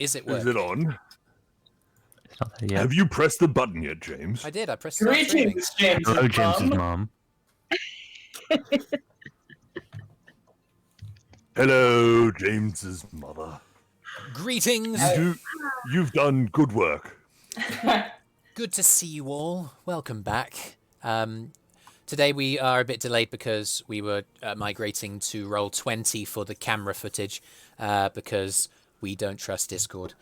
Is it Is working? it on? It's not there yet. Have you pressed the button yet, James? I did. I pressed start streaming. Greetings, James. Hello, James's mom. Hello, James's mother. Greetings. You've done good work. Good to see you all. Welcome back. Today we are a bit delayed because we were migrating to Roll20 for the camera footage because we don't trust Discord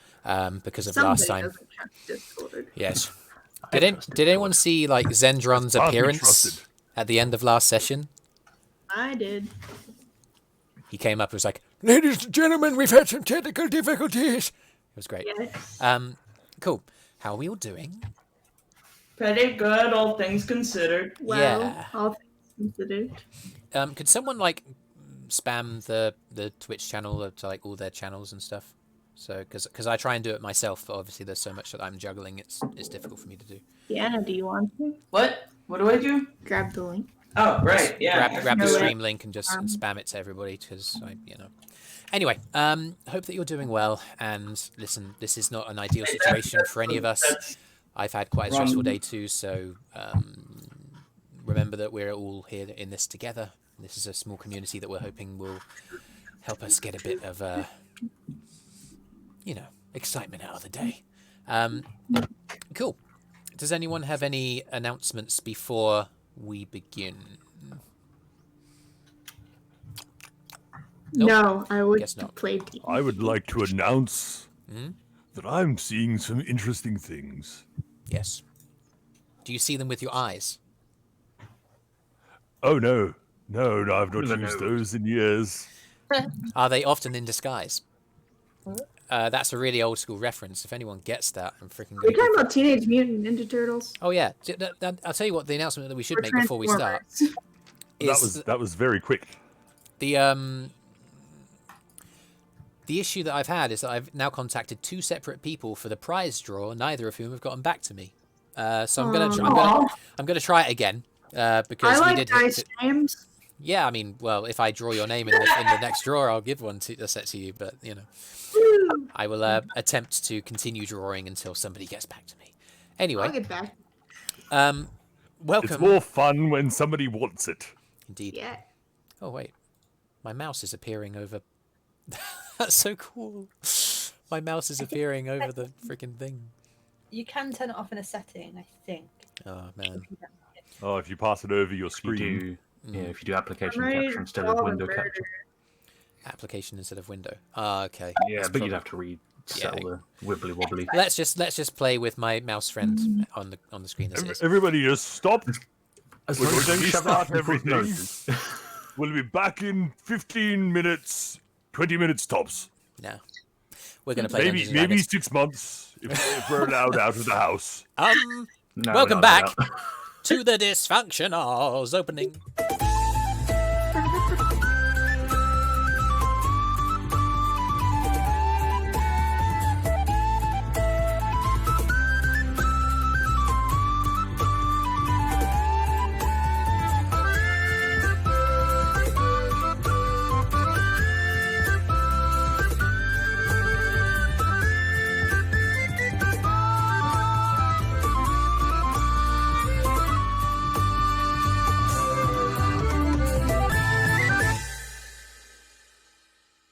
because of last time. Doesn't trust Discord. Yes. Did anyone see like Zendron's appearance at the end of last session? I did. He came up and was like, "Ladies and gentlemen, we've had some technical difficulties." It was great. Yes. Cool. How are we all doing? Pretty good, all things considered. Well, Yeah. all things considered. Could someone like spam the Twitch channel to like all their channels and stuff? So because I try and do it myself, but obviously there's so much that I'm juggling. It's difficult for me to do. Deanna, do you want to? What? What do I do? Grab the link. Oh, right, yeah. Grab the No way. stream link and just spam it to everybody because Anyway, hope that you're doing well. And listen, this is not an ideal situation for any of us. I've had quite a stressful day too, so remember that we're all here in this together. This is a small community that we're hoping will help us get a bit of, excitement out of the day. Cool. Does anyone have any announcements before we begin? Nope. No, I would Guess not. play D. I would like to announce Hmm? that I'm seeing some interesting things. Yes. Do you see them with your eyes? Oh no, I've not With a used nose. those in years. Are they often in disguise? That's a really old school reference. If anyone gets that, I'm freaking We're going talking about Teenage Mutant Ninja Turtles. Oh yeah, I'll tell you what the announcement that we should make before we start is That was very quick. the issue that I've had is that I've now contacted 2 separate people for the prize draw, neither of whom have gotten back to me. So I'm gonna try it again because I like we did. dice games. Yeah, I mean, well, if I draw your name in the next drawer, I'll give a set to you. But I will attempt to continue drawing until somebody gets back to me. I'll Anyway, get back. welcome. It's more fun when somebody wants it. Indeed. Yeah. Oh wait, my mouse is appearing over. That's so cool. My mouse is appearing over the freaking thing. You can turn it off in a setting, I think. Oh man. Oh, if you pass it over your If you screen. do, yeah, if you do application Right, capture instead of all the window murder. capture. Application instead of window. Ah, okay. Yeah, That's but you'd probably- have to reset Yeah. all the wibbly wobbly. Let's just play with my mouse friend on the screen as it is. Everybody just stop. As We're long going as to you shove restart out everything. everything. We'll be back in 15 minutes, 20 minutes tops. No. We're gonna play Dungeons and Maybe Dragons. 6 months if we're allowed out of the house. No, Welcome no, back no. to the Dysfunctionals opening.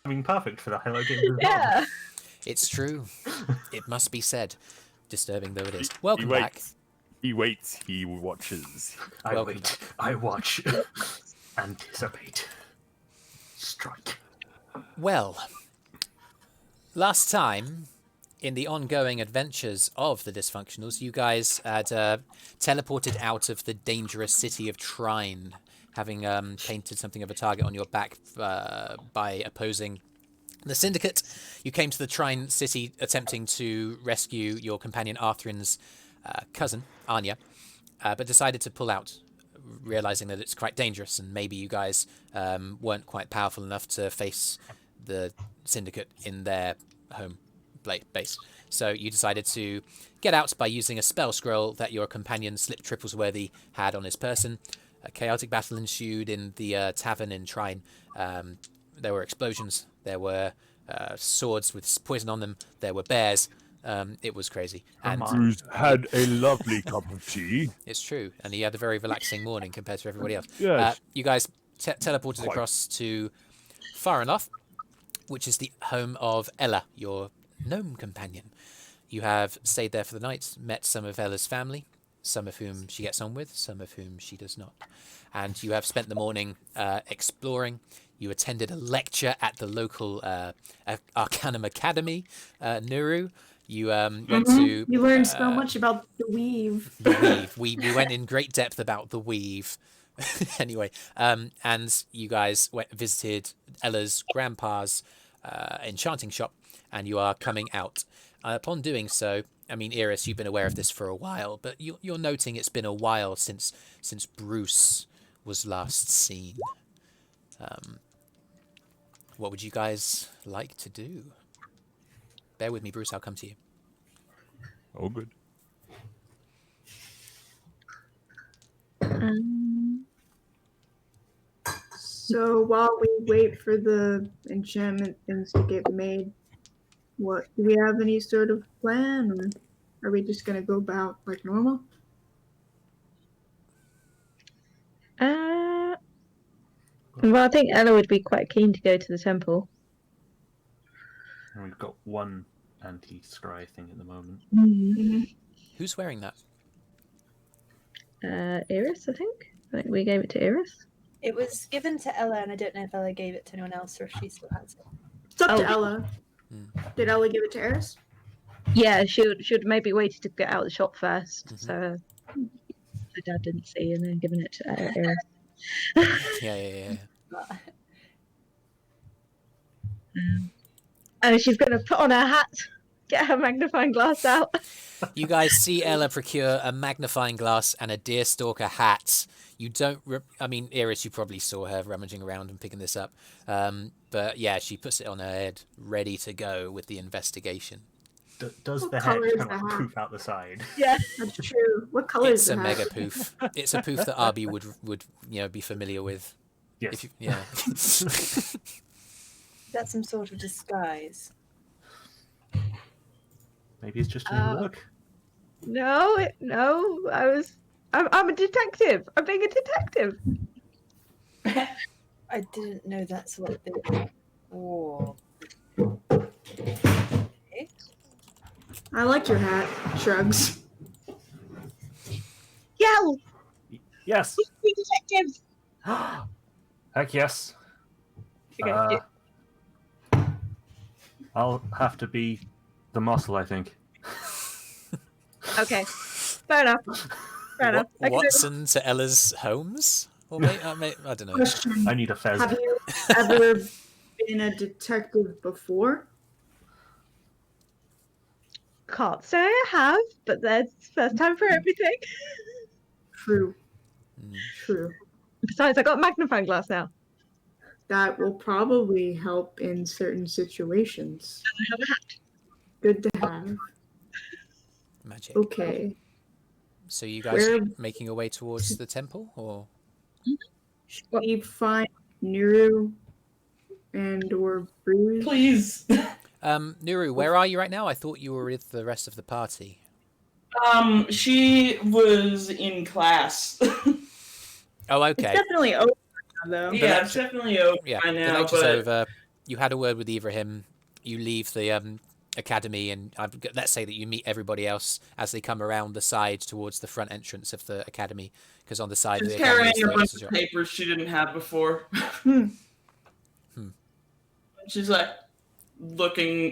I mean, perfect for the Hello Games. Yeah. It's true. It must be said. Disturbing though it is. He Welcome back. waits. He waits. He watches. I Welcome wait. I watch. Anticipate. Strike. Well, last time, in the ongoing adventures of the Dysfunctionals, you guys had teleported out of the dangerous city of Trine, having painted something of a target on your back by opposing the Syndicate. You came to the Trine city attempting to rescue your companion Arthrin's cousin, Anya, but decided to pull out, realizing that it's quite dangerous and maybe you guys weren't quite powerful enough to face the Syndicate in their home base. So you decided to get out by using a spell scroll that your companion Slip Triplesworthy had on his person. A chaotic battle ensued in the tavern in Trine. There were explosions. There were swords with poison on them. There were bears. It was crazy. And Brüz had a lovely cup of tea. it's true. And he had a very relaxing morning compared to everybody else. Yes. You guys teleported Quite. across to Farinloth, which is the home of Ella, your gnome companion. You have stayed there for the night, met some of Ella's family, some of whom she gets on with, some of whom she does not. And you have spent the morning exploring. You attended a lecture at the local Arcanum Academy, Nuru. You went to... You learned so much about the weave. the weave. We went in great depth about the weave. Anyway, and you guys visited Ella's grandpa's enchanting shop, and you are coming out. Upon doing so, I mean, Eirys, you've been aware of this for a while, but you're noting it's been a while since Brüz was last seen. What would you guys like to do? Bear with me, Brüz, I'll come to you. Oh, good. So while we wait for the enchantment things to get made, do we have any sort of plan, or are we just gonna go about like normal? Well, I think Ella would be quite keen to go to the temple. And we've got one anti-scry thing at the moment. Who's wearing that? Eirys, I think. I think we gave it to Eirys. It was given to Ella, and I don't know if Ella gave it to anyone else or if she still has it. It's up Oh. to Ella. Did Ella give it to Eirys? Yeah, she would maybe waited to get out of the shop first, Mhm. so her dad didn't see, and then given it to Eirys. Yeah. And she's going to put on her hat, get her magnifying glass out. You guys see Ella procure a magnifying glass and a deerstalker hat. You don't... I mean, Eirys, you probably saw her rummaging around and picking this up. But yeah, she puts it on her head, ready to go with the investigation. Does What the head colour is kind of the hat? poof out the side? Yeah. That's true. What color It's is a the mega hat? poof. It's a poof that Arby would be familiar with. Yes. If you, yeah. Is that some sort of disguise? Maybe it's just a new look. No, I'm a detective. I'm being a detective. I didn't know that's what they wore. Okay. I like your hat. Shrugs. Yell! Yes. Be detectives! Heck yes. Okay, I'll have to be the muscle, I think. okay. Fair enough. Fair enough. I can do it. Watson to Ella's Holmes? Or I don't know. Question: I need a fez. Have you ever been a detective before? Can't say I have, but there's first time for everything. True. Mm. True. Besides, I got a magnifying glass now. That will probably help in certain situations. I have a hat. Good to have. Magic. Okay. So you guys Where- making your way towards the temple, or Should we find Nuru and or Brüz? Please. Nuru? Where are you right now? I thought you were with the rest of the party. She was in class. Oh, It's okay. definitely over now, though. Yeah, it's definitely over Yeah, by the now, lecture's but over. You had a word with Ibrahim. You leave the academy, and let's say that you meet everybody else as they come around the side towards the front entrance of the academy, because on the side of she's the academy carrying is a the bunch lecture's of shop. papers she didn't have before. Hmm. She's like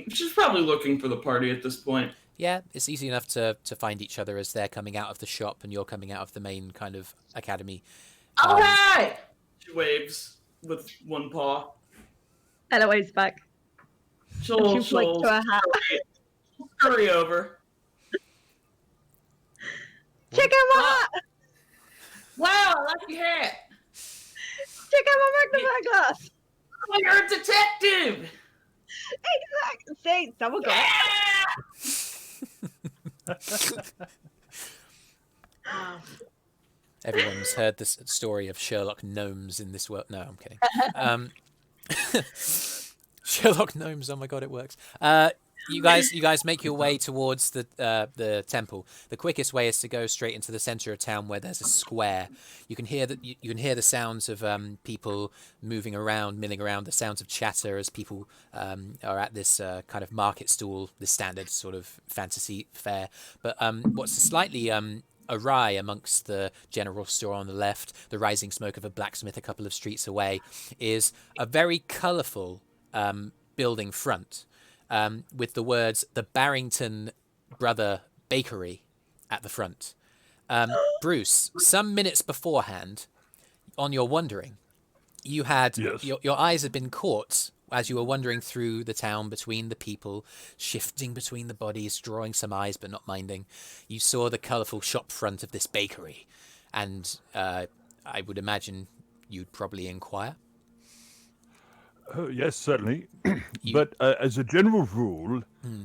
she's probably looking for the party at this point. Yeah, it's easy enough to find each other as they're coming out of the shop and you're coming out of the main kind of academy. Oh, hey! She waves with one paw. Ella waves back. She'll She flicks to her hat. hurry over. Check out my hat! Wow, I like your hat. Check out my magnifying glass! Oh, you're a detective. Exactly. See, someone got it. Everyone's heard this story of Sherlock gnomes in this world. No, I'm kidding. Sherlock gnomes. Oh my god, it works. You guys make your way towards the temple. The quickest way is to go straight into the center of town where there's a square. You can hear you can hear the sounds of people moving around, milling around. The sounds of chatter as people are at this kind of market stall, this standard sort of fantasy fair. But what's slightly awry amongst the general store on the left, the rising smoke of a blacksmith a couple of streets away, is a very colourful building front. With the words "The Barrington Brother Bakery" at the front. Brüz, some minutes beforehand, on your wandering, you had your eyes had been caught as you were wandering through the town between the people, shifting between the bodies, drawing some eyes but not minding. You saw the colourful shop front of this bakery, and I would imagine you'd probably inquire. Yes, certainly. But as a general rule,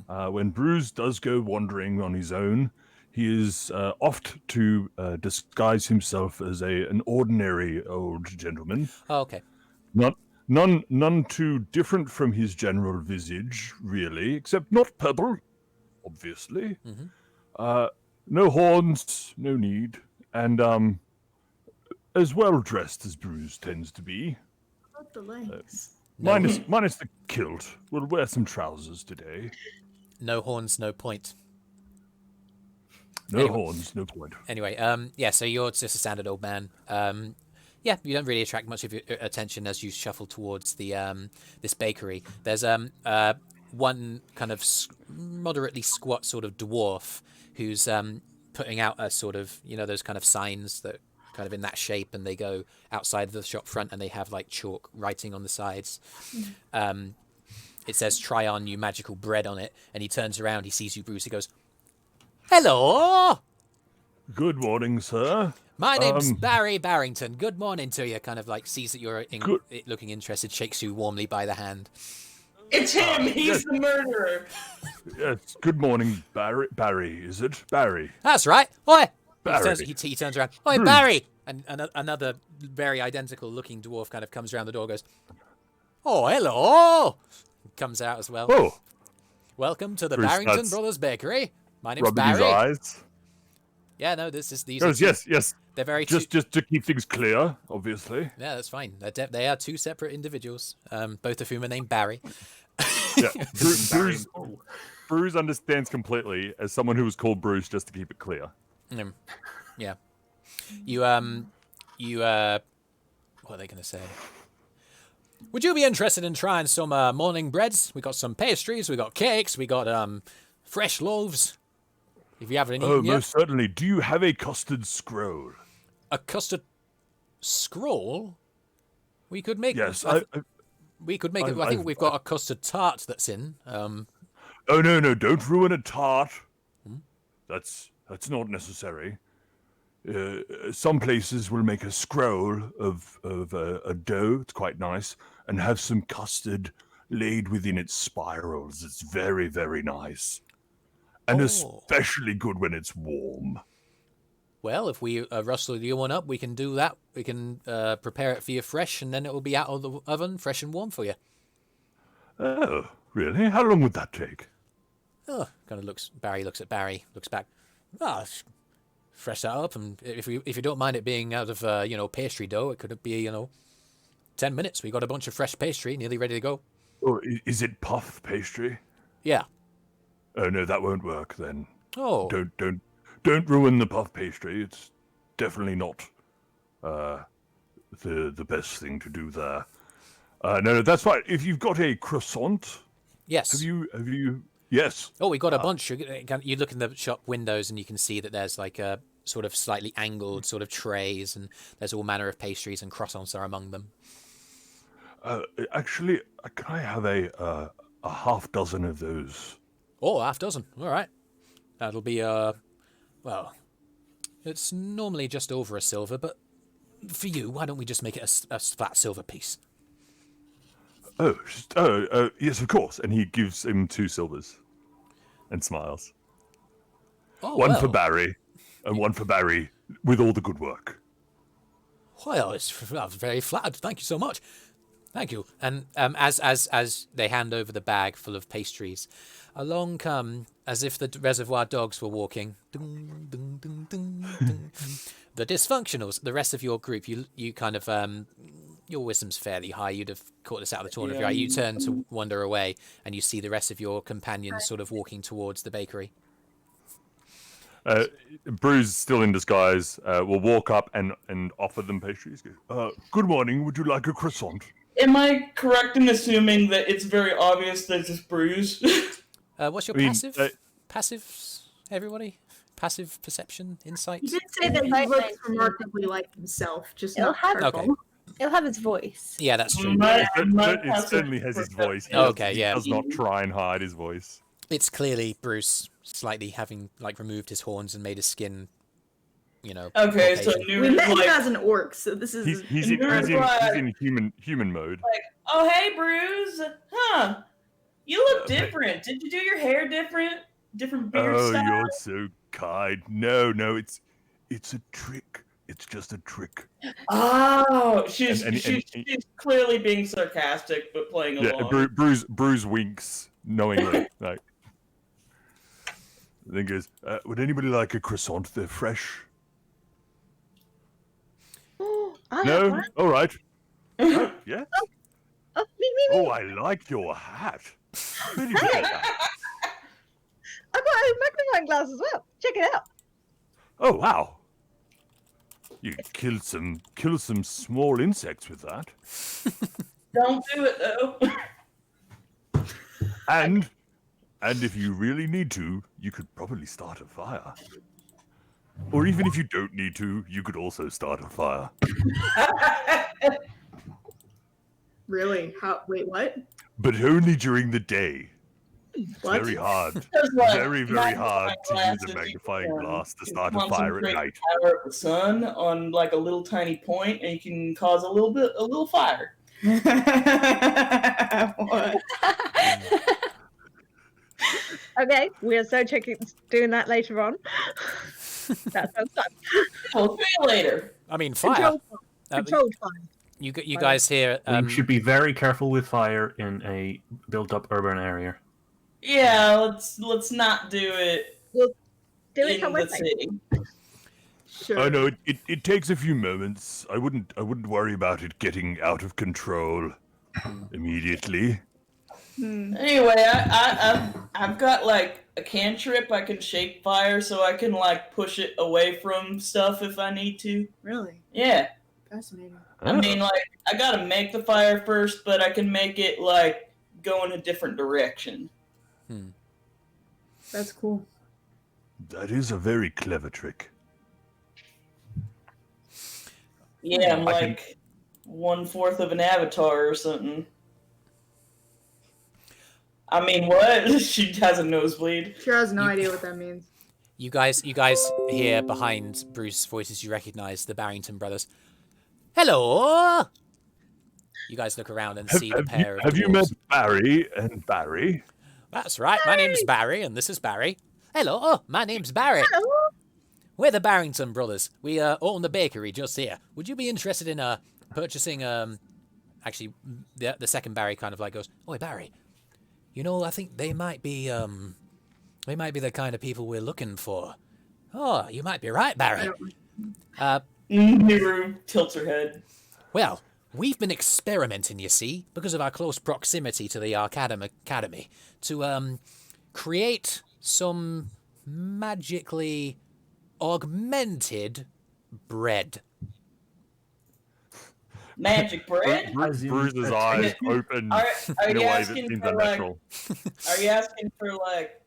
when Brüz does go wandering on his own, he is oft to disguise himself as an ordinary old gentleman. Oh, okay. None too different from his general visage, really, except not purple, obviously. No horns, no need, and as well dressed as Brüz tends to be. About the legs. Minus the kilt. We'll wear some trousers today. No horns, no point. No horns, no point. Anyway, yeah, so you're just a standard old man. Yeah, you don't really attract much of your attention as you shuffle towards the this bakery. There's one kind of moderately squat sort of dwarf who's putting out a sort of, you know, those kind of signs that kind of in that shape, and they go outside the shop front and they have like chalk writing on the sides. It says "Try on new magical bread" on it, and he turns around, he sees you, Brüz, he goes, "Hello! Good morning, sir. My name's Barry Barrington. Good morning to you." Kind of like sees that you're looking interested, shakes you warmly by the hand. It's him. He's the murderer. Yes, good morning, Barry. Barry, is it? Barry. That's right. Oi! Barry. He turns around. Oi, Barry! And another very identical looking dwarf kind of comes around the door and goes, "Oh, hello!" Comes out as well. Oh. Welcome to the Brüz Barrington starts Brothers Bakery. My name's rubbing his Barry. eyes. Yeah, no, these Goes, are yes. they're very Just to keep things clear, obviously. yeah, that's fine. They are two separate individuals, both of whom are named Barry. Yeah. Brüz understands completely as someone who was called Brüz, just to keep it clear. Yeah. You what are they going to say? Would you be interested in trying some morning breads? We got some pastries, we got cakes, we got fresh loaves. If you haven't eaten Oh, yet. most certainly. Do you have a custard scroll? A custard scroll? We could make. Yes, we could make. I think we've got a custard tart that's in. Oh no! Don't ruin a tart. That's not necessary. Some places will make a scroll of a dough. It's quite nice, and have some custard laid within its spirals. It's very, very nice, and especially good when it's warm. Well, if we rustle you one up, we can do that. We can prepare it for you fresh, and then it will be out of the oven, fresh and warm for you. Oh, really? How long would that take? Oh, kind of looks. Barry looks at Barry, looks back. Fresh that up, and if you don't mind it being out of pastry dough, it could be 10 minutes. We got a bunch of fresh pastry, nearly ready to go. Oh, is it puff pastry? Yeah. Oh no, that won't work then. Oh. Don't ruin the puff pastry. It's definitely not the best thing to do there. No, that's fine. If you've got a croissant, Yes. Have you? Yes. Oh, we got a bunch. You look in the shop windows and you can see that there's like a sort of slightly angled sort of trays, and there's all manner of pastries, and croissants are among them. Actually, can I have a half dozen of those? Oh, half dozen. All right. That'll be well, it's normally just over a silver, but for you, why don't we just make it a flat silver piece? Yes, of course. And he gives him 2 silvers and smiles. Oh, one for Barry and one for Barry with all the good work. Well, I was very flattered. Thank you so much. Thank you. And as they hand over the bag full of pastries, along come, as if the reservoir dogs were walking, ding, ding, ding, ding, ding, the Dysfunctionals, the rest of your group. You kind of your wisdom's fairly high. You'd have caught this out of the corner of your eye. You turn to wander away, and you see the rest of your companions sort of walking towards the bakery. Brüz, still in disguise, will walk up and offer them pastries. Good morning. Would you like a croissant? Am I correct in assuming that it's very obvious that it's Brüz? What's your passive? Passive, everybody? Passive perception, insight? He did say that he looks remarkably like himself, just It'll not have- purple. Okay. It'll have his voice. Yeah, that's true. It certainly has his voice. He Okay, yeah. does not try and hide his voice. It's clearly Brüz slightly having removed his horns and made his skin, Okay, so Caucasian. We Nuru's met him like, as an orc, so this is He's in human mode. oh hey Brüz, huh? You look different. Did you do your hair different? Different beard Oh, style? you're so kind. No, it's a trick. It's just a trick. Oh, she's And- she's clearly being sarcastic, but playing Yeah, along. Brüz winks knowingly. Like, then goes, would anybody like a croissant? They're fresh. I have No? one. All right. Oh, yeah? Oh, me. Oh, I like your hat. Really like that. I've got a magnifying glass as well. Check it out. Oh, wow. You killed some small insects with that. Don't do it though. And if you really need to, you could probably start a fire. Or even if you don't need to, you could also start a fire. really how. Wait, what? But only during the day. It's What? very hard. Just like Very, very hard to use glasses, a you magnifying can glass to start a fire at concentrate night. Power of the sun on like a little tiny point, and you can cause a little fire. What? Okay, we are so doing that later on. That sounds fun. We'll see you later. I mean, fire. Controlled fire. You guys hear? We should be very careful with fire in a built-up urban area. Yeah, let's not do it Do it in come the with me. city. Sure. Oh no, it takes a few moments. I wouldn't worry about it getting out of control immediately. Anyway, I've got like a cantrip. I can shape fire, so I can like push it away from stuff if I need to. Really Yeah, fascinating. I mean, like I gotta make the fire first, but I can make it like go in a different direction. That's cool. That is a very clever trick. Yeah, I'm I can- like 1/4 of an avatar or something. I mean, what? She has a nosebleed. Sure has no idea what that means. You guys hear behind Brüz's voices. You recognize the Barrington brothers. Hello. You guys look around and see the pair of Have you met dwarves. Barry and Barry? That's right. My name's Barry, and this is Barry. Hello. My name's Barry. Hello. We're the Barrington brothers. We own the bakery just here. Would you be interested in purchasing? Actually, the second Barry kind of like goes, "Oi, Barry. You know, I think they might be the kind of people we're looking for." Oh, you might be right, Barry. Nuru tilts her head. Well, we've been experimenting, you see, because of our close proximity to the Academy, to create some magically augmented bread. Magic bread? Bruce's eyes open Are in a you way that asking seems for like? unnatural. Are you asking for like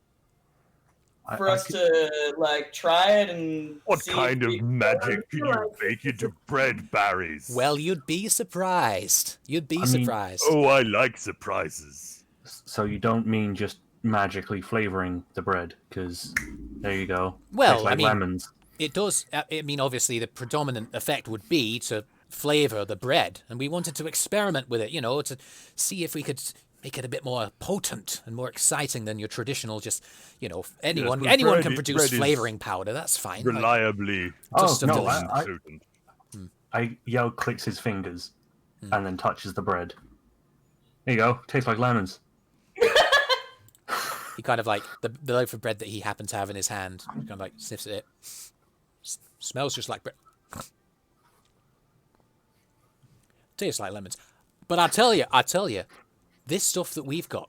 for I us could- to like try it and What see if kind of we- magic can you bake into bread, Barry's? Well, you'd be surprised. You'd be I mean- surprised. Oh, I like surprises. So you don't mean just magically flavoring the bread, because there you go. Well, Tastes like I mean- lemons. It does. I mean, obviously, the predominant effect would be to flavor the bread, and we wanted to experiment with it. You know, to see if we could make it a bit more potent and more exciting than your traditional. Just, you know, anyone but anyone bread can is- produce bread is flavoring powder. That's fine. Like, Reliably Just Oh a no! delicious I potent. Yao clicks his fingers and then touches the bread. There you go. Tastes like lemons. He kind of like the loaf of bread that he happened to have in his hand. Kind of like sniffs at it. Smells just like bread. Tastes like lemons. But I tell you, this stuff that we've got,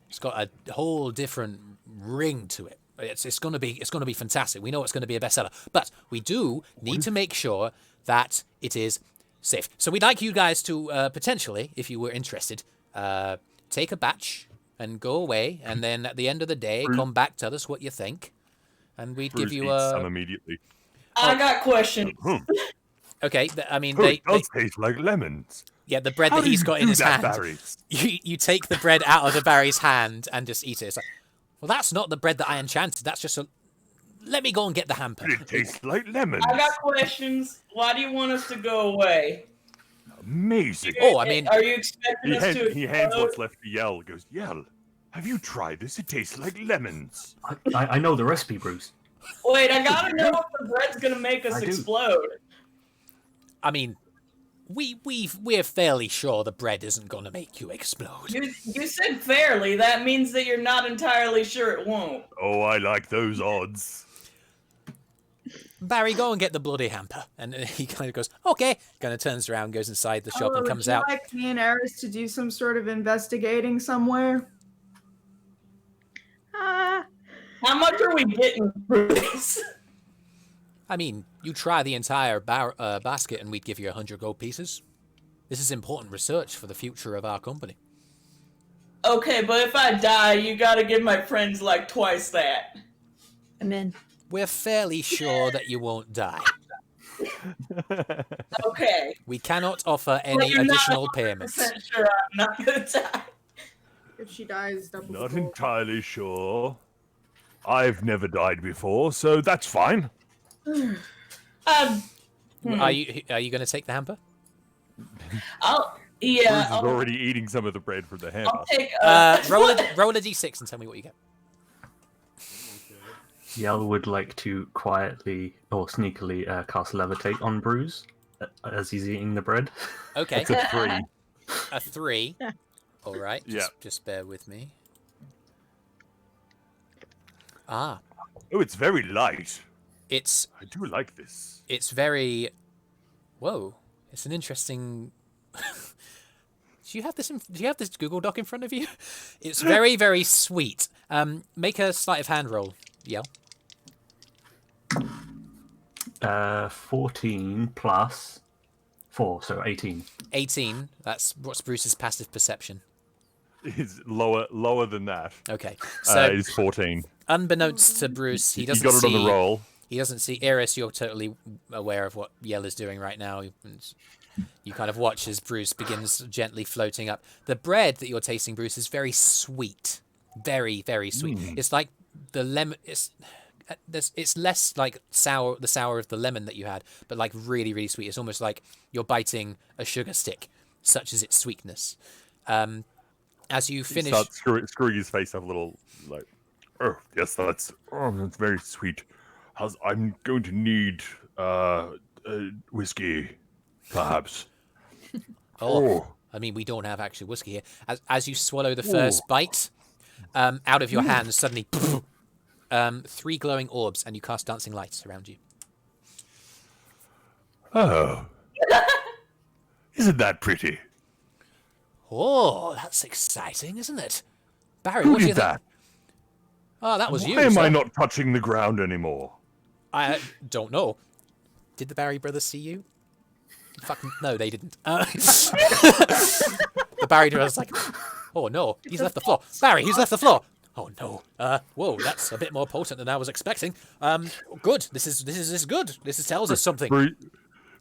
it's got a whole different ring to it. It's gonna be fantastic. We know it's gonna be a bestseller, but we do need to make sure that it is safe. So we'd like you guys to potentially, if you were interested, take a batch and go away, and then at the end of the day, come back, tell us what you think, and we'd give you some immediately. I got questions. Okay, I mean, It does taste like lemons. yeah, the bread How that do he's you got in do his that, hand. Barry? You take the bread out of the Barry's hand and just eat it. It's like, well, that's not the bread that I enchanted. That's just a. Let me go and get the hamper. It tastes like lemons. I got questions. Why do you want us to go away? Amazing. Oh, I mean, Are you expecting us to He hands explode? what's left to Yell. Goes, Yell, have you tried this? It tastes like lemons. I know the recipe, Brüz. Wait, I gotta know if the bread's gonna make us I do. explode. I mean, we're fairly sure the bread isn't going to make you explode. You said fairly. That means that you're not entirely sure it won't. Oh, I like those odds. Barry, go and get the bloody hamper. And he kind of goes, okay. Kind of turns around, goes inside the shop, and comes would you out. like me and Eirys to do some sort of investigating somewhere? How much are we getting for this? I mean, you try the entire basket and we'd give you 100 gold pieces. This is important research for the future of our company. Okay, but if I die, you gotta give my friends like twice that. I'm in. We're fairly sure that you won't die. Okay. We cannot offer But any you're not additional 100% payments. sure I'm not gonna die. If she dies, double Not the gold. entirely sure. I've never died before, so that's fine. Are you going to take the hamper? Bruce is I'll already eating some of the bread from the hamper. take Roll a d6 and tell me what you get. Yell would like to quietly or sneakily cast levitate on Brüz as he's eating the bread. Okay, It's a 3. a 3. All right, Yeah. just bear with me. Ah, Oh, it's very light. it's I do like this. very. Whoa, it's an interesting. Do you have this Google Doc in front of you? It's very, very sweet. Make a sleight of hand roll. Yell. 14 plus 4, so 18. 18. That's what's Bruce's passive perception. It's lower than that. Okay, so It's 14. unbeknownst to Bruce, he You doesn't got it see. on the roll. He doesn't see Eirys. You're totally aware of what Yell is doing right now. You kind of watch as Bruce begins gently floating up. The bread that you're tasting, Bruce, is very sweet, very, very sweet. It's like the lemon. It's less like the sour of the lemon that you had, but like really, really sweet. It's almost like you're biting a sugar stick, such as its sweetness. As you He finish, starts screwing his face up a little, like, oh, yes, that's very sweet. I'm going to need whiskey, perhaps. oh, I mean, we don't have actual whiskey here. As you swallow the first bite, out of your hands suddenly, 3 glowing orbs, and you cast dancing lights around you. Oh. Isn't that pretty? Oh, that's exciting, isn't it? Barry, Who what do you did think? that? Oh, that was you. Why am I sir. not touching the ground anymore? I don't know. Did the Barry brothers see you? Fucking no, they didn't. The Barry brothers like, oh no, he's left the floor. Barry, he's left the floor. Oh no. Whoa, that's a bit more potent than I was expecting. Good. This is good. This tells us something.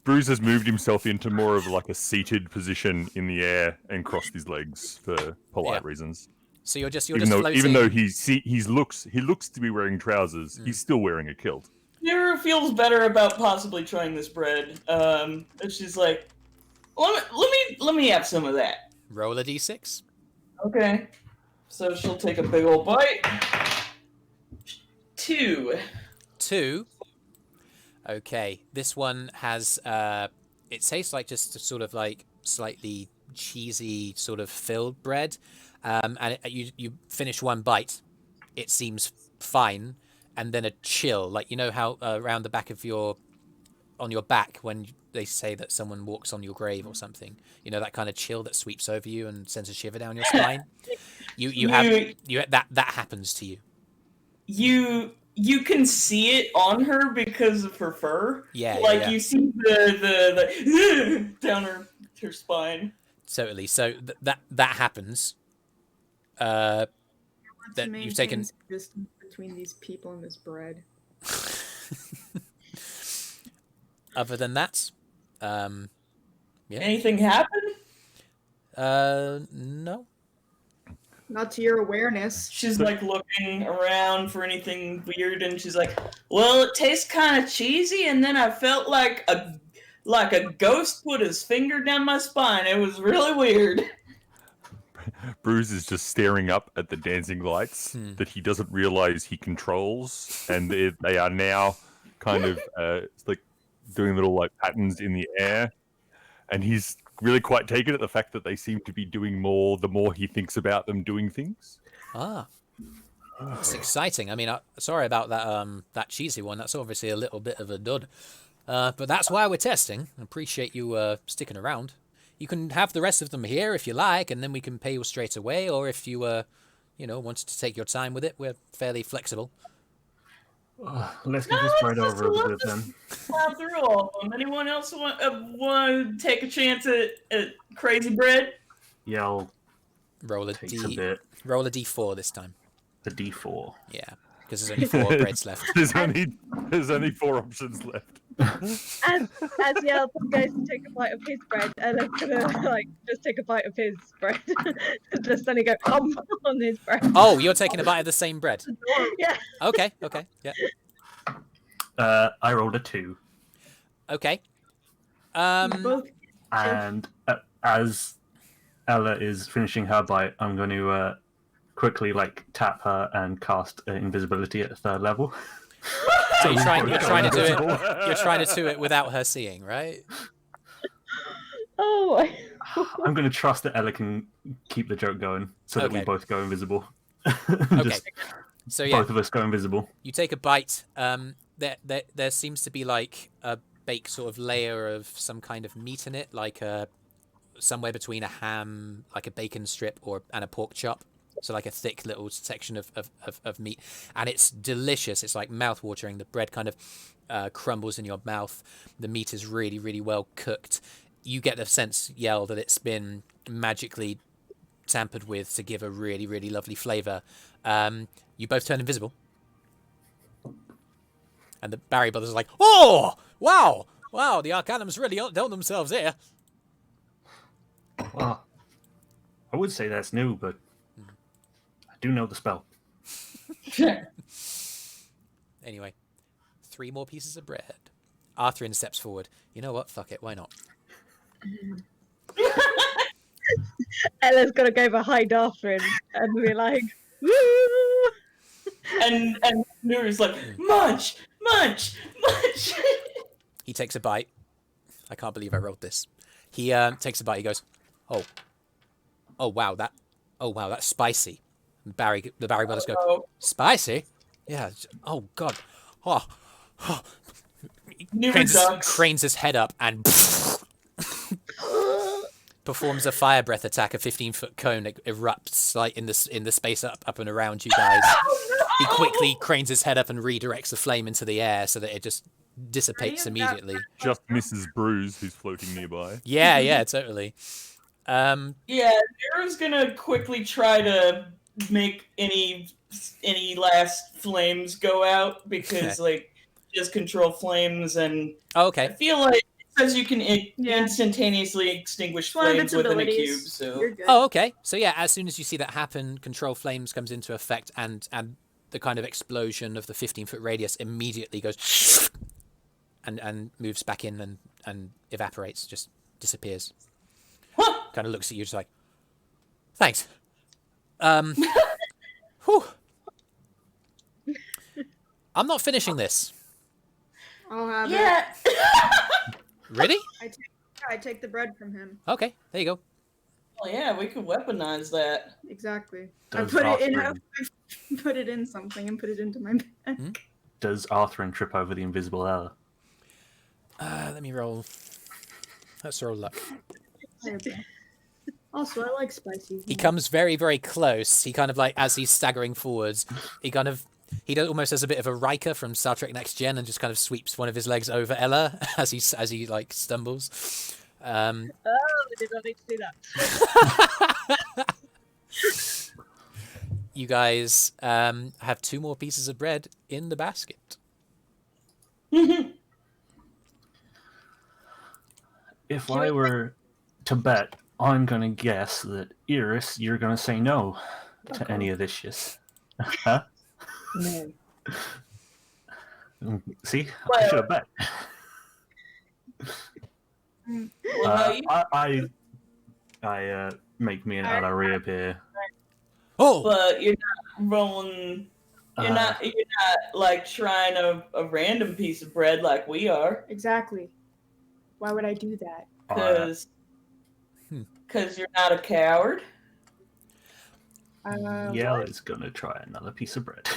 Brüz has moved himself into more of like a seated position in the air and crossed his legs for polite reasons. So you're just Even floating. though he looks to be wearing trousers, he's still wearing a kilt. Nuru feels better about possibly trying this bread. And she's like, let me have some of that. Roll a d6. Okay. So she'll take a big old bite. 2. 2. Okay, this one has it tastes like just sort of like slightly cheesy sort of filled bread, and you finish one bite, it seems fine, and then a chill, like you know how around the back of on your back when they say that someone walks on your grave or something, you know, that kind of chill that sweeps over you and sends a shiver down your spine. That happens to you. You can see it on her because of her fur. Yeah, like yeah. you see the down her spine. Totally. So that happens. That you've taken distance between these people and this bread. Other than that, yeah. Anything happen? No. Not to your awareness. She's like looking around for anything weird, and she's like, "Well, it tastes kind of cheesy, and then I felt like a ghost put his finger down my spine. It was really weird." Brüz is just staring up at the dancing lights that he doesn't realize he controls, and they are now kind of like doing little like patterns in the air, and he's really quite taken at the fact that they seem to be doing more the more he thinks about them doing things. It's exciting. I mean, sorry about that cheesy one. That's obviously a little bit of a dud, but that's why we're testing. I appreciate you sticking around. You can have the rest of them here if you like, and then we can pay you straight away, or if you wanted to take your time with it, we're fairly flexible. Let's get this bread over a bit then. Plow through all of them. Anyone else want to take a chance at crazy bread? Yeah, I'll Roll a take a bit. Roll a d4 this time. A D4. Yeah, because there's only 4 breads left. There's only 4 options left. As Yelp goes to take a bite of his bread, Ella's gonna just take a bite of his bread. Just then he go on his bread. Oh, you're taking a bite of the same bread. Yeah. Okay, yeah. I rolled a 2. Okay. Both. And as Ella is finishing her bite, I'm going to quickly tap her and cast invisibility at 3rd level. So you're trying to do it. You're trying to do it without her seeing, right? Oh. I'm going to trust that Ella can keep the joke going, so that we Okay. both go invisible. Okay. So yeah, Both of us go invisible. you take a bite. There seems to be like a baked sort of layer of some kind of meat in it, like somewhere between a ham, like a bacon strip, and a pork chop. So like a thick little section of meat, and it's delicious. It's like mouth-watering. The bread kind of crumbles in your mouth. The meat is really, really well cooked. You get the sense, Yell, that it's been magically tampered with to give a really, really lovely flavour. You both turn invisible. And the Barry brothers are like, "Oh, wow, the Arcanum's really outdone themselves here." Well, I would say that's new, but I do know the spell. Anyway, 3 more pieces of bread. Arthrin steps forward. You know what? Fuck it. Why not? Ella's gonna go behind Arthrin and be like, "Woo!" And Nuru's like, munch. He takes a bite. I can't believe I rolled this. He takes a bite. He goes, "Oh wow, that's spicy." And the Barry brothers go, "Spicy? Yeah. Oh god." Oh. Nuru Cranes his head up and performs a fire breath attack. A 15-foot cone erupts like in the space up and around you guys. He quickly cranes his head up and redirects the flame into the air so that it just dissipates immediately. Just misses Brüz, who's floating nearby. Yeah, totally. Yeah, Nuru's gonna quickly try to make any last flames go out because just control flames, and Oh, I okay. feel like it says you can instantaneously extinguish One of flames its within a abilities. cube. So You're good. Oh, okay. So yeah, as soon as you see that happen, control flames comes into effect, and the kind of explosion of the 15-foot radius immediately goes and moves back in and evaporates, just disappears. Kind of looks at you just like, thanks. Whew. I'm not finishing this. I'll have it. yeah. Really? I take the bread from him. Okay, there you go. Oh yeah, we could weaponize that. Exactly. Does I Arthrin, put it in something and put it into my bag. does Arthrin trip over the invisible Ella? Let me roll. Let's roll luck. Okay. Also, I like spicy. He comes very, very close. He kind of like, as he's staggering forwards, he almost does a bit of a Riker from Star Trek Next Gen and just kind of sweeps one of his legs over Ella as he like stumbles. Oh, I did not need to do that. You guys have 2 more pieces of bread in the basket. If I were to bet, I'm going to guess that Eirys, you're going to say no to any of this shit. Huh? No. See? I should have bet. Well, I make me and Ella reappear. Oh! but you're not rolling. You're not like trying a random piece of bread like we are, Exactly. Why would I do that? because you're not a coward. Yell is going to try another piece of bread.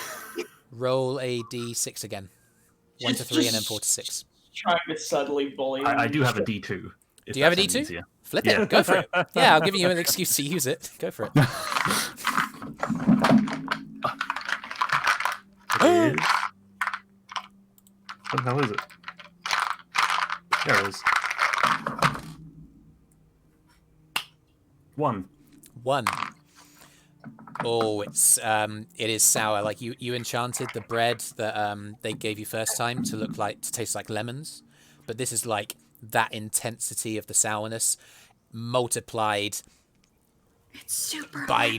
Roll a d6 again. 1 to 3 and then 4 to 6. Trying to subtly bully. I do have a D2. Do you have a D2? Easier. Flip it. Go for it. Yeah, I'll give you an excuse to use it. Go for it. It is. What the hell is it? There it is. 1. 1. Oh, it is sour. Like you enchanted the bread that they gave you first time to taste like lemons, but this is like that intensity of the sourness multiplied It's super by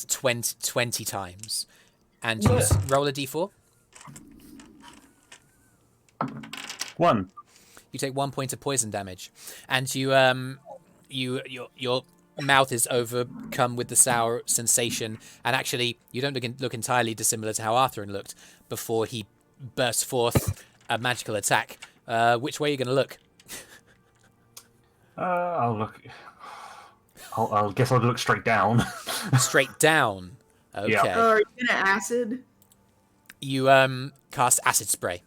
20 times. And you roll a d4. 1. You take 1 point of poison damage, and your mouth is overcome with the sour sensation, and actually you don't look entirely dissimilar to how Arthrin looked before he burst forth a magical attack. Which way are you going to look? I'll look. I'll guess I'll look straight down. Straight down. Okay. Yeah. Oh, are you gonna acid? You cast acid spray.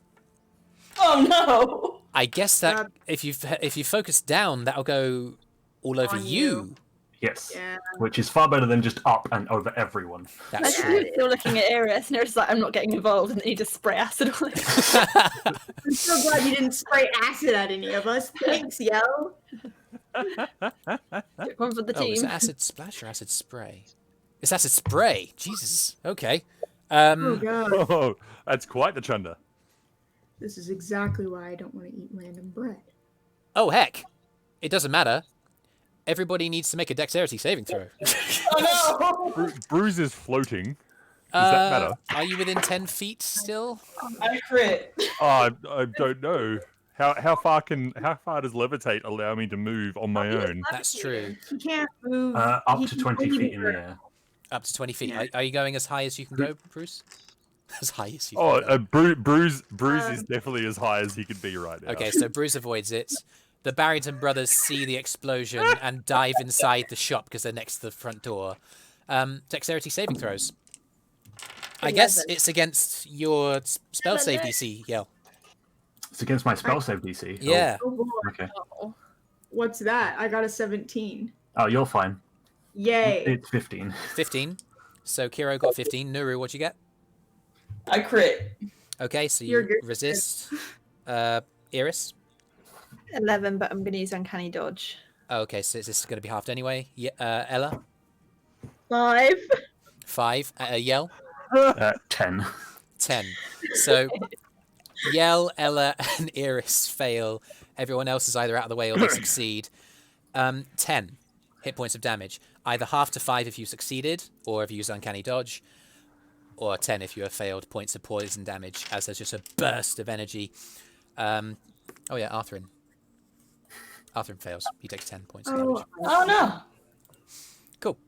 Oh no! I guess that if you focus down, that'll go all over On you. you. Yes. Yeah. Which is far better than just up and over everyone. That's Imagine true. you're looking at Eirys and Eirys like, I'm not getting involved, and then you just spray acid on it. I'm so glad you didn't spray acid at any of us. Thanks, yo. One for the Oh, team. is it acid splash or acid spray? It's acid spray. Jesus. Okay. Oh god. Oh, that's quite the chunder. This is exactly why I don't want to eat random bread. Oh heck! It doesn't matter. Everybody needs to make a dexterity saving throw. Oh no! Brüz is floating. Does that matter? Are you within 10 feet still? I crit. Oh, I don't know. How far does levitate allow me to move on my own? That's true. He can't move. Up He to can 20 only feet in the move. air. Up to 20 feet. Yeah. Are you going as high as you can go, Brüz? As high as you Oh, can go. Brüz is definitely as high as he could be right now. Okay, so Brüz avoids it. The Barrington brothers see the explosion and dive inside the shop because they're next to the front door. Dexterity saving throws. I guess 11. it's against your spell save DC, Yell. It's against my spell save DC. Yeah. Oh boy. Oh, okay. Oh. What's that? I got a 17. Oh, you're fine. Yay. It's 15. 15. So Kyro got 15. Nuru, what'd you get? I crit. Okay, so You're you good. resist. Eirys? 11, but I'm going to use Uncanny Dodge. Okay, so this is going to be halved anyway. Ella? 5. 5. Yell? 10. 10. So Yell, Ella, and Eirys fail. Everyone else is either out of the way or they succeed. 10 hit points of damage. Either half to 5 if you succeeded, or if you use Uncanny Dodge, or 10 if you have failed points of poison damage, as there's just a burst of energy. Oh yeah, Arthrin. Arthrin fails. He takes 10 points of damage. Oh no! Cool.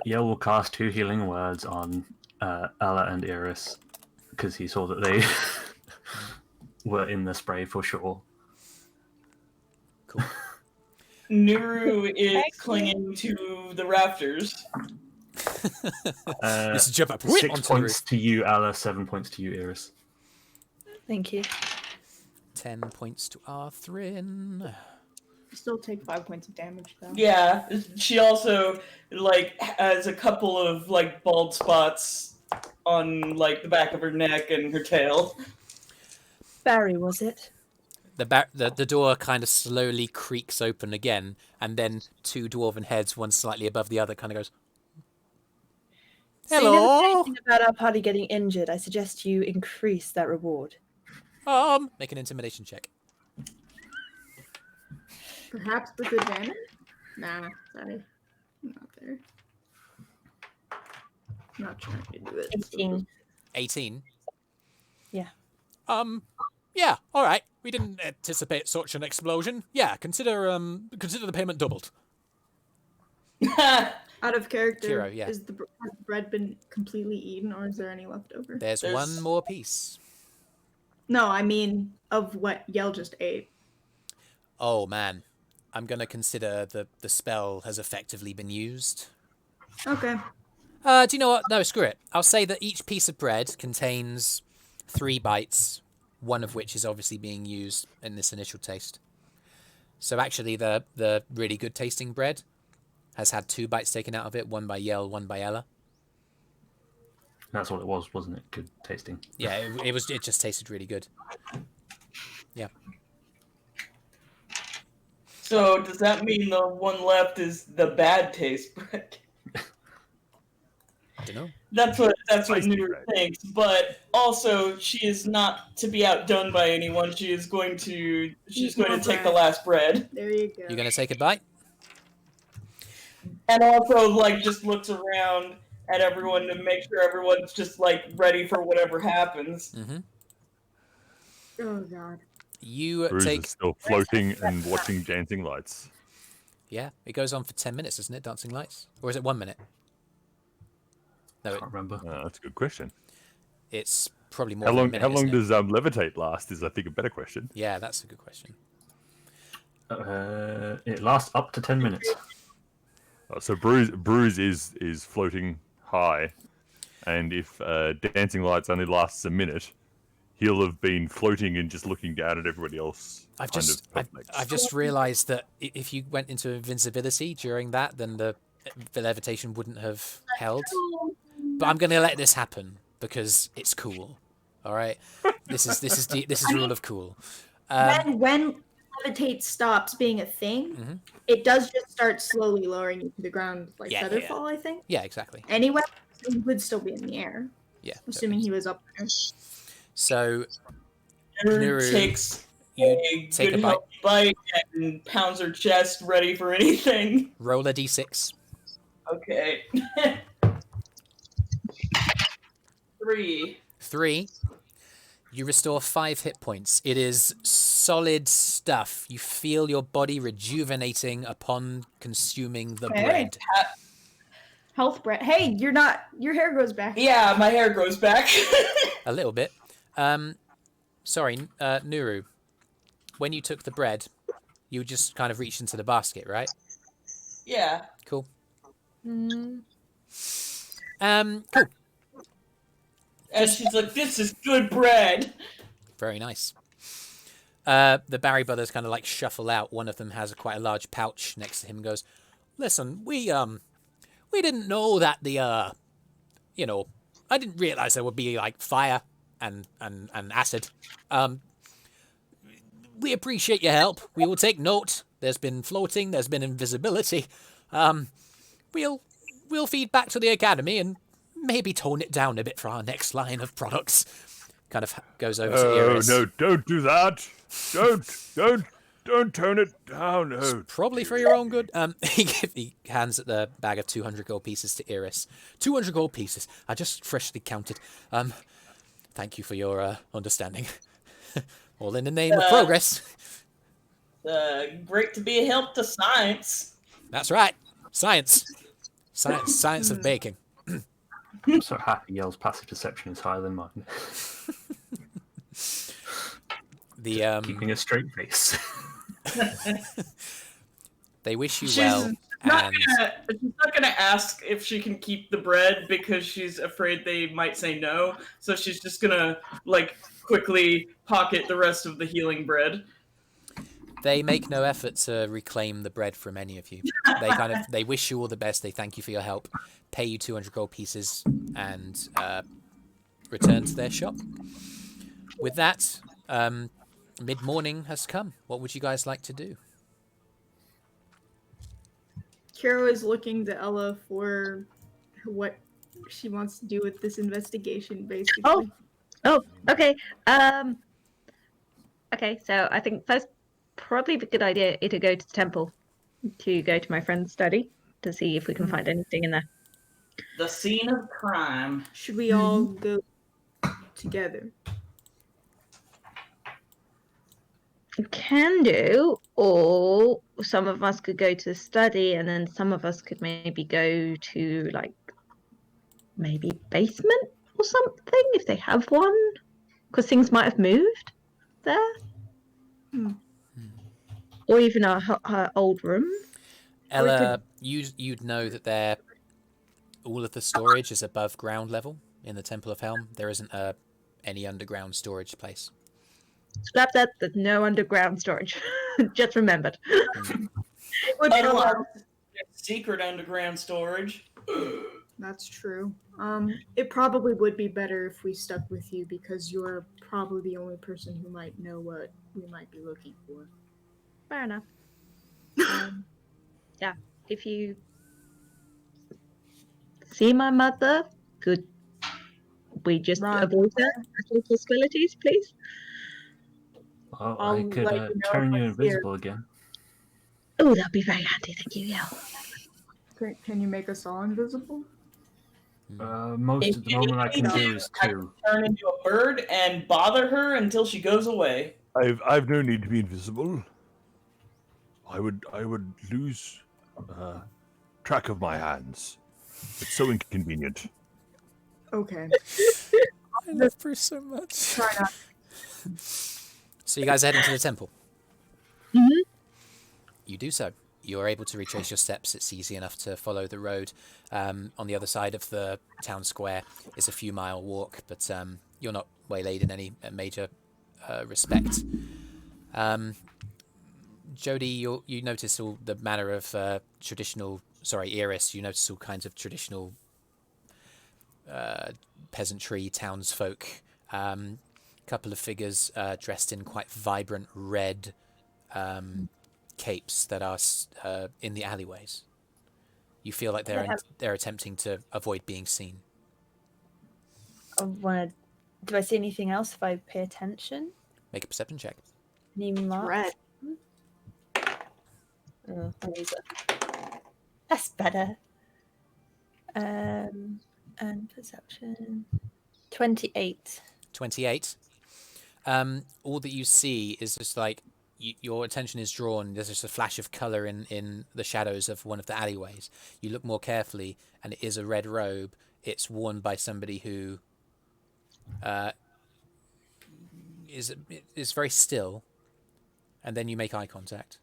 Yell will cast 2 healing words on Ella and Eirys because he saw that they were in the spray for sure. Cool. Nuru is clinging to the rafters. Just jump up 6 onto the points roof. to you, Ella. 7 points to you, Eirys. Thank you. 10 points to Arthrin. Still take 5 points of damage though. Yeah, she also like has a couple of like bald spots on like the back of her neck and her tail. Barry, was it? The door kind of slowly creaks open again, and then two dwarven heads, one slightly above the other, kind of goes, So you never said "Hello." anything about our party getting injured. I suggest you increase that reward. Make an intimidation check. Perhaps with advantage? Nah, sorry. I'm not there. Not trying to do it. 18. 18. Yeah. Yeah, all right. We didn't anticipate such an explosion. Yeah, consider the payment doubled. Out of character, Kyro, yeah. has the bread been completely eaten, or is there any left over? There's one more piece. No, I mean of what Yell just ate. Oh man, I'm gonna consider the spell has effectively been used. Okay. Do you know what? No, screw it. I'll say that each piece of bread contains 3 bites, one of which is obviously being used in this initial taste. So actually, the really good tasting bread has had 2 bites taken out of it, one by Yell, one by Ella. That's what it was, wasn't it? Good tasting. Yeah, it just tasted really good. Yeah. So does that mean the one left is the bad taste bread? I don't know. That's what Spicy Nuru bread. thinks, but also she is not to be outdone by anyone. She's going to Eat more take the bread. last bread, There you go. You gonna take a bite? and also like just looks around at everyone to make sure everyone's just like ready for whatever happens. Mm-hmm. Oh god. You Brüz take. is still floating and watching dancing lights. Yeah, it goes on for 10 minutes, doesn't it? Dancing lights, or is it 1 minute? No, Can't remember. That's a good question. it's probably more How than a long? minute. How long isn't it? does levitate last? Is I think a better question. Yeah, that's a good question. It lasts up to 10 minutes. So Brüz is floating high, and if dancing lights only lasts a minute, he'll have been floating and just looking down at everybody else. I've kind just of like- I've just realised that if you went into invincibility during that, then the levitation wouldn't have held. But I'm gonna let this happen because it's cool. All right, this is rule of cool. When levitate stops being a thing, Mhm. it does just start slowly lowering you to the ground, like Yeah, Featherfall, I think. Yeah, exactly. Anyway, he would still be in the air, Yeah. assuming he was up there. So Nuru Nuru, takes you a take good a bite. healthy bite and pounds her chest, ready for anything. Roll a d6. Okay. 3. 3. You restore 5 hit points. It is solid stuff. You feel your body rejuvenating upon consuming the Okay. bread. Health bread. Hey, your hair grows back. Yeah, my hair grows back. A little bit. Sorry, Nuru. When you took the bread, you just kind of reached into the basket, right? Yeah. Cool. Mm. Cool. And she's like, this is good bread. Very nice. The Barry brothers kind of like shuffle out. One of them has quite a large pouch next to him and goes, "Listen, we didn't know that I didn't realize there would be like fire and acid. We appreciate your help. We will take note. There's been floating, there's been invisibility. We'll feed back to the academy and maybe tone it down a bit for our next line of products." Kind of goes over to Eirys. no, don't do that. Don't tone it down. No. Probably for your own good. He hands the bag of 200 gold pieces to Eirys. 200 gold pieces. I just freshly counted. Thank you for your understanding. All in the name of progress. Great to be a help to science. That's right. Science of baking. I'm so happy Yell's passive perception is higher than mine. The Keeping a straight face. They wish you She's well, not and she's not gonna ask if she can keep the bread because she's afraid they might say no. So she's just gonna like quickly pocket the rest of the healing bread. they make no effort to reclaim the bread from any of you. They wish you all the best. They thank you for your help, pay you 200 gold pieces, and return to their shop. With that, mid-morning has come. What would you guys like to do? Kyro is looking to Ella for what she wants to do with this investigation, basically. Oh, okay. Okay, so I think first, probably a good idea is to go to the temple, to go to my friend's study to see if we can find anything in there. The scene of crime. Should we all go together? You can do, or some of us could go to the study, and then some of us could maybe go to like maybe basement or something if they have one, because things might have moved there, or even her old room. Ella, you'd know that all of the storage is above ground level in the Temple of Helm. There isn't any underground storage place. Scrap that. There's no underground storage. Just remembered. Unless secret underground storage. That's true. It probably would be better if we stuck with you because you're probably the only person who might know what we might be looking for. Fair enough. Yeah, if you see my mother, could we just avoid her at all possibilities, please? Well, I'll I could let you know turn if you I see her. invisible again. Oh, that'd be very handy. Thank you. Yeah. Can you make us all invisible? Most of the moment I can do is I 2. can turn into a bird and bother her until she goes away. I've no need to be invisible. I would lose track of my hands. It's so inconvenient. Okay. I love Brüz so much. Try not. So you guys are heading to the temple. Mm-hmm. You do so. You're able to retrace your steps. It's easy enough to follow the road. On the other side of the town square is a few mile walk, but you're not waylaid in any major respect. Jody, you notice all the manner of traditional. Sorry, Eirys. You notice all kinds of traditional peasantry, townsfolk. Couple of figures dressed in quite vibrant red capes that are in the alleyways. You feel like they're attempting to avoid being seen. Do I see anything else if I pay attention? Make a perception check. Any marks? Red. Oh, I'll use it. That's better. And perception. 28. 28. All that you see is just like your attention is drawn. There's just a flash of color in the shadows of one of the alleyways. You look more carefully, and it is a red robe. It's worn by somebody who is very still, and then you make eye contact,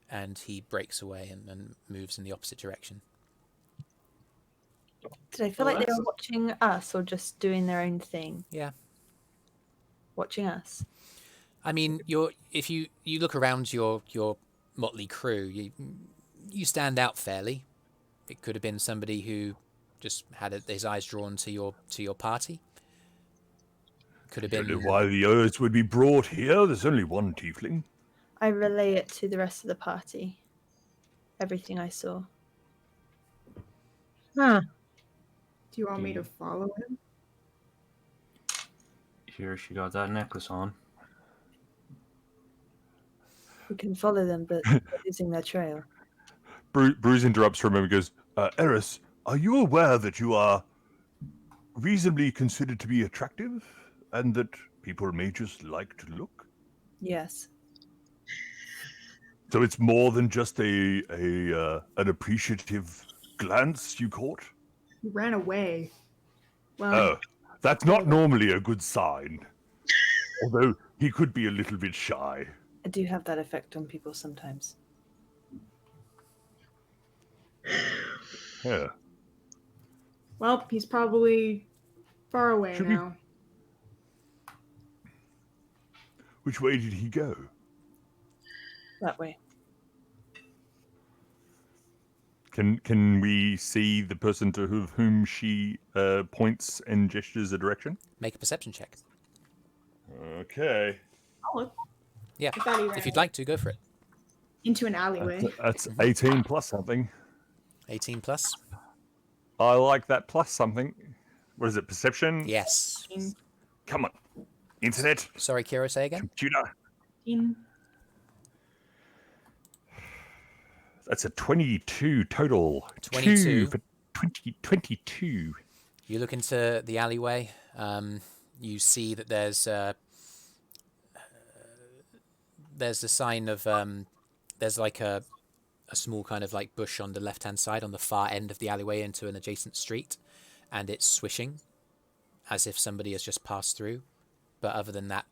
and he breaks away and moves in the opposite direction. Did I feel like they were watching us or just doing their own thing? Yeah. Watching us. I mean, if you look around your motley crew, you stand out fairly. It could have been somebody who just had his eyes drawn to your party. Could have I don't been. know why the others would be brought here. There's only one tiefling. I relay it to the rest of the party. Everything I saw. Huh. Do you want me to follow him? Here she got that necklace on. We can follow them, but losing their trail. Brüz interrupts for a moment and goes, Eirys, are you aware that you are reasonably considered to be attractive and that people may just like to look? Yes. So it's more than just an appreciative glance you caught? He ran away. Well, Oh, that's not normally a good sign. Although he could be a little bit shy. I do have that effect on people sometimes. Yeah. Well, he's probably far away Should we- now. Which way did he go? That way. Can we see the person to whom she points and gestures a direction? Make a perception check. Okay. Oh, look, Yeah, I thought he ran if you'd like to, go for it. into an alleyway. That's 18 plus something. 18 plus. I like that plus something. What is it? Perception? Yes. Come on. Internet. Sorry, Kyro, say again. Computer. 18. That's a 22 total. 22. 2 for 22. You look into the alleyway. You see that there's a sign of there's like a small kind of like bush on the left-hand side on the far end of the alleyway into an adjacent street, and it's swishing as if somebody has just passed through. But other than that,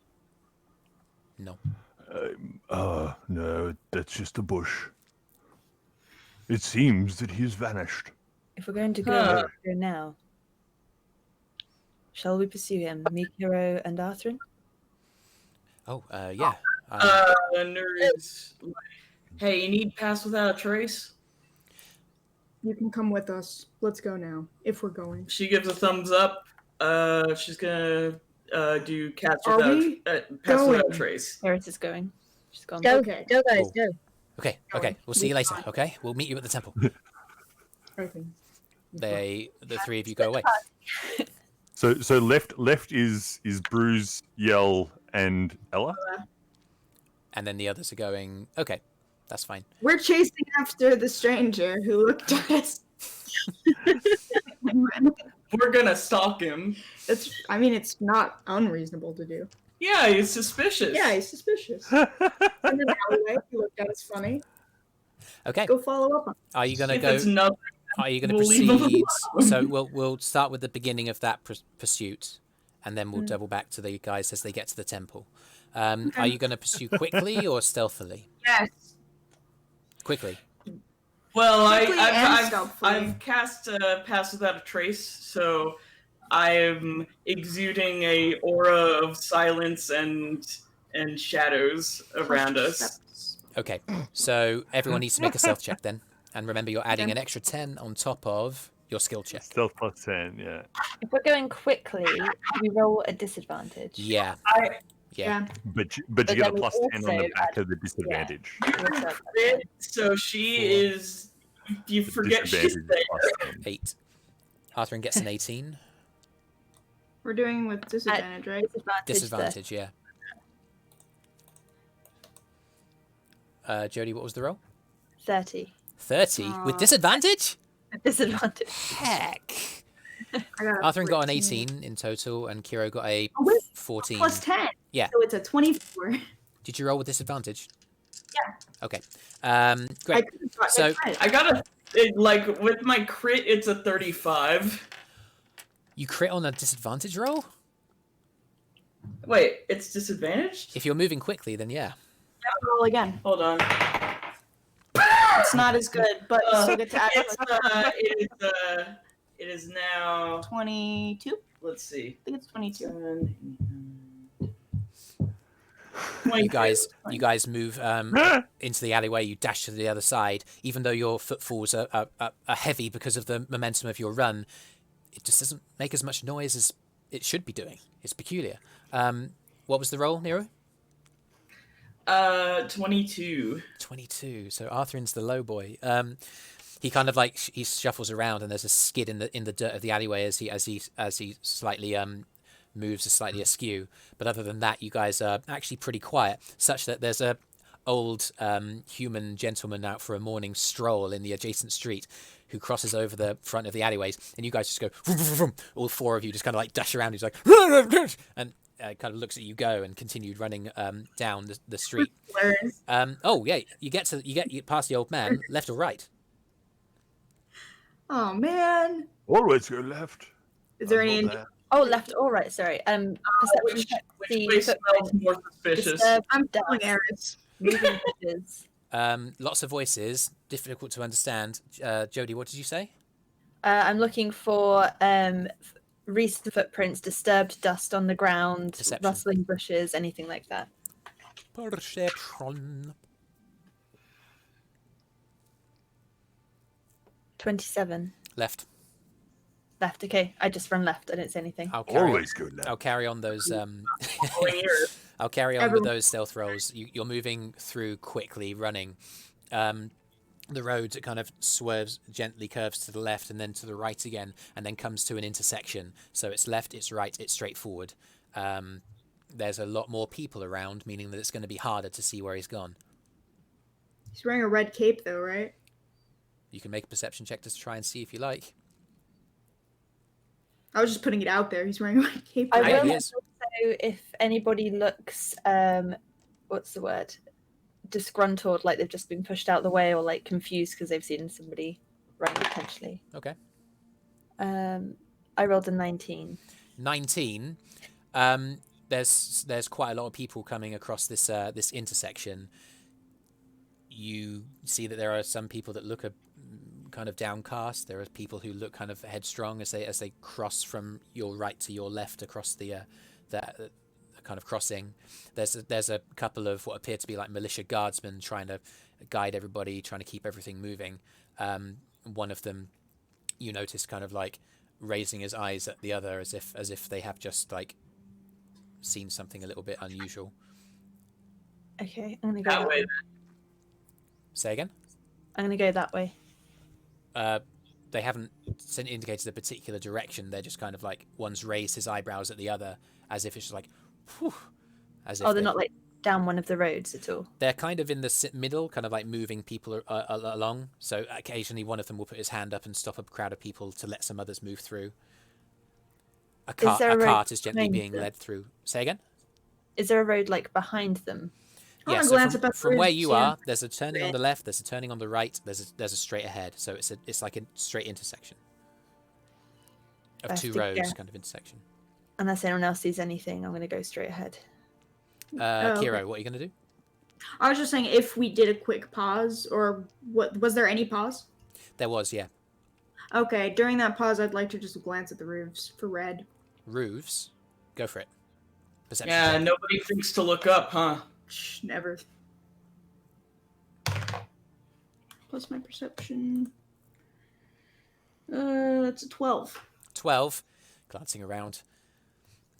no. No, that's just a bush. It seems that he's vanished. If we're going to go now, shall we pursue him? Me, Kyro, and Arthrin? Oh, yeah. Nuru's like, hey, you need pass without a trace? You can come with us. Let's go now, if we're going. She gives a thumbs up. She's gonna do cats Are without we pass going? without trace. Eirys is going. She's gone. Go, Okay. go, guys, Cool. go. Okay, okay. We'll see you later, okay? We'll meet you at the temple. Okay. The three of you go away. So left is Brüz, Yell, and Ella. And then the others are going, okay, that's fine. We're chasing after the stranger who looked at us. We're gonna stalk him. I mean, it's not unreasonable to do. Yeah, he's suspicious. Yeah, he's suspicious. In an alleyway, he looked at us funny. Okay, Go follow up on him. are you going to If go... it's nothing, Are you going to we'll leave him proceed? alone. So we'll start with the beginning of that pursuit, and then we'll double back to the guys as they get to the temple. Are you going to pursue quickly or stealthily? Yes. Quickly. well, Quickly and I've stealthily. I've cast pass without a trace, so I am exuding a aura of silence and shadows around us. Okay, so everyone needs to make a stealth check then, and remember you're adding an extra 10 on top of your skill check. Stealth plus 10, yeah. If we're going quickly, we roll a disadvantage. Yeah. Yeah. But you But get a then we plus 10 on the also back of the disadvantage. So she is. You The forget she's disadvantage there. is plus 10. 8. Arthrin gets an 18. We're doing with disadvantage, right? Disadvantage, yeah. Jody, what was the roll? 30. 30 with disadvantage? Disadvantage. Heck. I got a Arthrin got an 14. 18 in total, and Kyro got a Oh, wait, 14. Plus 10. Yeah. So it's a 24. Did you roll with disadvantage? Yeah. Okay. I Great. could've got So- a 10. I got like with my crit, it's a 35. You crit on a disadvantage roll? Wait, it's disadvantaged? If you're moving quickly, then yeah. Roll again. Hold on. It's not as good, but you still get to add It is now. 22? Let's see. I think it's 22. 7, You guys move into the alleyway. You dash to the other side. Even though your footfalls are heavy because of the momentum of your run, it just doesn't make as much noise as it should be doing. It's peculiar. What was the roll, Nero? 22. 22. So Arthrin's the low boy. He kind of like he shuffles around, and there's a skid in the dirt of the alleyway as he slightly moves slightly askew. But other than that, you guys are actually pretty quiet, such that there's a old human gentleman out for a morning stroll in the adjacent street who crosses over the front of the alleyways, and you guys just go vroom, vroom, vroom. All four of you just kind of like dash around. He's like and kind of looks at you go and continued running down the street. Oh yeah, you get past the old man, left or right? Oh man. Always go left. Is there I'm any? not there. Oh, left or right, sorry. Perception Which check, which see way smells footprint, more suspicious? disturbed I'm dust, following Eirys. moving bushes. Lots of voices, difficult to understand. Jody, what did you say? I'm looking for recent footprints, disturbed dust on the ground, Perception. rustling bushes, anything like that. Perception. 27. Left. Left. Okay, I just run left. I didn't say anything. I'll carry Always good left. I'll carry on those. Here. I'll carry on with Everyone- those stealth rolls. You're moving through quickly, running. The road kind of swerves, gently curves to the left and then to the right again, and then comes to an intersection. So it's left, it's right, it's straight forward. There's a lot more people around, meaning that it's going to be harder to see where he's gone. He's wearing a red cape, though, right? You can make a perception check to try and see if you like. I was just putting it out there. He's wearing a red cape. I right? Yeah, will he also, is. if anybody looks, what's the word? Disgruntled, like they've just been pushed out the way, or like confused because they've seen somebody running potentially. Okay. I rolled a 19. 19. There's quite a lot of people coming across this intersection. You see that there are some people that look kind of downcast. There are people who look kind of headstrong as they cross from your right to your left across the kind of crossing. There's a couple of what appear to be like militia guardsmen trying to guide everybody, trying to keep everything moving. One of them, you notice, kind of like raising his eyes at the other as if they have just like seen something a little bit unusual. Okay, I'm gonna go That way. Say again? I'm gonna go that way. They haven't indicated a particular direction. They're just kind of like one's raised his eyebrows at the other as if it's just like, whew, as if Oh, they're not like down one of the roads at all. they're kind of in the middle, kind of like moving people along. So occasionally one of them will put his hand up and stop a crowd of people to let some others move through. A there a road cart is gently behind being them? led through. Say again? Is there a road like behind them? I Yeah, wanna so glance at the from where roads, you yeah. are, there's a turning on the left, there's a turning on the right, there's a straight ahead. So it's like a straight intersection of Best two to roads, get. kind of intersection. Unless anyone else sees anything, I'm gonna go straight ahead. okay. Kyro, what are you going to do? I was just saying, if we did a quick pause, or what was there any pause? There was, yeah. Okay, during that pause, I'd like to just glance at the roofs for red. Roofs. Go for it. Perception Yeah, check. nobody thinks to look up, huh? Shh, never. Plus my perception. That's a 12. 12. Glancing around.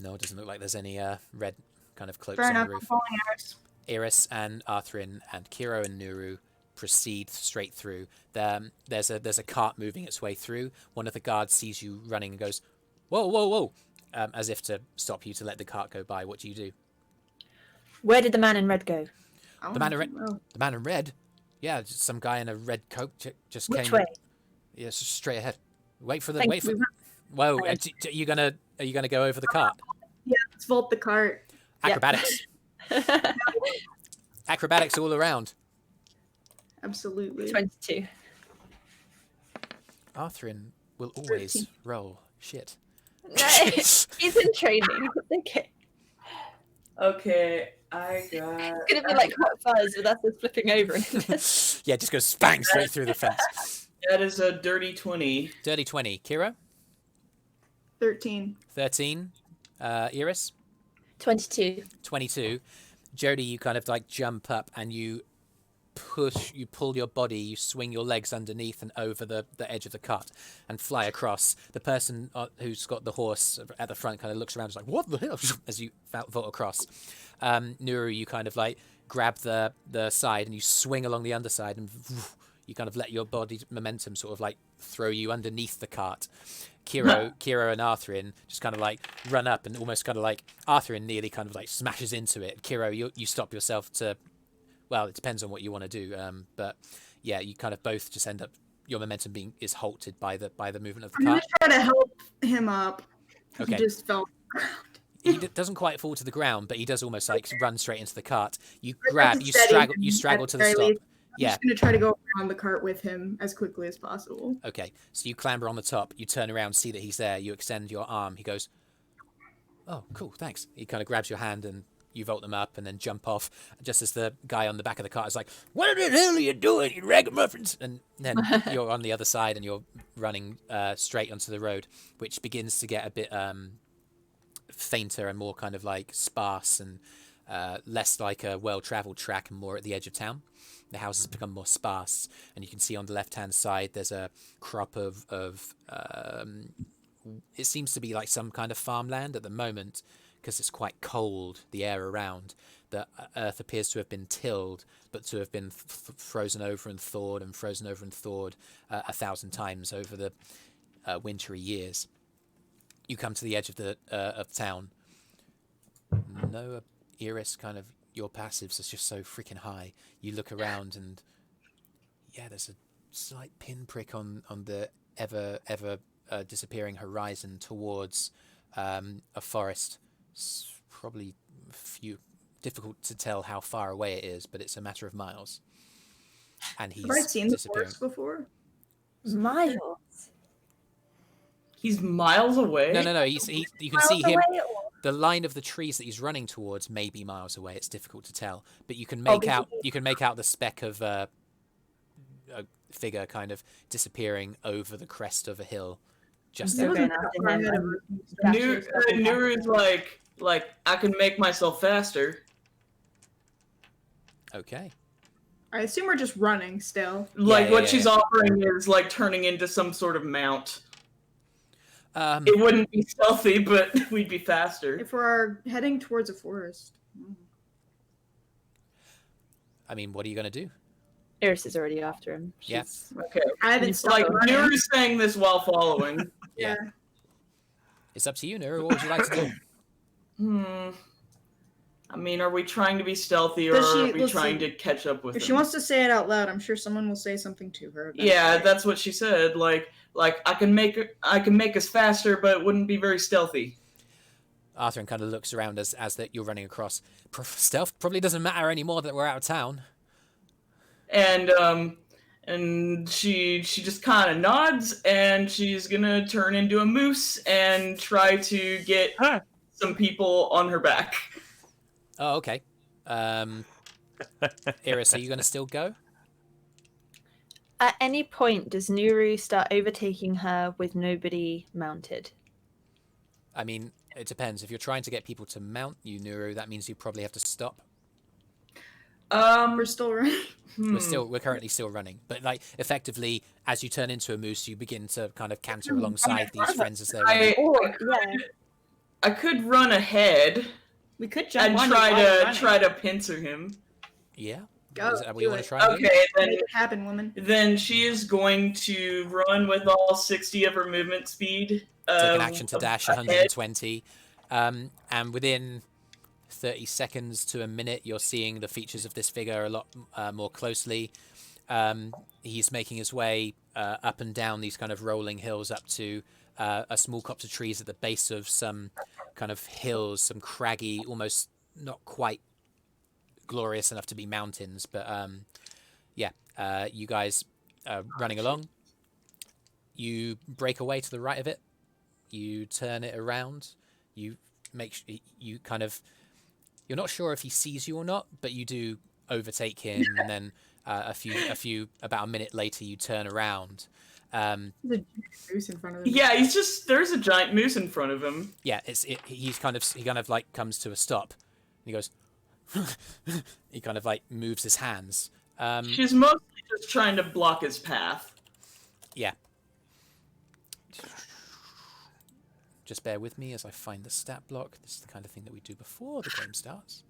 No, it doesn't look like there's any red kind of cloaks Fair on enough, the I'm roof. following Eirys. Eirys and Arthrin and Kyro and Nuru proceed straight through. There's a cart moving its way through. One of the guards sees you running and goes, "Whoa, whoa, whoa!" As if to stop you to let the cart go by. What do you do? Where did the man in red go? I The man in don't red. know. The man in red. Yeah, just some guy in a red coat just Which came. way? Yeah, just straight ahead. Wait for the. Thank wait for. you. Whoa! Fine. Are you gonna go over the cart? Yeah, let's vault the cart. Yeah. Acrobatics. Acrobatics all around. Absolutely. 22. Arthrin will always 13. roll shit. No, he's in training. It's okay. Okay, I got. It's gonna be like Hot Fuzz with us just flipping over. Yeah, just goes bang straight through the fence. That is a dirty 20. Dirty 20. Kyro? 13. 13. Eirys? 22. 22. Jody, you kind of like jump up and you pull your body, you swing your legs underneath and over the edge of the cart and fly across. The person who's got the horse at the front kind of looks around and is like, what the hell? As you vault across. Nuru, you kind of like grab the side and you swing along the underside and you kind of let your body's momentum sort of like throw you underneath the cart. Kyro and Arthrin just kind of like run up and almost kind of like Arthrin nearly kind of like smashes into it. Kyro, you stop yourself to, well, it depends on what you want to do. But yeah, you kind of both just end up, your momentum is halted by the movement of the I'm gonna cart. try to help him up. Okay. He just fell. He doesn't quite fall to the ground, but he does almost like run straight into the cart. You Or grab, just you steady straggle, him you at straggle to the very stop. least. I'm Yeah. just gonna try to go around the cart with him as quickly as possible. Okay, so you clamber on the top, you turn around, see that he's there, you extend your arm, he goes, oh, cool, thanks. He kind of grabs your hand and you vault them up and then jump off, just as the guy on the back of the cart is like, "What the hell are you doing, you ragamuffins?" And then you're on the other side and you're running straight onto the road, which begins to get a bit fainter and more kind of like sparse and less like a well-traveled track and more at the edge of town. The houses become more sparse, and you can see on the left-hand side there's a crop of it seems to be like some kind of farmland at the moment, because it's quite cold, the air around. The earth appears to have been tilled, but to have been frozen over and thawed and frozen over and thawed 1,000 times over the wintry years. You come to the edge of the of town. No, Eirys, kind of your passives is just so freaking high. You look around and yeah, there's a slight pinprick on the ever disappearing horizon towards a forest. It's probably difficult to tell how far away it is, but it's a matter of miles. And he's Have I seen the disappearing. forest before? Miles. He's miles away. No. You can see him. The line of the trees that he's running towards may be miles away. It's difficult to tell, but you can make out the speck of a figure kind of disappearing over the crest of a hill. Just So there. going after him. Nuru's like I can make myself faster. Okay. I assume we're just running still. Like what yeah. she's offering is like turning into some sort of mount. It wouldn't be stealthy, but we'd be faster. If we're heading towards a forest. I mean, what are you going to do? Eirys is already after him. Yeah. Okay. I haven't It's stopped like running. Nuru's saying this while following. Yeah. It's up to you, Nuru. What would you like to do? I mean, are we trying to be stealthy, or Does she- are we let's trying see. to catch up with If him? she wants to say it out loud, I'm sure someone will say something to her. Yeah, eventually. that's what she said. Like I can make us faster, but it wouldn't be very stealthy. Arthrin kind of looks around as that you're running across. Stealth probably doesn't matter anymore that we're out of town. And she just kind of nods, and she's gonna turn into a moose and try to get some people on her back. Oh, okay. Eirys, are you going to still go? At any point, does Nuru start overtaking her with nobody mounted? I mean, it depends. If you're trying to get people to mount you, Nuru, that means you probably have to stop. We're still running. We're currently still running, but like effectively, as you turn into a moose, you begin to kind of canter alongside these friends as they're running. I could run ahead We could jump and on you while we're try to pincer him. Yeah. Go, Is that what do you want it. to try? And do? Okay, then Make it happen, woman. then she is going to run with all 60 of her movement speed. Take an action to dash ahead. 120, and within 30 seconds to a minute, you're seeing the features of this figure a lot more closely. He's making his way up and down these kind of rolling hills up to a small copse of trees at the base of some kind of hills, some craggy, almost not quite glorious enough to be mountains, but you guys running along. You break away to the right of it. You turn it around. You you kind of, you're not sure if he sees you or not, but you do overtake him, and then about a minute later you turn around. There's a moose in front of him. Yeah, there's a giant moose in front of him. Yeah, he kind of like comes to a stop. And he goes. He kind of like moves his hands. She's mostly just trying to block his path. Yeah. Just bear with me as I find the stat block. This is the kind of thing that we do before the game starts.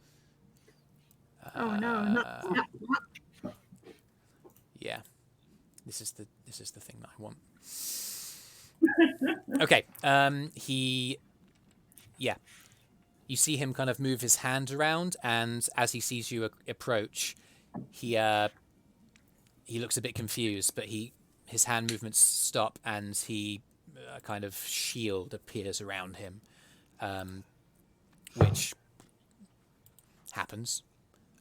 Oh no, not Yeah. This is the thing that I want. Okay. You see him kind of move his hand around, and as he sees you approach, he looks a bit confused, but his hand movements stop, and he kind of shield appears around him, which happens.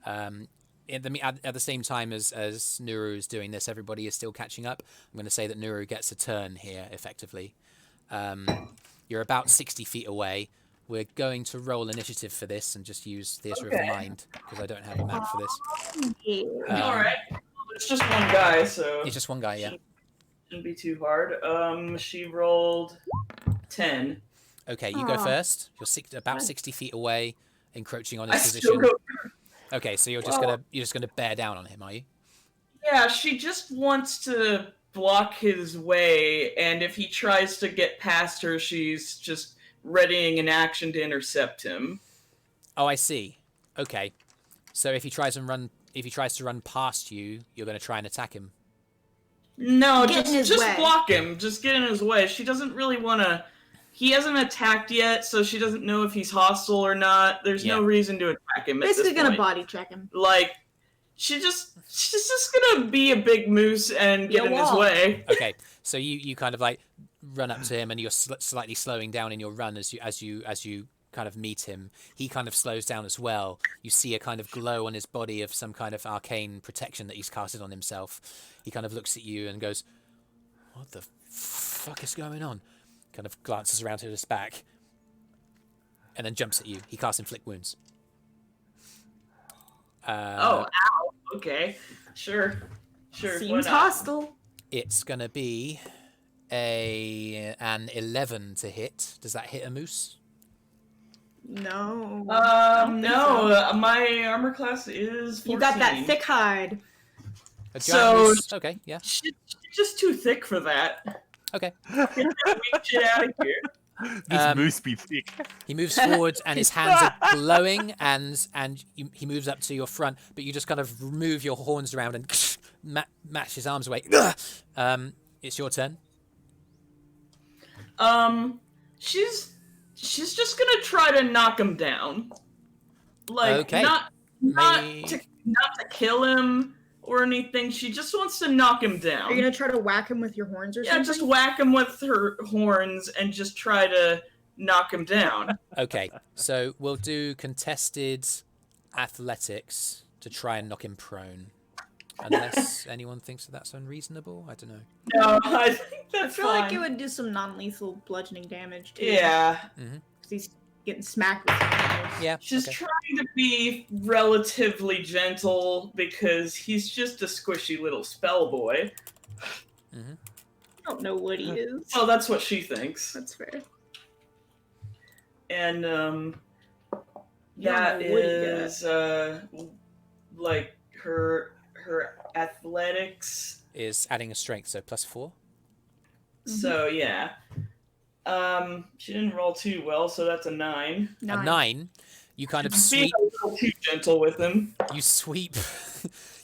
At the same time as Nuru is doing this, everybody is still catching up. I'm going to say that Nuru gets a turn here, effectively. You're about 60 feet away. we're going to roll initiative for this and just use Theatre of the Mind because I don't have a map for this. Yeah. All right. It's just one guy, so It's just one guy, yeah. shouldn't be too hard. She rolled 10. Okay, you go Aw. first. You're about 60 feet away, encroaching on I his still position. go. Okay, so you're just gonna bear down on him, are you? Yeah, she just wants to block his way, and if he tries to get past her, she's just readying an action to intercept him. Oh, I see. Okay, so if he tries to run past you, you're gonna try and attack him. No, Get in his just way. block him. Just get in his way. She doesn't really want to. He hasn't attacked yet, so she doesn't know if he's hostile or not. There's no Yeah. reason to attack him. Basically at this gonna point. body check him. Like, she's just gonna be a big moose and get Be a in his wall. way. Okay, so you kind of like run up to him and you're slightly slowing down in your run as you kind of meet him. He kind of slows down as well. You see a kind of glow on his body of some kind of arcane protection that he's casted on himself. He kind of looks at you and goes, "What the fuck is going on?" Kind of glances around to his back and then jumps at you. He casts Inflict Wounds. Oh, ow. Okay. Sure. Why Seems not? hostile. It's gonna be an 11 to hit. Does that hit a moose? No. I don't think No. so. My armor class is 14. You got that thick hide. A giant So- moose? Okay, yeah. She's just too thick for that. Okay. Get that weak shit out of here. This moose be thick. He moves forward and his hands are glowing and he moves up to your front, but you just kind of move your horns around and mash his arms away. It's your turn. She's just gonna try to knock him down. Like, Okay. not May- to kill him or anything. She just wants to knock him down. Are you gonna try to whack him with your horns or Yeah, something? just whack him with her horns and just try to knock him down. Okay, so we'll do contested athletics to try and knock him prone. Unless anyone thinks that that's unreasonable, I don't know. No, I think I that's feel fine. like it would do some non-lethal bludgeoning damage too. Yeah, 'Cause he's getting smacked with something. Yeah. she's okay. trying to be relatively gentle because he's just a squishy little spell boy. I don't know what he is. Well, that's what she thinks. That's fair. And You don't that know what he is like her athletics. Is adding a strength, so +4. So yeah. She didn't roll too well, so that's a 9. A 9. You kind of Being sweep. a little too gentle with him. You sweep.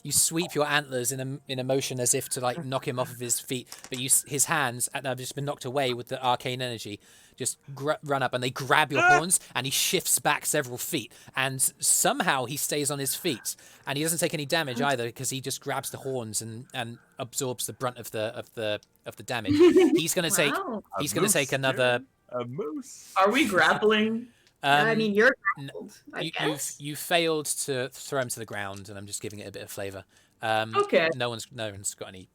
You sweep your antlers in a motion as if to like knock him off of his feet, but his hands have just been knocked away with the arcane energy. Just run up and they grab your horns, and he shifts back several feet, and somehow he stays on his feet, and he doesn't take any damage either because he just grabs the horns and absorbs the brunt of the damage. He's gonna take Wow. he's gonna take another. A moose. Are we grappling? I mean, you're n- grappled, I you guess. you failed to throw him to the ground, and I'm just giving it a bit of flavour. Okay. No one's got any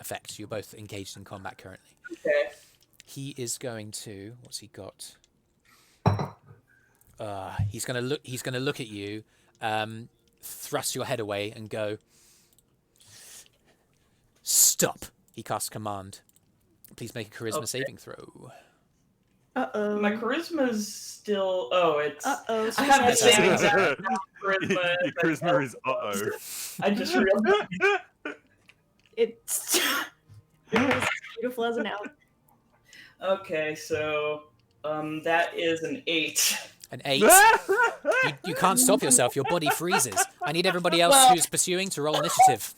effects. You're both engaged in combat currently. Okay. He is going to. What's he got? He's gonna look. He's gonna look at you, thrust your head away, and go. Stop. He casts command. Please make a charisma saving throw. Uh-oh. My charisma's still. Oh, it's. Uh-oh. I have the That's same okay. exact charisma. Your charisma is uh-oh. I just realized. It's as beautiful as an elf. Okay, so that is an 8. An 8. You can't stop yourself. Your body freezes. I need everybody else Well- who's pursuing to roll initiative.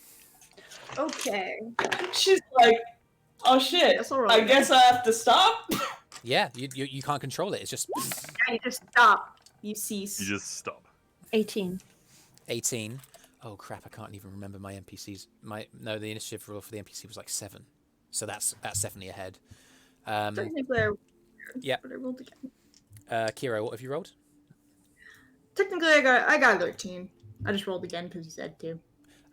Okay. She's like, oh shit. Guess I'll roll I again. guess I have to stop. Yeah, you can't control it. It's just You just stop. You cease. You just stop. 18. 18. Oh crap! I can't even remember my NPCs. The initiative roll for the NPC was like 7, so that's definitely ahead. Technically, Yeah. But I rolled again. Kyro, what have you rolled? Technically, I got 13. I just rolled again because you said to.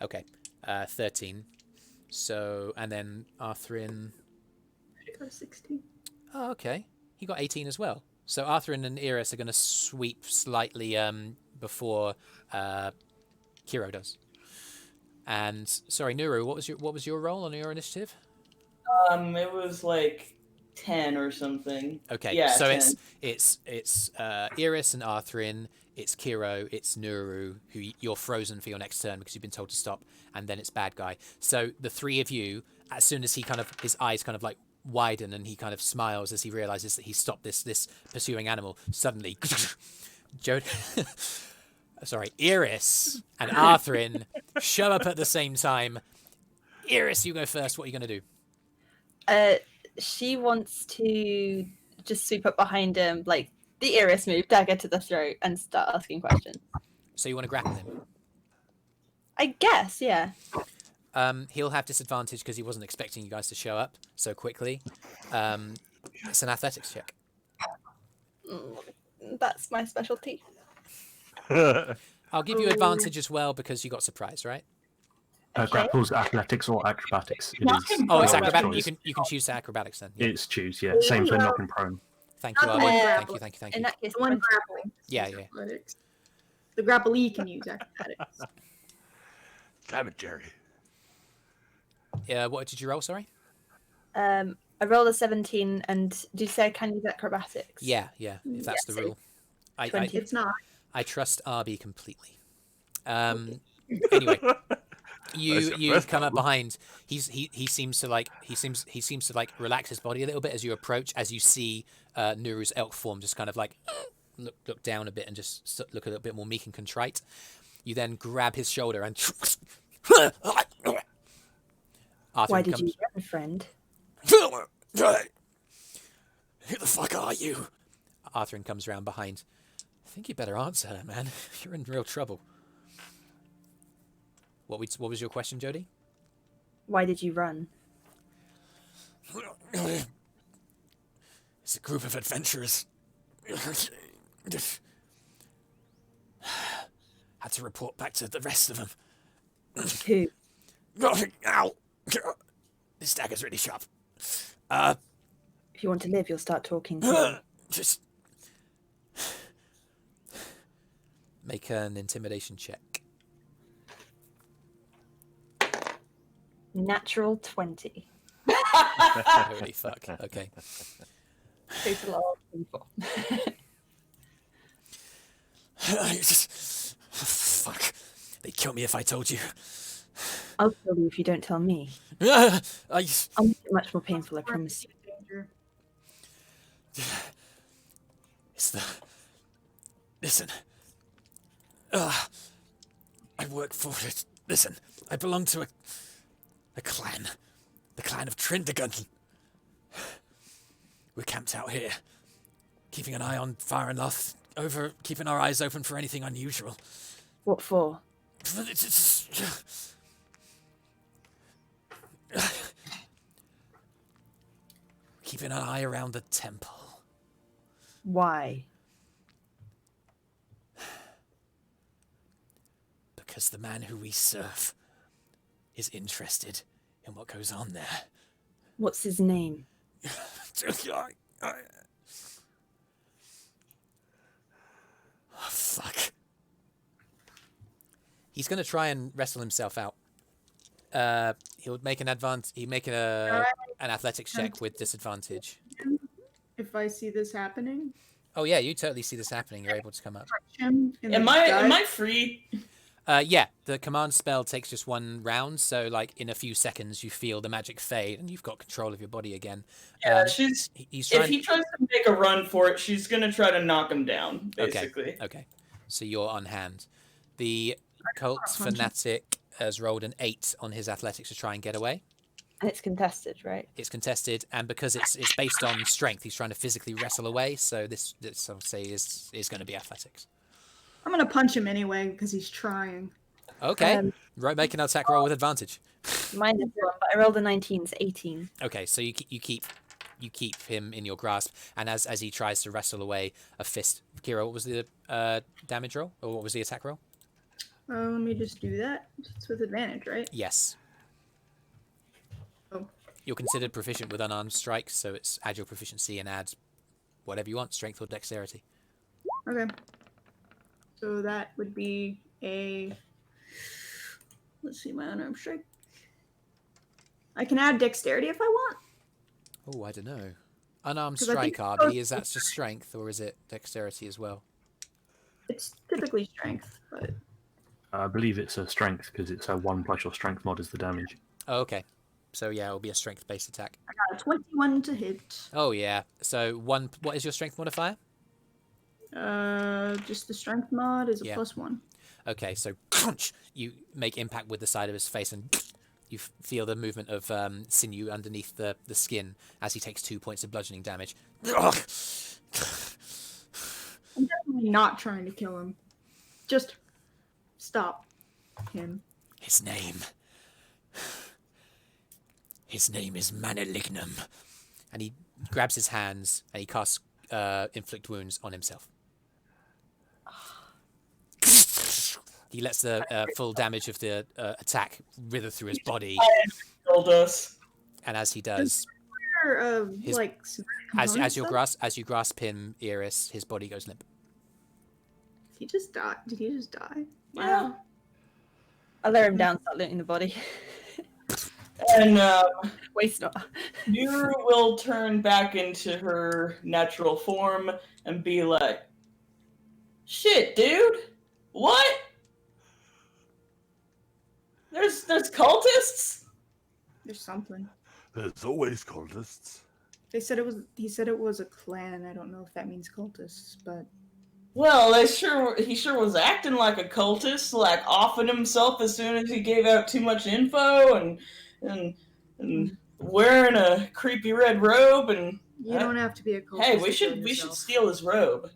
Okay, 13. So and then Arthrin. I got a 16. Oh, okay. He got 18 as well. So Arthrin and Eirys are going to sweep slightly before Kyro does. And sorry, Nuru, what was your role on your initiative? It was like 10 or something. Okay, Yeah, so 10. it's Eirys and Arthrin, it's Kyro, it's Nuru, who you're frozen for your next turn because you've been told to stop, and then it's bad guy. So the three of you, as soon as his eyes kind of like widen and he kind of smiles as he realizes that he stopped this pursuing animal, suddenly Eirys and Arthrin show up at the same time. Eirys, you go first. What are you going to do? She wants to just sweep up behind him, like the Eirys move, dagger to the throat, and start asking questions. So you want to grapple him? I guess, yeah. He'll have disadvantage because he wasn't expecting you guys to show up so quickly. It's an athletics check. That's my specialty. I'll give you advantage as well because you got surprised, right? Grapples, athletics, or acrobatics. It is. Oh, it's your acrobatics. choice. You can choose acrobatics then. Yeah. It's choose, yeah. Same for knocking prone. Thank you, Not Arby. the one Thank grapple. you. In that case, The one grappling. Yeah. Athletics. The grapplee can use acrobatics. Damn it, Jerry. What did you roll? Sorry. I rolled a 17, and did you say I can use acrobatics? Yeah. If that's the Yes, rule. I 20. It's not. trust Arby completely. Anyway, you come up behind. He seems to like relax his body a little bit as you approach. As you see Nuru's elk form just kind of like look down a bit and just look a little bit more meek and contrite. You then grab his shoulder and. Why did you run, friend? Who the fuck are you? Arthrin comes round behind. I think you better answer her, man. You're in real trouble. What was your question, Jody? Why did you run? It's a group of adventurers. Had to report back to the rest of them. Who? Ow! This dagger's really sharp. If you want to live, you'll start talking too. Just make an intimidation check. Natural 20. Holy fuck. Okay. Takes a lot of people. Fuck. They'd kill me if I told you. I'll kill you if you don't tell me. I... I'll make it much more painful, I promise you. Danger. It's the... Listen. I work for it. Listen, I belong to a clan. The clan of Trindagun. We're camped out here, keeping an eye on Farinloth, keeping our eyes open for anything unusual. What for? Keeping an eye around the temple. Why? Because the man who we serve is interested in what goes on there. What's his name? Oh, fuck. He's going to try and wrestle himself out. He'll make an athletics check with disadvantage. If I see this happening, Oh yeah, you totally see this happening. You're able to come up. touch him. in Am the I gut. free? Yeah, the command spell takes just one round, so like in a few seconds you feel the magic fade and you've got control of your body again. Yeah, He's if trying. he tries to make a run for it, she's gonna try to knock him down, basically. Okay, so you're on hand. The cult punch him. fanatic has rolled an 8 on his athletics to try and get away. And it's contested, right? It's contested, and because it's based on strength, he's trying to physically wrestle away. So this I would say is going to be athletics. I'm gonna punch him anyway because he's trying. Okay, Um, make an attack roll with advantage. Mine is 1, but I rolled a 19, so 18. Okay, so you keep him in your grasp, and as he tries to wrestle away, a fist. Kyro, what was the damage roll, or what was the attack roll? Let me just do that. It's with advantage, right? Yes. Oh. You're considered proficient with unarmed strikes, so it's add your proficiency and add whatever you want, strength or dexterity. Okay. So that would be a. Let's see, my unarmed strike. I can add dexterity if I want. Oh, I don't know. Unarmed 'Cause I think strike, RB, is that just strength or is it dexterity as well? It's typically strength, but I believe it's a strength because it's a 1 plus your strength mod is the damage. Oh, okay. So yeah, it'll be a strength-based attack. I got a 21 to hit. Oh yeah. So what is your strength modifier? Just the strength mod is a Yeah. +1. Okay, so you make impact with the side of his face, and you feel the movement of sinew underneath the skin as he takes 2 points of bludgeoning damage. I'm definitely not trying to kill him. Just stop him. His name is Manalignum. And he grabs his hands and he casts inflict wounds on himself. He lets the full damage of the attack wither through his body, Killed us. and as he does, His- Like as you grasp him, Eirys, his body goes limp. He just died. Did he just die? Yeah. I'll let him down, start looting the body. And Waste not. Nuru will turn back into her natural form and be like, "Shit, dude, what? There's cultists." There's something. There's always cultists. They said it was. He said it was a clan. I don't know if that means cultists, but Well, he sure was acting like a cultist, like offing himself as soon as he gave out too much info, and wearing a creepy red robe, and you don't have to be a cultist. hey, to we kill should yourself. steal his robe.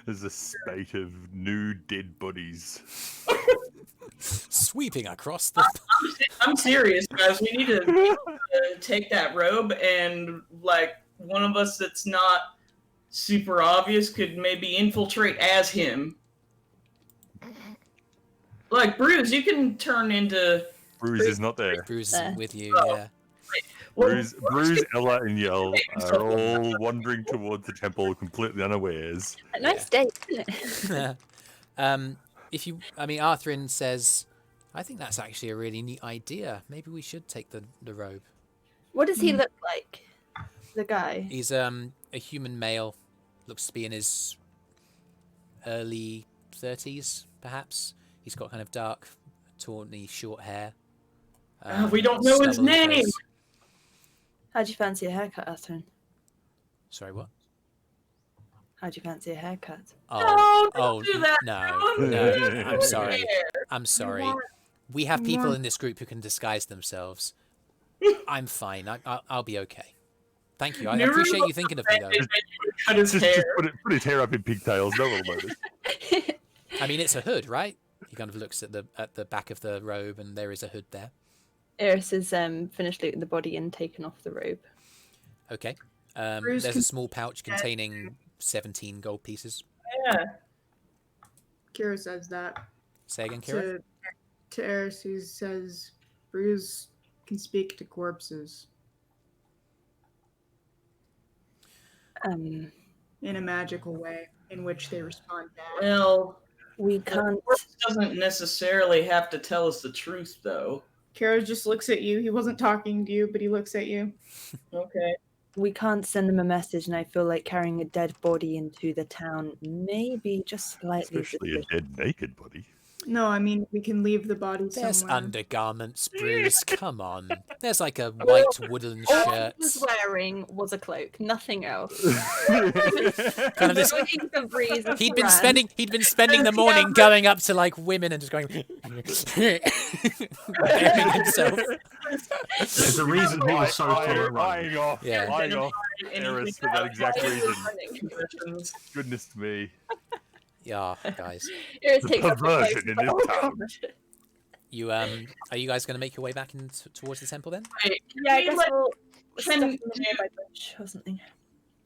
There's a spate of nude dead bodies. Sweeping across the... I'm serious, guys. We need to take that robe, and like one of us that's not super obvious could maybe infiltrate as him. Like Brüz, you can turn into. Brüz is not there. Brüz There. with you, yeah. Brüz, Ella, and Yell are all wandering towards the temple completely unawares. A nice day, isn't it? Arthrin says, I think that's actually a really neat idea. Maybe we should take the robe. What does he look like? The guy. He's a human male, looks to be in his early 30s, perhaps. He's got kind of dark, tawny, short hair. We don't know his stubble in the name. face. How'd you fancy a haircut, Arthrin? Sorry, what? How'd you fancy a haircut? Oh, don't do that. no, I'm sorry. Hair. I'm sorry. want- We have you people want- in this group who can disguise themselves. I'm fine. I'll be okay. Thank you. I Nuru appreciate you thinking of me, though. Cut his Just hair. put his hair up in pigtails. No one will notice. I mean, it's a hood, right? He kind of looks at the back of the robe, and there is a hood there. Eirys has finished looting the body and taken off the robe. Okay. Brüz There's can- a small pouch containing 17 gold pieces. Yeah. Kira says that Say again, Kyro? to Eirys, who says Brüz can speak to corpses Um, in a magical way, in which they respond back. Well, we the can't. corpse doesn't necessarily have to tell us the truth, though. Kira just looks at you. He wasn't talking to you, but he looks at you. Okay. We can't send them a message, and I feel like carrying a dead body into the town may be just slightly. Especially a dead naked body. No, I mean we can leave the body There's somewhere. undergarments, Brüz. Come on. There's like a white woolen All shirt. he was wearing was a cloak, nothing else. Kind of this. Looking for Breeze and He'd been Fran. spending the morning going up to like women and just going burying himself. There's a reason he was so tolerant. Lying off. Yeah. Lying off. Eirys for that exact reason. Possessions. Goodness me. Yeah, guys. Eirys The takes off the perversion cloak, in but, this oh, town. God. You are you guys going to make your way back towards the temple then? Wait, Yeah, I can we guess let- we'll can- stuff in the nearby bush or something.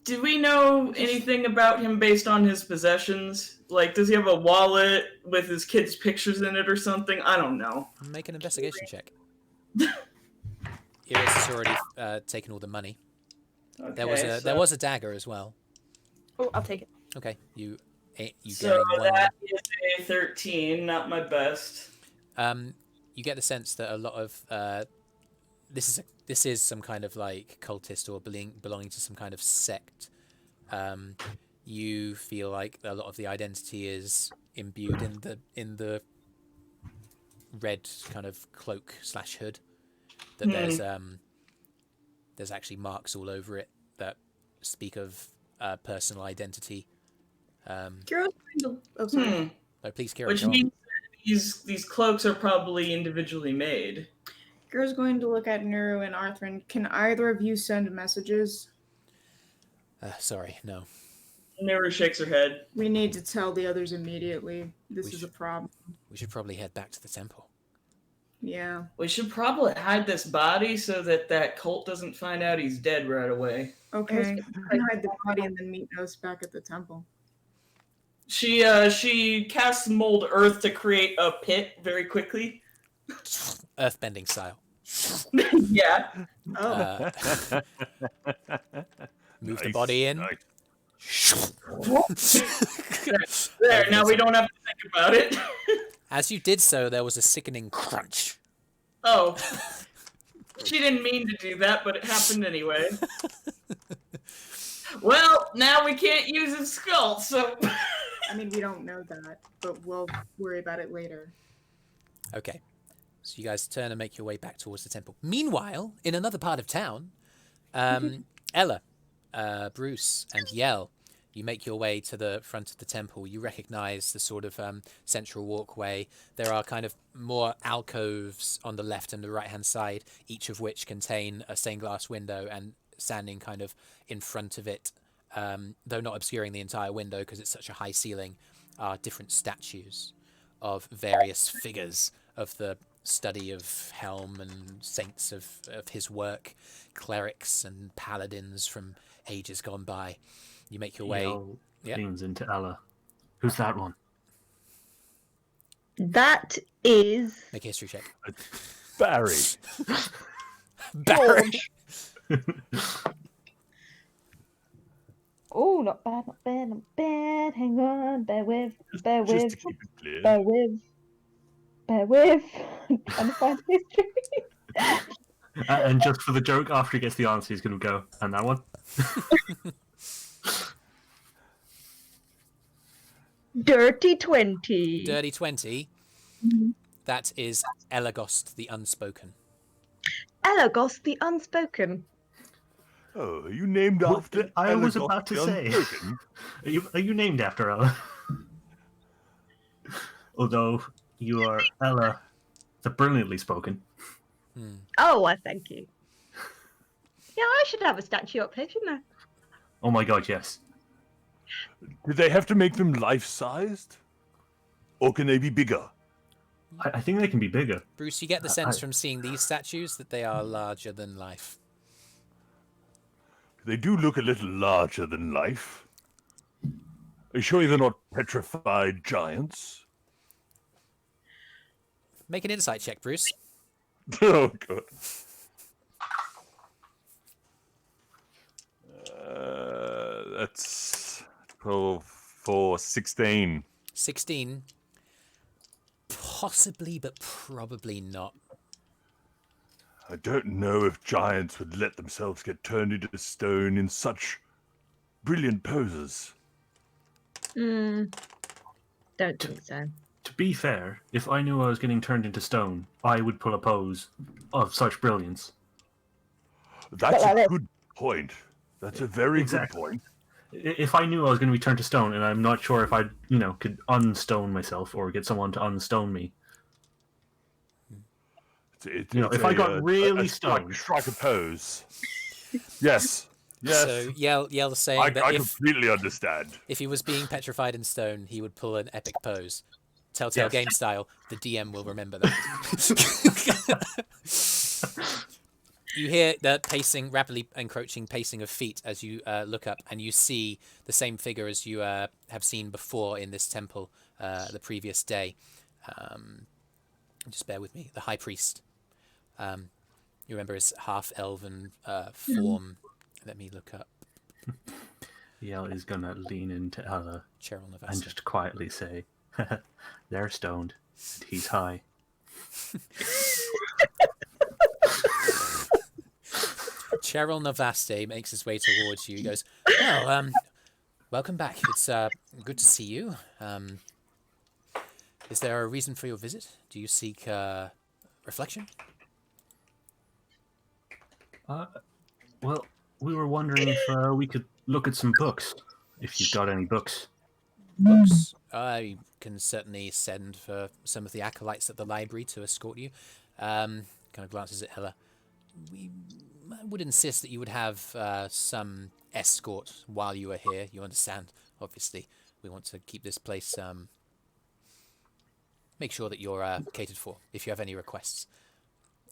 do we know anything about him based on his possessions? Like, does he have a wallet with his kids' pictures in it or something? I don't know. Make an investigation check. Eirys has already taken all the money. Okay, there was a dagger as well. Oh, I'll take it. Okay, you so gain one. that is a 13, not my best. You get the sense that a lot of this is some kind of like cultist or belonging to some kind of sect. You feel like a lot of the identity is imbued in the red kind of cloak / hood. That there's actually marks all over it that speak of personal identity. Kyro's going to. Oh, sorry. Oh, please, Kyro, Which go on. means that these cloaks are probably individually made. Kyro's going to look at Nuru and Arthrin. Can either of you send messages? Sorry, no. Nuru shakes her head. We need to tell the others immediately. This We is a should- problem. We should probably head back to the temple. Yeah. We should probably hide this body so that cult doesn't find out he's dead right away. Okay. You can hide the body and then meet us back at the temple. She casts mold earth to create a pit very quickly. Earthbending style. Yeah. Oh. Move the Nice, body in. nice. There, now we don't have to think about it. As you did so, there was a sickening crunch. Oh. She didn't mean to do that, but it happened anyway. Well, now we can't use his skull, so... I mean, we don't know that, but we'll worry about it later. Okay. So you guys turn and make your way back towards the temple. Meanwhile, in another part of town, Ella, Brüz, and Yell, you make your way to the front of the temple. You recognize the sort of central walkway. There are kind of more alcoves on the left and the right-hand side, each of which contain a stained glass window, and standing kind of in front of it, though not obscuring the entire window because it's such a high ceiling, are different statues of various figures of the study of Helm and saints of his work, clerics and paladins from ages gone by. You make your way. Yeah. Leans into Ella. Who's that one? That is Make a history check. Barry. Barry. Oh, not bad, not bad, not bad. Hang on, bear with, Just to keep it clear. bear with. I'm trying to find history. And just for the joke, after he gets the answer, he's going to go, and that one? Dirty 20. Dirty 20. That is Elagost the Unspoken. Elagos the Unspoken. Oh, are you named What after? I was Elagos about to the say. Unspoken? Are you named after Ella? Although you are Ella, the brilliantly spoken. Oh, I thank you. Yeah, I should have a statue up here, shouldn't I? Oh my god, yes. Do they have to make them life-sized? Or can they be bigger? I think they can be bigger. Brüz, you get the sense from seeing these statues that they are larger than life. They do look a little larger than life. Are you sure they're not petrified giants? Make an insight check, Brüz. Oh, God. That's 12 for 16. 16. Possibly, but probably not. I don't know if giants would let themselves get turned into stone in such brilliant poses. Don't think so. To be fair, if I knew I was getting turned into stone, I would pull a pose of such brilliance. That's like a this. good point. That's a very Exactly. good point. If I knew I was going to be turned to stone, and I'm not sure if I, could unstone myself or get someone to unstone me. If I got really stoned. strike a pose. Yes. Yes. So Yell's saying I that completely understand. if he was being petrified in stone, he would pull an epic pose. Telltale Yes. game style, the DM will remember that. You hear the pacing, rapidly encroaching pacing of feet as you look up, and you see the same figure as you have seen before in this temple the previous day. Just bear with me. The High Priest. You remember his half-elven form, Let me look up Yell is gonna lean into Ella Cheryl and Navasta. just quietly say, "They're stoned. And he's high." Cheryl Navaste makes his way towards you. He goes, "Oh, welcome back. It's good to see you. Is there a reason for your visit? Do you seek reflection?" Well, we were wondering if we could look at some books. If you've got any books. Books. I can certainly send for some of the acolytes at the library to escort you. Kind of glances at Ella. I would insist that you would have some escort while you are here. You understand, obviously. We want to keep this place, make sure that you're catered for, if you have any requests.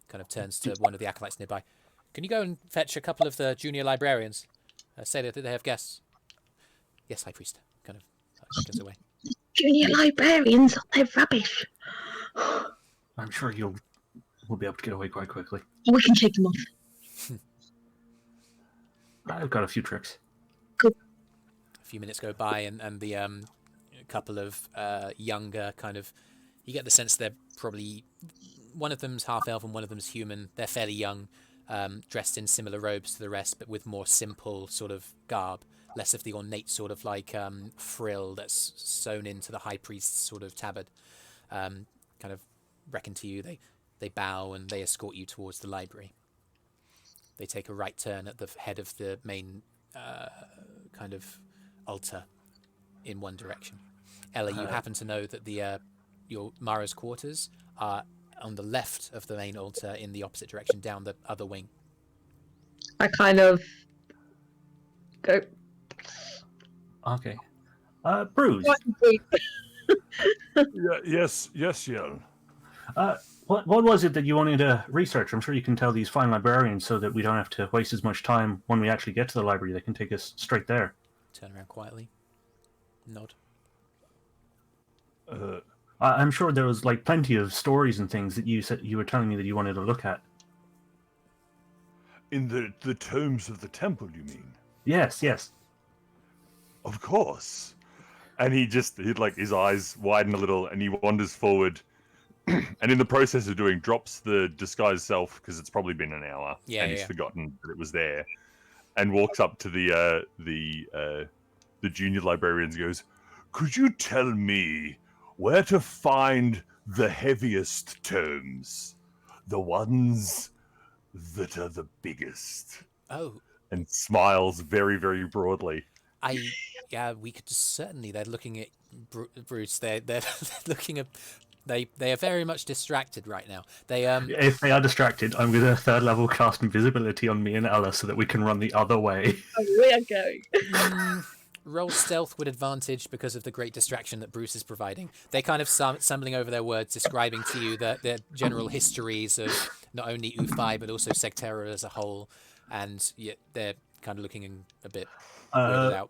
Kind of turns to one of the acolytes nearby. Can you go and fetch a couple of the junior librarians? Say that they have guests. Yes, High Priest. Kind of goes away. Junior librarians, they're rubbish. I'm sure we'll be able to get away quite quickly. We can shake them off. I've got a few tricks. A few minutes go by, and the couple of younger kind of, you get the sense they're probably, one of them's half elf and one of them's human. They're fairly young, dressed in similar robes to the rest, but with more simple sort of garb, less of the ornate sort of like frill that's sewn into the high priest's sort of tabard. Kind of reckon to you. They bow and they escort you towards the library. They take a right turn at the head of the main kind of altar in one direction. Ella, you happen to know that the your Mara's quarters are on the left of the main altar in the opposite direction, down the other wing. I kind of go. Okay. Brüz. Yes, Yell. What was it that you wanted to research? I'm sure you can tell these fine librarians so that we don't have to waste as much time when we actually get to the library. They can take us straight there. Turn around quietly. Nod. I'm sure there was like plenty of stories and things that you said you were telling me that you wanted to look at. In the tomes of the temple, you mean? Yes. Of course. And he like his eyes widen a little, and he wanders forward. And in the process of doing, drops the disguised self because it's probably been an hour, and he's forgotten that it was there, and walks up to the junior librarians. And goes, "Could you tell me where to find the heaviest tomes, the ones that are the biggest?" Oh. And smiles very, very broadly. We could certainly. They're looking at Brüz. They're looking at. They are very much distracted right now. If they are distracted, I'm going to third level cast invisibility on me and Ella so that we can run the other way. Oh, we are going. Roll stealth with advantage because of the great distraction that Brüz is providing. They're kind of stumbling over their words, describing to you their general histories of not only Ufai but also Sectera as a whole, and they're kind of looking a bit weirded out.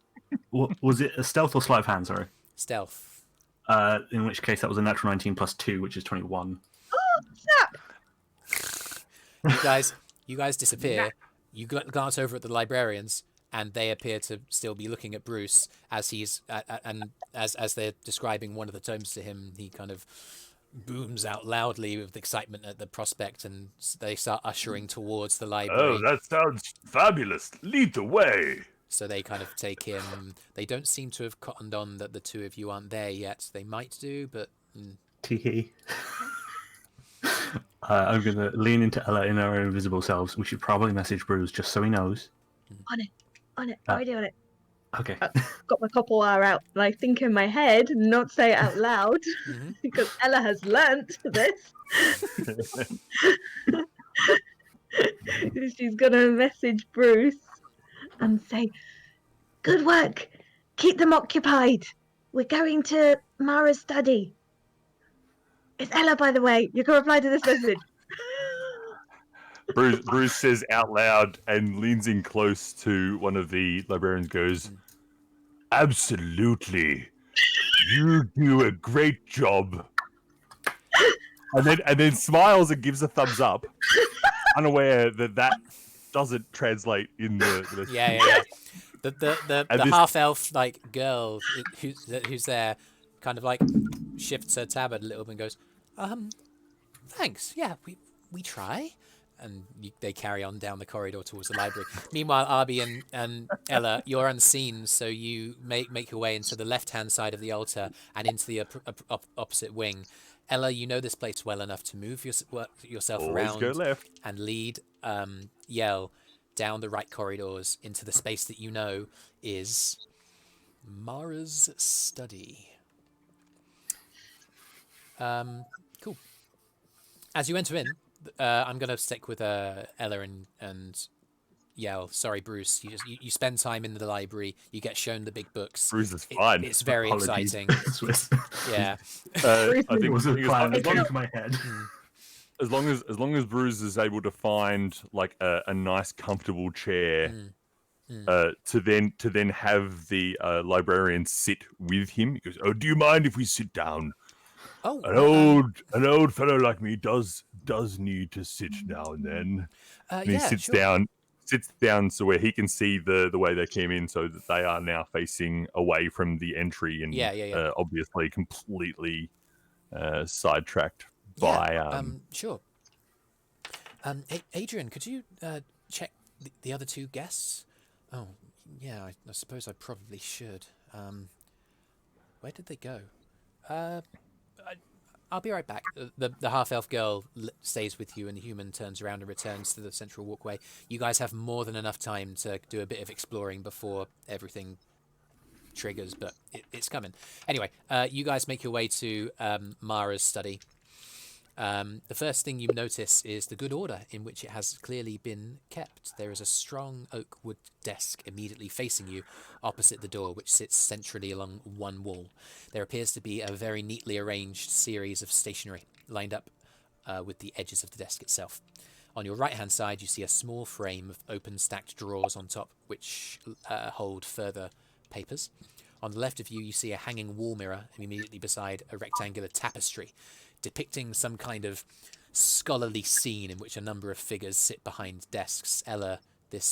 Was it a stealth or sleight of hand? Sorry. Stealth. In which case, that was a natural 19 plus 2, which is 21. Oh, snap! You guys disappear. You glance over at the librarians, and they appear to still be looking at Brüz as he's and as they're describing one of the tomes to him. He kind of booms out loudly with excitement at the prospect, and they start ushering towards the library. Oh, that sounds fabulous! Lead the way. So they kind of take him. They don't seem to have cottoned on that the two of you aren't there yet. They might do, but... Tee. I'm going to lean into Ella in our invisible selves. We should probably message Brüz just so he knows. On it. Already on it. Okay. Got my copper wire out, and I think in my head, not say it out loud, because Ella has learnt this. She's going to message Brüz and say, "Good work. Keep them occupied. We're going to Mara's study." It's Ella, by the way. You can reply to this message. Brüz says out loud and leans in close to one of the librarians. Goes, "Absolutely. You do a great job." And then smiles and gives a thumbs up, unaware that doesn't translate in the message. Yeah. The And this- half elf like girl who's there, kind of like shifts her tabard a little bit and goes, thanks. Yeah, we try. And they carry on down the corridor towards the library. Meanwhile, Arby and Ella, you're unseen, so you make your way into the left-hand side of the altar and into the opposite wing. Ella, you know this place well enough to move yourself Always around go left. and lead Yell down the right corridors into the space that you know is Mara's study. Cool. As you enter in, I'm going to stick with Ella and Yell. Sorry, Brüz. You spend time in the library. You get shown the big books. Brüz is fine. It's very Apologies, exciting. TheSwiss. Yeah. I think It was a plan that as long came as- to my head. as long as Brüz is able to find like a nice comfortable chair to then have the librarian sit with him. He goes, "Oh, do you mind if we sit down? Oh, An old fellow like me does need to sit now and then." And he yeah, sits sure. down so where he can see the way they came in, so that they are now facing away from the entry and Yeah. obviously completely sidetracked Yeah, by sure. Adrian, could you check the other two guests? Oh, yeah, I suppose I probably should. Where did they go? I'll be right back. The half-elf girl stays with you, and the human turns around and returns to the central walkway. You guys have more than enough time to do a bit of exploring before everything triggers, but it's coming. Anyway, you guys make your way to Mara's study. The first thing you notice is the good order in which it has clearly been kept. There is a strong oak wood desk immediately facing you opposite the door, which sits centrally along one wall. There appears to be a very neatly arranged series of stationery lined up with the edges of the desk itself. On your right-hand side, you see a small frame of open stacked drawers on top, which hold further papers. On the left of you, you see a hanging wall mirror immediately beside a rectangular tapestry depicting some kind of scholarly scene in which a number of figures sit behind desks. Ella, this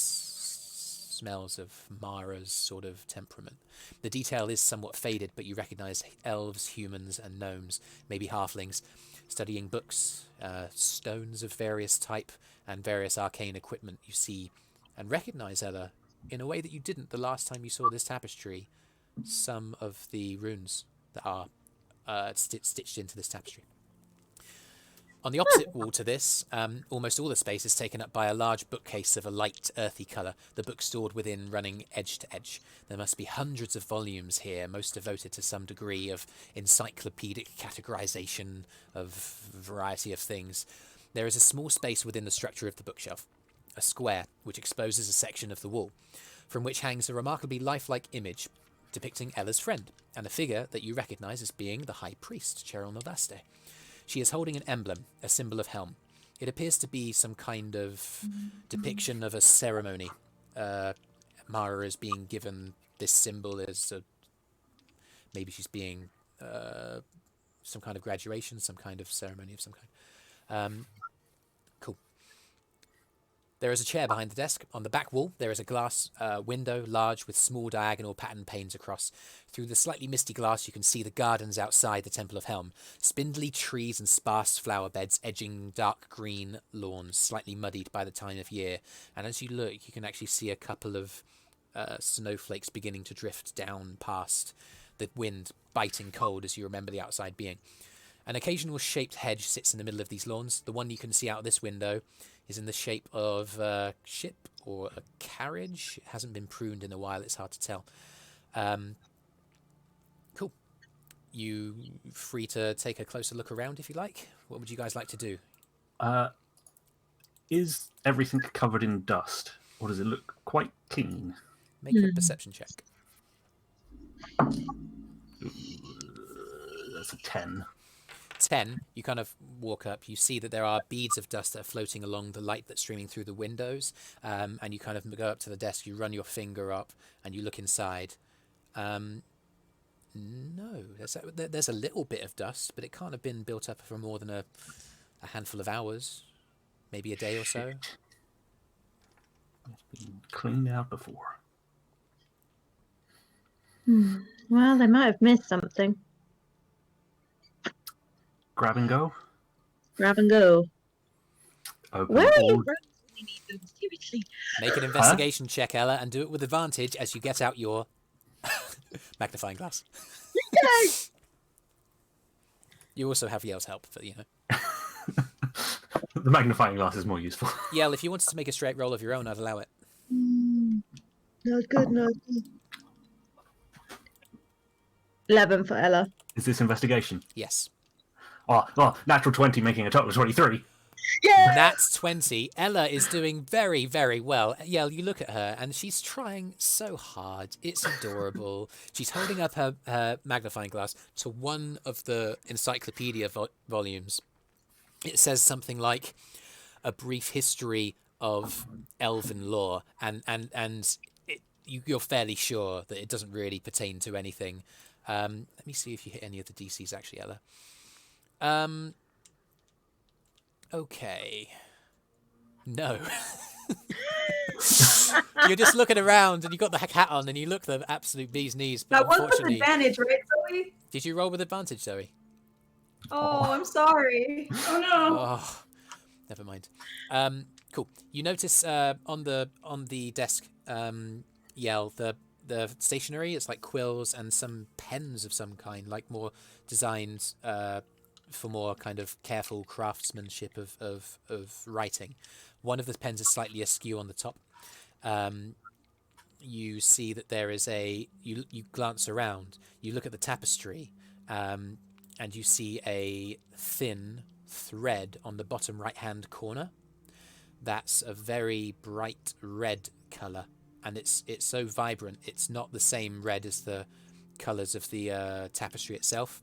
smells of Mara's sort of temperament. The detail is somewhat faded, but you recognize elves, humans, and gnomes, maybe halflings, studying books, stones of various type, and various arcane equipment. You see and recognize, Ella, in a way that you didn't the last time you saw this tapestry, some of the runes that are stitched into this tapestry. On the opposite wall to this, almost all the space is taken up by a large bookcase of a light, earthy colour, the book stored within running edge to edge. There must be hundreds of volumes here, most devoted to some degree of encyclopedic categorization of a variety of things. There is a small space within the structure of the bookshelf, a square, which exposes a section of the wall, from which hangs a remarkably lifelike image depicting Ella's friend, and a figure that you recognise as being the High Priest, Cheryl Novaste. She is holding an emblem, a symbol of Helm. It appears to be some kind of depiction of a ceremony. Mara is being given this symbol as maybe she's being some kind of graduation, some kind of ceremony of some kind. Cool. There is a chair behind the desk. On the back wall, there is a glass window, large, with small diagonal pattern panes across. Through the slightly misty glass, you can see the gardens outside the Temple of Helm. Spindly trees and sparse flower beds edging dark green lawns, slightly muddied by the time of year. And as you look, you can actually see a couple of snowflakes beginning to drift down past, the wind biting cold as you remember the outside being. An occasional shaped hedge sits in the middle of these lawns. The one you can see out this window is in the shape of a ship or a carriage. It hasn't been pruned in a while, it's hard to tell. Cool. You free to take a closer look around if you like. What would you guys like to do? Is everything covered in dust, or does it look quite clean? Make a perception check. That's a 10. 10, you kind of walk up, you see that there are beads of dust that are floating along the light that's streaming through the windows, and you kind of go up to the desk, you run your finger up, and you look inside. No, there's a little bit of dust, but it can't have been built up for more than a handful of hours, maybe a day or so. It's been cleaned out before. Well, they might have missed something. Grab and go. Grab and go. Open Where are all. your roads when we need them? Seriously. Make an investigation check, Ella, and do it with advantage as you get out your magnifying glass. Yay! You also have Yale's help, but you know. The magnifying glass is more useful. Yale, if you wanted to make a straight roll of your own, I'd allow it. Not good, not good. 11 for Ella. Is this investigation? Yes. Oh, natural 20, making a total of 23. Yeah. That's 20. Ella is doing very, very well. Yale, you look at her, and she's trying so hard. It's adorable. She's holding up her magnifying glass to one of the encyclopedia volumes. It says something like a brief history of elven lore, and you're fairly sure that it doesn't really pertain to anything. Let me see if you hit any of the DCs, actually, Ella. Okay. No. You're just looking around, and you got the hat on, and you look the absolute bee's knees. But That was an unfortunately, advantage, right, Zoe? did you roll with advantage, Zoe? Oh, I'm sorry. Oh no. Oh, never mind. Cool. You notice on the desk, Yell, the stationery. It's like quills and some pens of some kind, like more designed for more kind of careful craftsmanship of writing. One of the pens is slightly askew on the top. You see that there is you glance around, you look at the tapestry, and you see a thin thread on the bottom right hand corner. That's a very bright red colour, and it's so vibrant. It's not the same red as the colours of the tapestry itself.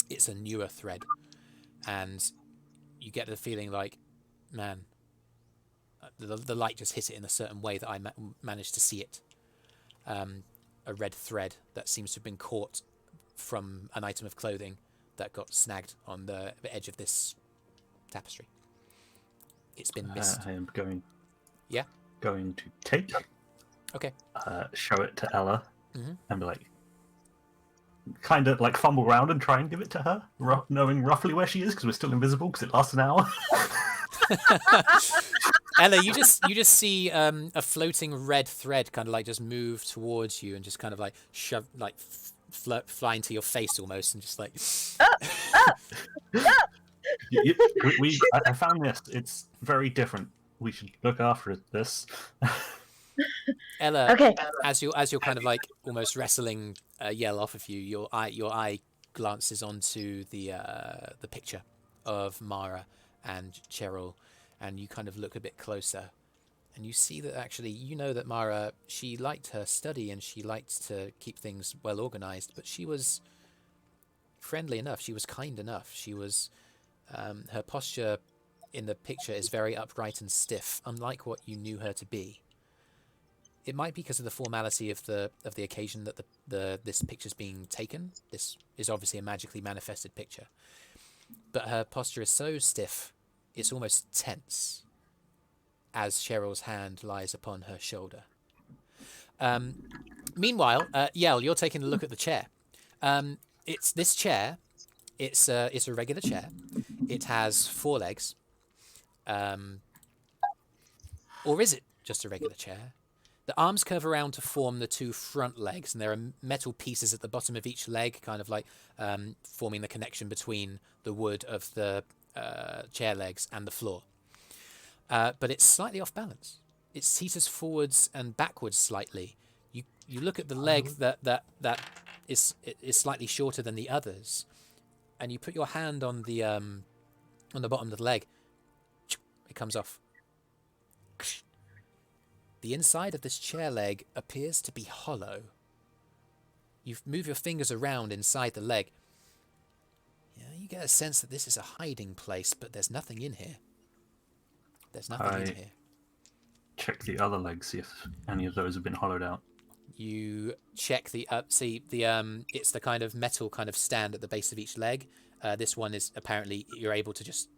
It's a newer thread, and you get the feeling like, man, the light just hit it in a certain way that I managed to see it. A red thread that seems to have been caught from an item of clothing that got snagged on the edge of this tapestry. It's been missed. I am going. Yeah? Going to take. Okay. Show it to Ella, Mhm. and be like, kind of like fumble around and try and give it to her, knowing roughly where she is because we're still invisible because it lasts an hour. Ella, you just see a floating red thread kind of like just move towards you and just kind of like shove, like fly into your face almost, and just like. I found this. It's very different. We should look after this. Ella, Okay. as you're kind of like almost wrestling Yell off of you, your eye glances onto the picture of Mara and Cheryl, and you kind of look a bit closer, and you see that actually you know that Mara, she liked her study and she liked to keep things well organized, but she was friendly enough, she was kind enough, she was her posture in the picture is very upright and stiff, unlike what you knew her to be. It might be because of the formality of the occasion that this picture's being taken. This is obviously a magically manifested picture, but her posture is so stiff, it's almost tense. As Cheryl's hand lies upon her shoulder. Meanwhile, Yell, you're taking a look at the chair. It's this chair. It's a regular chair. It has 4 legs. Or is it just a regular chair? The arms curve around to form the 2 front legs, and there are metal pieces at the bottom of each leg, kind of like forming the connection between the wood of the chair legs and the floor. But it's slightly off balance. It teeters forwards and backwards slightly. You look at the leg that is slightly shorter than the others, and you put your hand on the bottom of the leg. It comes off. The inside of this chair leg appears to be hollow. You move your fingers around inside the leg. Yeah, you get a sense that this is a hiding place, but there's nothing in here. There's nothing in here. Check the other legs, see if any of those have been hollowed out. You check the it's the kind of metal kind of stand at the base of each leg. This one is apparently you're able to just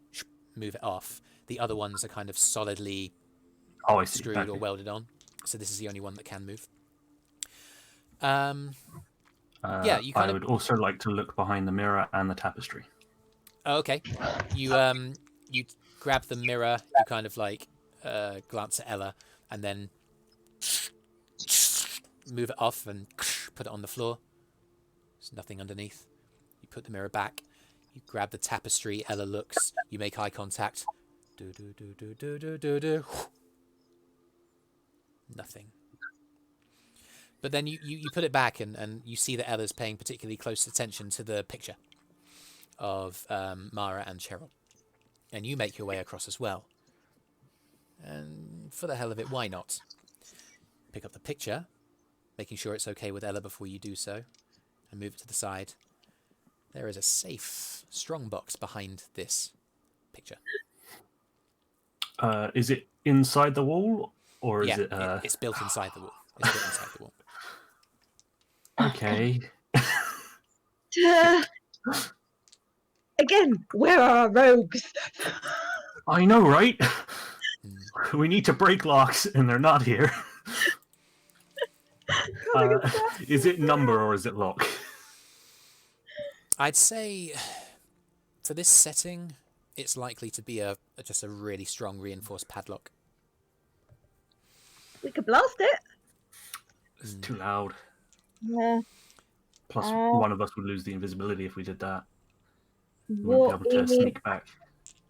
move it off. The other ones are kind of solidly Oh, I see. screwed Okay. or welded on. So this is the only one that can move. Yeah, you kind I of. would also like to look behind the mirror and the tapestry. Oh, okay. You grab the mirror. You kind of like glance at Ella, and then move it off and put it on the floor. There's nothing underneath. You put the mirror back. You grab the tapestry. Ella looks. You make eye contact. Do do do do do do do do. Nothing. But then you put it back and you see that Ella's paying particularly close attention to the picture of Mara and Cheryl. And you make your way across as well. And for the hell of it, why not? Pick up the picture, making sure it's okay with Ella before you do so, and move it to the side. There is a safe, strong box behind this picture. Is it inside the wall, or is Yeah, it? it's built inside the wall. It's built inside the wall. Okay. Again, where are our rogues? I know, right? We need to break locks, and they're not here. Is it number or is it lock? I'd say for this setting, it's likely to be just a really strong reinforced padlock. We could blast it. It's too loud. Yeah. Plus, one of us would lose the invisibility if we did that. We What wouldn't be able to sneak back.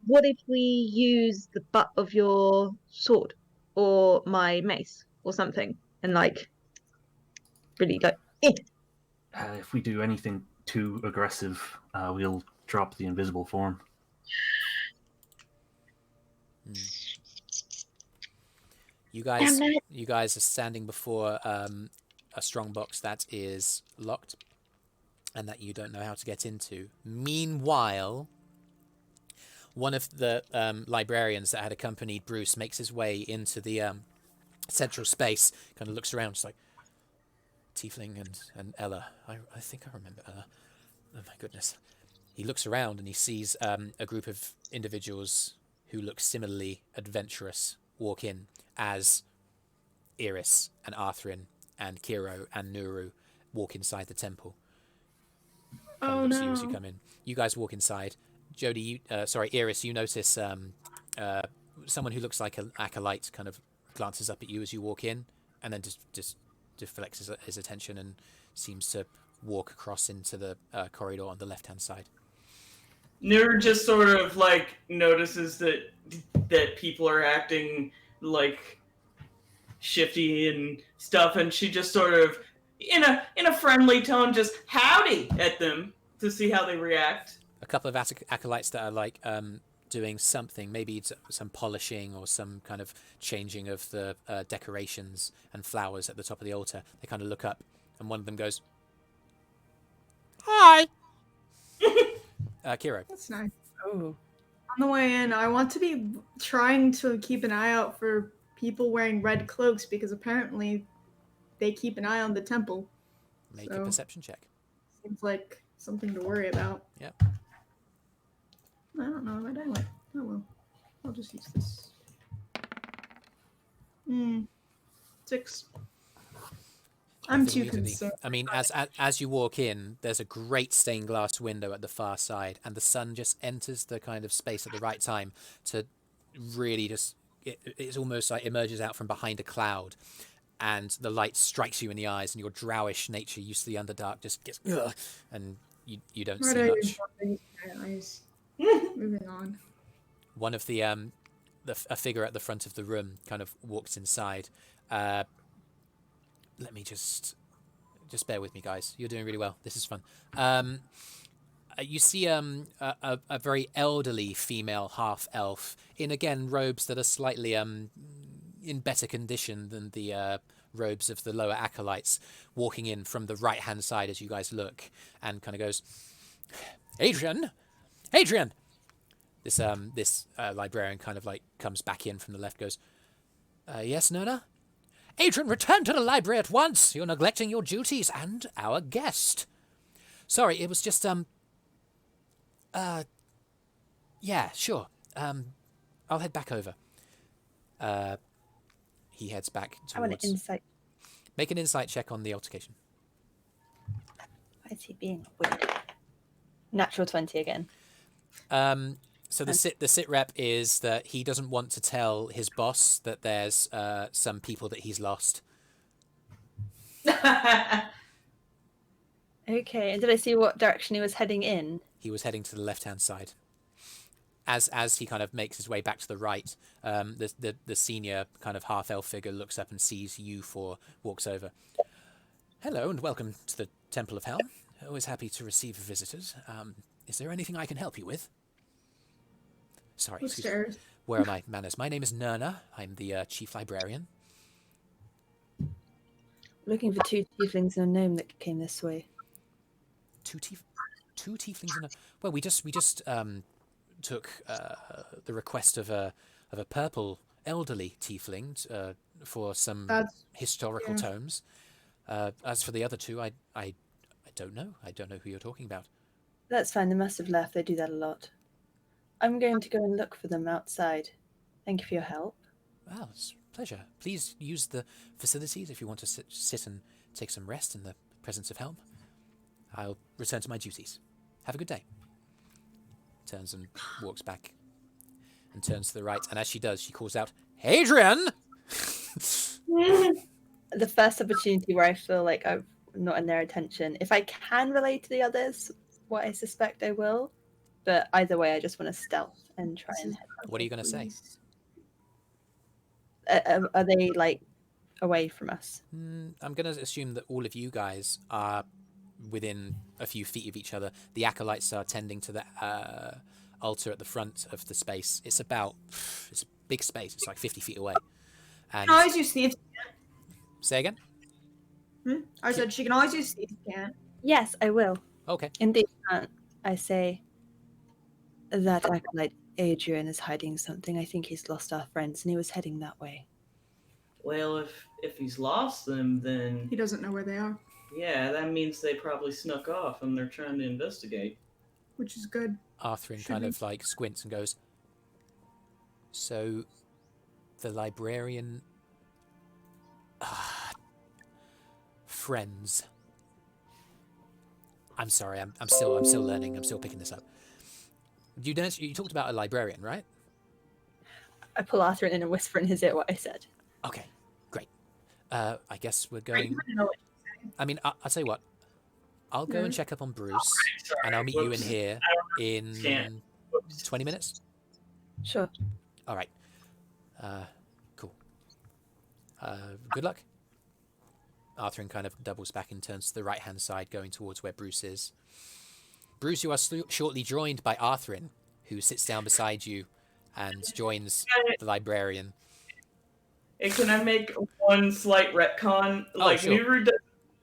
What if we use the butt of your sword or my mace or something and like really go? If we do anything too aggressive, we'll drop the invisible form. You guys are standing before a strong box that is locked and that you don't know how to get into. Meanwhile, one of the librarians that had accompanied Brüz makes his way into the central space, kind of looks around, just like, Tiefling and Ella. I think I remember Ella. Oh my goodness. He looks around and he sees a group of individuals who look similarly adventurous walk in as Eirys and Arthrin and Kyro and Nuru walk inside the temple. Oh looks at no! you as you come in. You guys walk inside. Jody, Eirys, you notice someone who looks like an acolyte kind of glances up at you as you walk in, and then just deflects his attention and seems to walk across into the corridor on the left-hand side. Nuru just sort of like notices that people are acting like shifty and stuff, and she just sort of in a friendly tone just howdy at them to see how they react. A couple of acolytes that are like doing something, maybe it's some polishing or some kind of changing of the decorations and flowers at the top of the altar. They kind of look up, and one of them goes, "Hi." Kyro. That's nice. Oh. On the way in, I want to be trying to keep an eye out for people wearing red cloaks because apparently they keep an eye on the temple. Make a perception check. Seems like something to worry about. Yep. I don't know what I went. Oh well. I'll just use this. 6. I'm too concerned. I mean, as you walk in, there's a great stained glass window at the far side, and the sun just enters the kind of space at the right time to really just. It's almost like emerges out from behind a cloud, and the light strikes you in the eyes, and your drowish nature, used to the Underdark, just gets, and you don't see much. Eyes. Moving on. One of a figure at the front of the room kind of walks inside. Let me just bear with me, guys. You're doing really well. This is fun. You see a very elderly female half-elf in, again, robes that are slightly in better condition than the robes of the lower acolytes, walking in from the right-hand side as you guys look, and kind of goes, Adrian! This librarian kind of like comes back in from the left, goes, yes, Nona? Adrian, return to the library at once! You're neglecting your duties and our guest. Sorry, it was just, yeah, sure. I'll head back over. he heads back I want towards. an insight. Make an insight check on the altercation. Why is he being weird? Natural 20 again. So the sit rep is that he doesn't want to tell his boss that there's some people that he's lost. Okay, and did I see what direction he was heading in? He was heading to the left-hand side. As he kind of makes his way back to the right, the senior kind of half-elf figure looks up and sees you four, walks over. Hello and welcome to the Temple of Helm. Always happy to receive visitors. Is there anything I can help you with? Sorry, excuse me. Where are my manners? My name is Nurna. I'm the chief librarian. Looking for 2 tieflings and a gnome that came this way. Two tieflings and a... Well, we just took the request of a purple elderly tiefling for some historical tomes. As for the other 2, I don't know. I don't know who you're talking about. That's fine. They must have left. They do that a lot. I'm going to go and look for them outside. Thank you for your help. Well, it's a pleasure. Please use the facilities if you want to sit and take some rest in the presence of Helm. I'll return to my duties. Have a good day. Turns and walks back and turns to the right. And as she does, she calls out, Hadrian! The first opportunity where I feel like I'm not in their attention. If I can relate to the others, what I suspect I will. But either way, I just want to stealth and try and head. What are you going to say? Are they, like, away from us? I'm going to assume that all of you guys are within a few feet of each other. The acolytes are tending to the altar at the front of the space. It's a big space. It's like 50 feet away. And She can always use Steve. say again? I said she can always use Steve. Can't. Yes, I will. Okay. Indeed, I say that acolyte Adrian is hiding something. I think he's lost our friends, and he was heading that way. Well, if he's lost them, then He doesn't know where they are, yeah, that means they probably snuck off and they're trying to investigate. which is good. Arthrin Should kind we- of like squints and goes, so the librarian friends. I'm sorry, I'm still learning. I'm still picking this up. You talked about a librarian, right? I pull Arthur in and whisper in his ear what I said. Okay, great. I guess we're going. You wouldn't know what I mean, I'll tell you what. I'll go and check up on Brüz, Sorry, and I'll meet you in whoops. here in Can't. Whoops. 20 minutes. Sure. All right. Cool. Good luck. Arthrin kind of doubles back and turns to the right-hand side, going towards where Brüz is. Brüz, you are shortly joined by Arthrin, who sits down beside you and joins the librarian. Hey, can I make one slight retcon? Like, sure.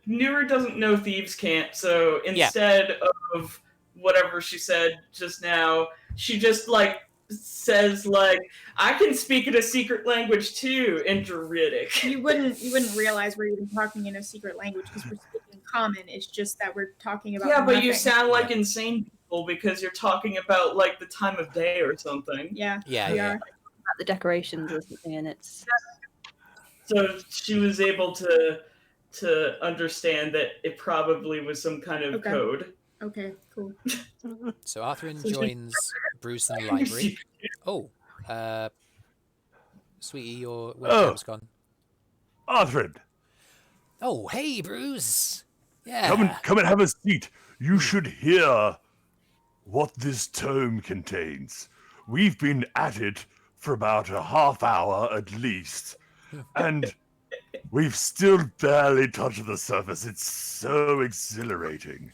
Nuru doesn't know thieves' can't, so instead of whatever she said just now, she just, like, says, like, I can speak in a secret language, too, in Druidic. You wouldn't realize we're even talking in a secret language because we're speaking common. It's just that we're talking about. Yeah, but you nothing. sound like insane people because you're talking about, like, the time of day or something. Yeah. Yeah, we yeah. are. About the decorations or something, and it's... So she was able to understand that it probably was some kind of Okay. code. Okay. Cool. So Arthrin joins Brüz in the library. Oh, sweetie, your webcam's gone. Arthrin, Oh, hey, Brüz. Yeah. come and have a seat. You should hear what this tome contains. We've been at it for about a half hour at least, and we've still barely touched the surface. It's so exhilarating.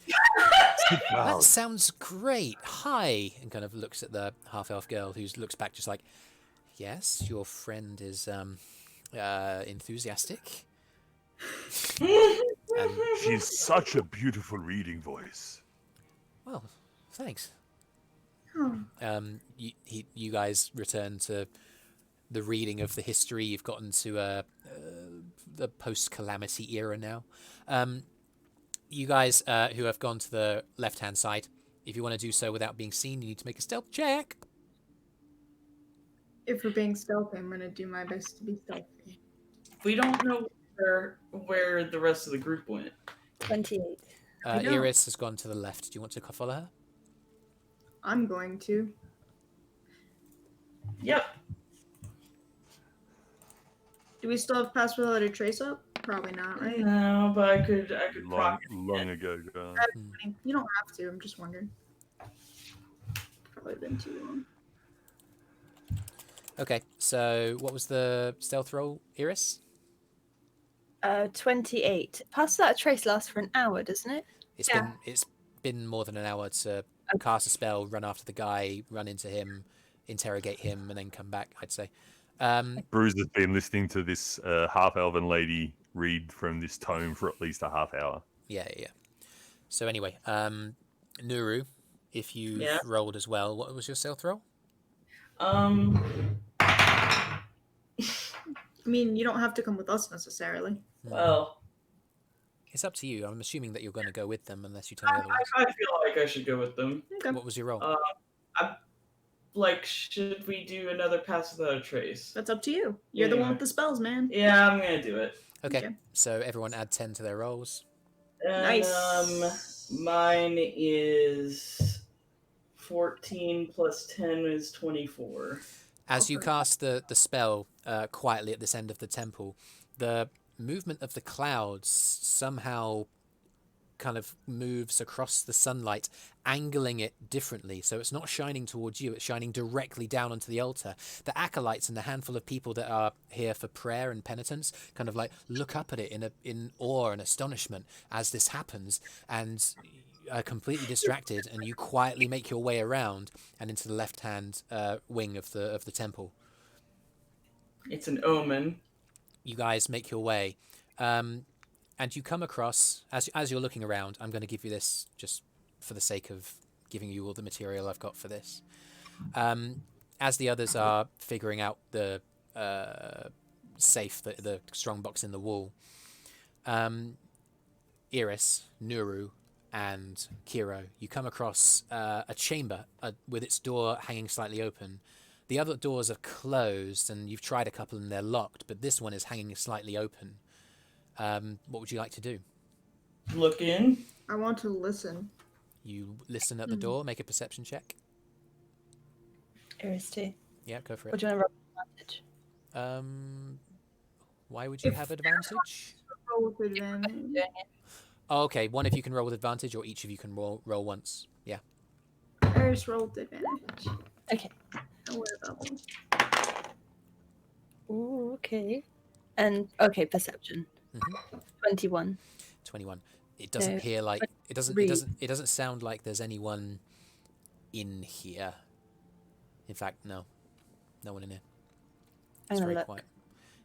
Sit down. That sounds great. Hi. And kind of looks at the half-elf girl who looks back just like, yes, your friend is enthusiastic. And, She's such a beautiful reading voice. well, thanks. Oh, You guys return to the reading of the history. You've gotten to the post-calamity era now. You guys who have gone to the left-hand side, if you want to do so without being seen, you need to make a stealth check. if we're being stealthy, I'm gonna do my best to be stealthy. We don't know where the rest of the group went. 28. I don't. Eirys has gone to the left. Do you want to follow her? I'm going to. Yep. Do we still have pass without a trace up? Probably not, right? No, but I could Long, proc it. long ago, gone. You don't have to. I'm just wondering. Probably been too long. Okay, so what was the stealth roll, Eirys? 28. Pass without a trace lasts for an hour, doesn't it? It's been more than an hour to cast a spell, run after the guy, run into him, interrogate him, and then come back, I'd say. Brüz has been listening to this half-elven lady read from this tome for at least a half hour. Yeah. So anyway, Nuru, if you Yeah. rolled as well, what was your stealth roll? I mean, you don't have to come with us necessarily. Well, It's up to you. I'm assuming that you're going to go with them unless you tell me otherwise. I feel like I should go with them. Okay. What was your roll? Like, should we do another pass without a trace? That's up to you. You're the one with the spells, man. Yeah, I'm gonna do it. Okay, so everyone add 10 to their rolls. And, Nice. Mine is 14 plus 10 is 24. As you cast the spell quietly at this end of the temple, the movement of the clouds somehow kind of moves across the sunlight, angling it differently. So it's not shining towards you, it's shining directly down onto the altar. The acolytes and the handful of people that are here for prayer and penitence kind of like look up at it in awe and astonishment as this happens, and are completely distracted, and you quietly make your way around and into the left-hand wing of the temple. It's an omen. You guys make your way. And you come across, as you're looking around, I'm going to give you this just for the sake of giving you all the material I've got for this. As the others are figuring out the safe, the strong box in the wall, Eirys, Nuru, and Kyro, you come across a chamber with its door hanging slightly open. The other doors are closed, and you've tried a couple and they're locked, but this one is hanging slightly open. What would you like to do? Look in. I want to listen. You listen at the door, make a perception check. Eirys too. Yeah, go for Or it. do you want to roll advantage? Why would you have advantage? Roll with advantage. Doing it. Oh, okay, one of you can roll with advantage, or each of you can roll once. Yeah. Iris rolled advantage. Okay. Don't worry about them. Ooh, okay. And okay, perception. 21. 21. It doesn't No, hear like it doesn't sound like there's anyone in here. In fact, no one in here. It's I'm gonna very look. quiet.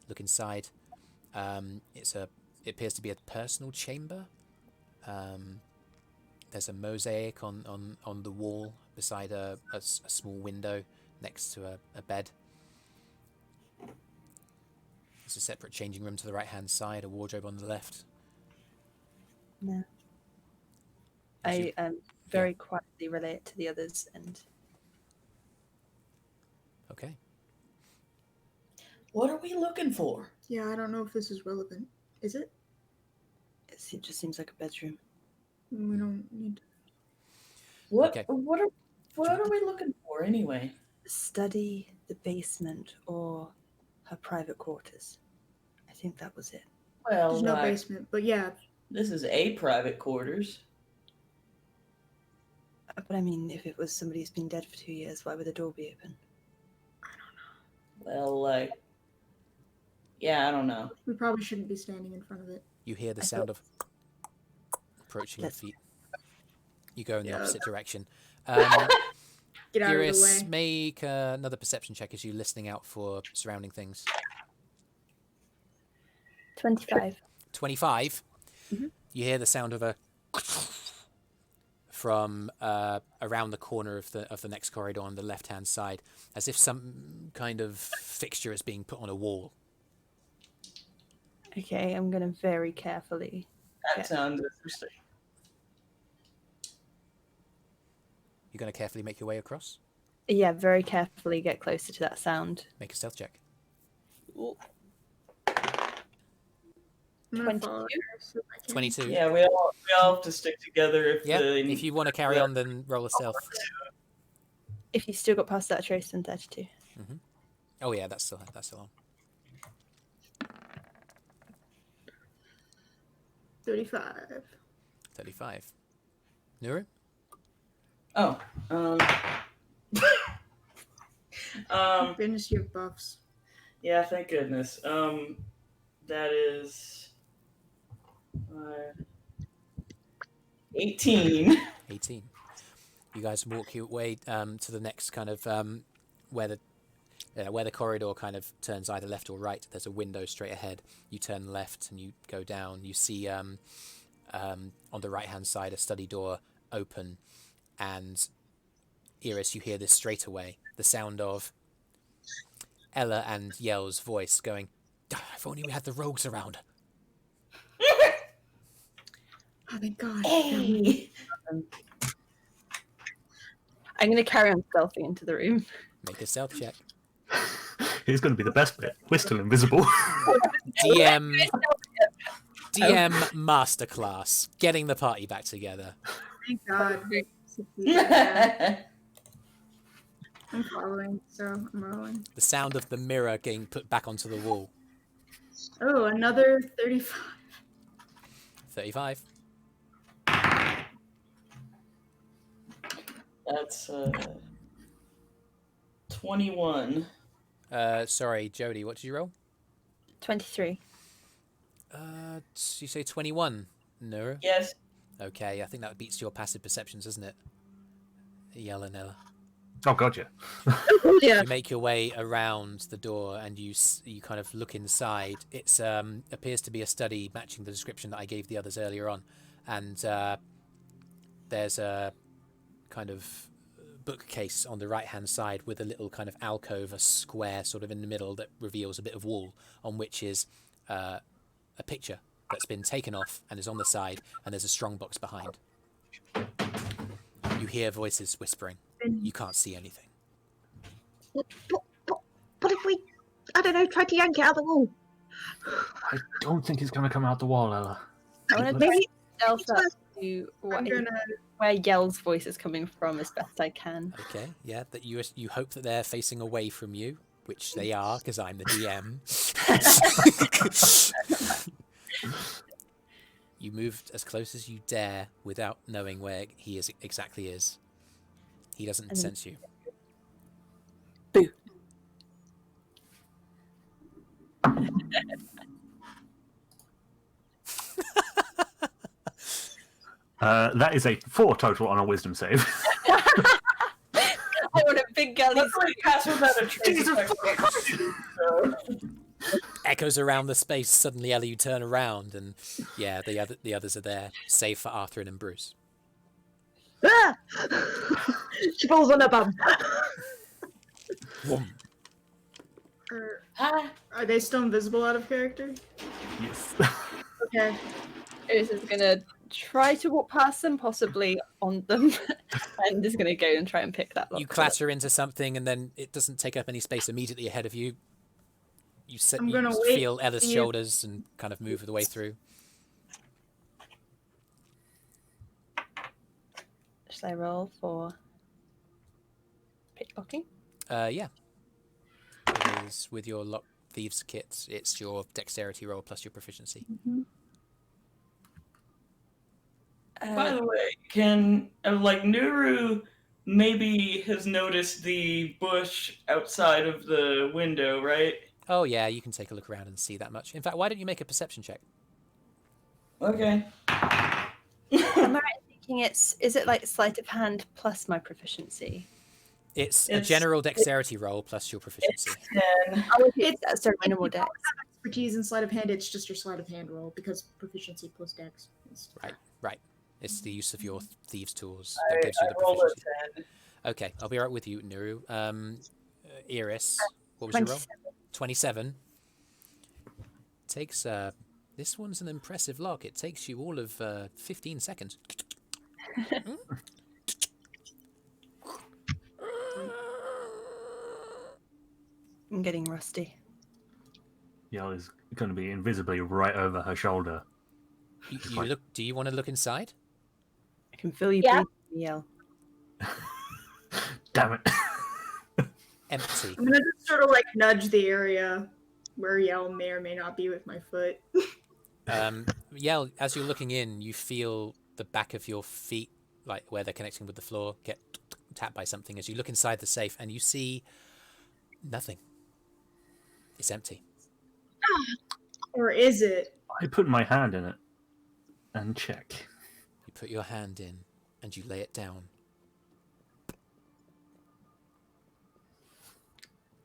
Look inside. It appears to be a personal chamber. There's a mosaic on the wall beside a small window next to a bed. There's a separate changing room to the right-hand side, a wardrobe on the left. No. As you- I very quietly relay it to the others, and Okay. What are we looking for? Yeah, I don't know if this is relevant. Is it? it just seems like a bedroom. We don't need to. What? Okay. What are we looking for anyway? The study, the basement, or her private quarters. I think that was it. Well, There's no basement, but yeah. This is a private quarters. But I mean, if it was somebody who's been dead for 2 years, why would the door be open? Well, yeah, I don't know. We probably shouldn't be standing in front of it. You hear the sound of approaching your feet. You go in the opposite direction. Get out of the Eirys, way. make another perception check as you're listening out for surrounding things. 25. 25. Mhm. You hear the sound of a from around the corner of the next corridor on the left-hand side, as if some kind of fixture is being put on a wall. Okay, I'm going to very carefully. That sounds interesting. You're going to carefully make your way across. Yeah, very carefully get closer to that sound. Make a stealth check. Ooh. I'm gonna follow 22? Eirys if I can. 22. Yeah, we all have to stick together if Yeah, the if you want to carry on, then roll a stealth. If you still got past that trace, then 32. Oh yeah, that's still on. 35. 35. Nuru? Oh. Finish your buffs. Yeah, thank goodness. That is 18. 18. You guys walk your way to the next kind of where the corridor kind of turns either left or right. There's a window straight ahead. You turn left and you go down. You see on the right-hand side a study door open, and Eirys, you hear this straight away. The sound of Ella and Yell's voice going, "If only we had the rogues around." Oh, thank God. Hey. I'm going to carry on stealthing into the room. Make a stealth check. Here's going to be the best bit. We're still invisible. DM masterclass, getting the party back together. Thank God. I'm following, so I'm rolling. The sound of the mirror getting put back onto the wall. Oh, another 35. 35. That's 21. Sorry, Jody, what did you roll? 23. You say 21, Nuru? Yes. Okay, I think that beats your passive perceptions, doesn't it? Yell and Ella. Oh, God, yeah. Yeah. You make your way around the door and you kind of look inside. It's appears to be a study matching the description that I gave the others earlier on, and there's a kind of bookcase on the right hand side with a little kind of alcove, a square sort of in the middle that reveals a bit of wall on which is a picture that's been taken off and is on the side, and there's a strongbox behind. You hear voices whispering. You can't see anything. What if we, I don't know, try to yank it out of the wall? I don't think it's going to come out the wall, Ella. I want to Maybe stealth up to I'm gonna. where Yell's voice is coming from as best I can. Okay, yeah, that you hope that they're facing away from you, which they are, because I'm the DM. You moved as close as you dare without knowing where he exactly is. He doesn't sense you. Boo. That is a 4 total on a wisdom save. I want a big girly. Luckily, pass without a trace Jesus effect. So. Echoes around the space. Suddenly, Ellie, you turn around, and yeah, the others are there, save for Arthrin and Brüz. Ah! She falls on her bum. Whoom. Are they still invisible out of character? Yes. Okay. Eirys is gonna try to walk past them, possibly on them, and is gonna go and try and pick that lock. You clatter into something, and then it doesn't take up any space immediately ahead of you. You I'm gonna wait feel to Ella's see if- shoulders and kind of move the way through. Should I roll for picklocking? Yeah. It is with your lock thieves kit. It's your dexterity roll plus your proficiency. By the way, can Nuru maybe has noticed the bush outside of the window, right? Oh yeah, you can take a look around and see that much. In fact, why don't you make a perception check? Okay. Am I right in thinking is it like sleight of hand plus my proficiency? It's a It's- general dexterity roll plus your proficiency. And Oh, sorry, my normal dex. Expertise in sleight of hand, it's just your sleight of hand roll because proficiency plus dex. Right. It's the use of your thieves' tools I, that gives you I the rolled proficiency. a 10. Okay, I'll be right with you, Nuru. Eirys, what was your roll? 27. Takes this one's an impressive lock. It takes you all of 15 seconds. I'm getting rusty. Yell is going to be invisibly right over her shoulder. You look. Do you want to look inside? I can feel you Yeah. breathing, Yell. Damn it. Empty. I'm gonna just sort of like nudge the area where Yell may or may not be with my foot. Yell, as you're looking in, you feel the back of your feet, like where they're connecting with the floor, get tapped by something. As you look inside the safe, and you see nothing. It's empty. Or is it? I put my hand in it and check. You put your hand in, and you lay it down.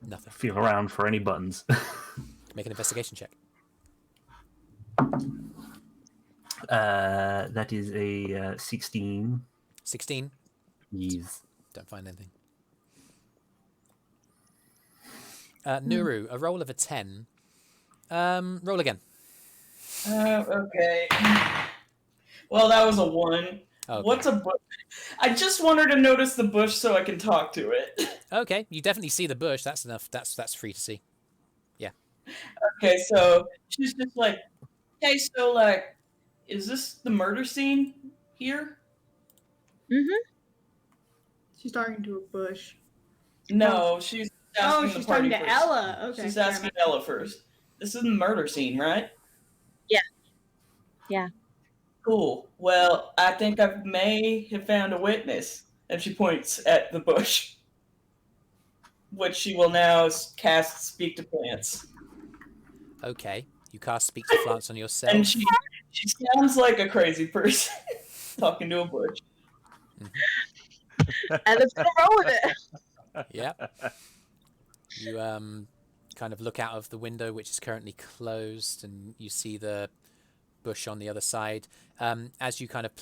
Nothing. Feel around for any buttons. Make an investigation check. That is a 16. 16. Yes. Don't find anything. Nuru, a roll of a 10. Roll again. Okay. Well, that was a 1. Okay. What's a bush? I just want her to notice the bush so I can talk to it. Okay, you definitely see the bush. That's enough. That's free to see. Yeah. Okay, so she's just like, hey, so like, is this the murder scene here? She's talking to a bush. No, she's asking she's the party talking to first. Ella. Okay. She's never asking mind. Ella first. This is the murder scene, right? Yeah. Yeah. Cool. Well, I think I may have found a witness. And she points at the bush, which she will now cast Speak to Plants. Okay. You cast Speak to Plants on yourself. And she sounds like a crazy person talking to a bush. Ella's gonna roll with it. Yeah. You kind of look out of the window, which is currently closed, and you see the bush on the other side. As you kind of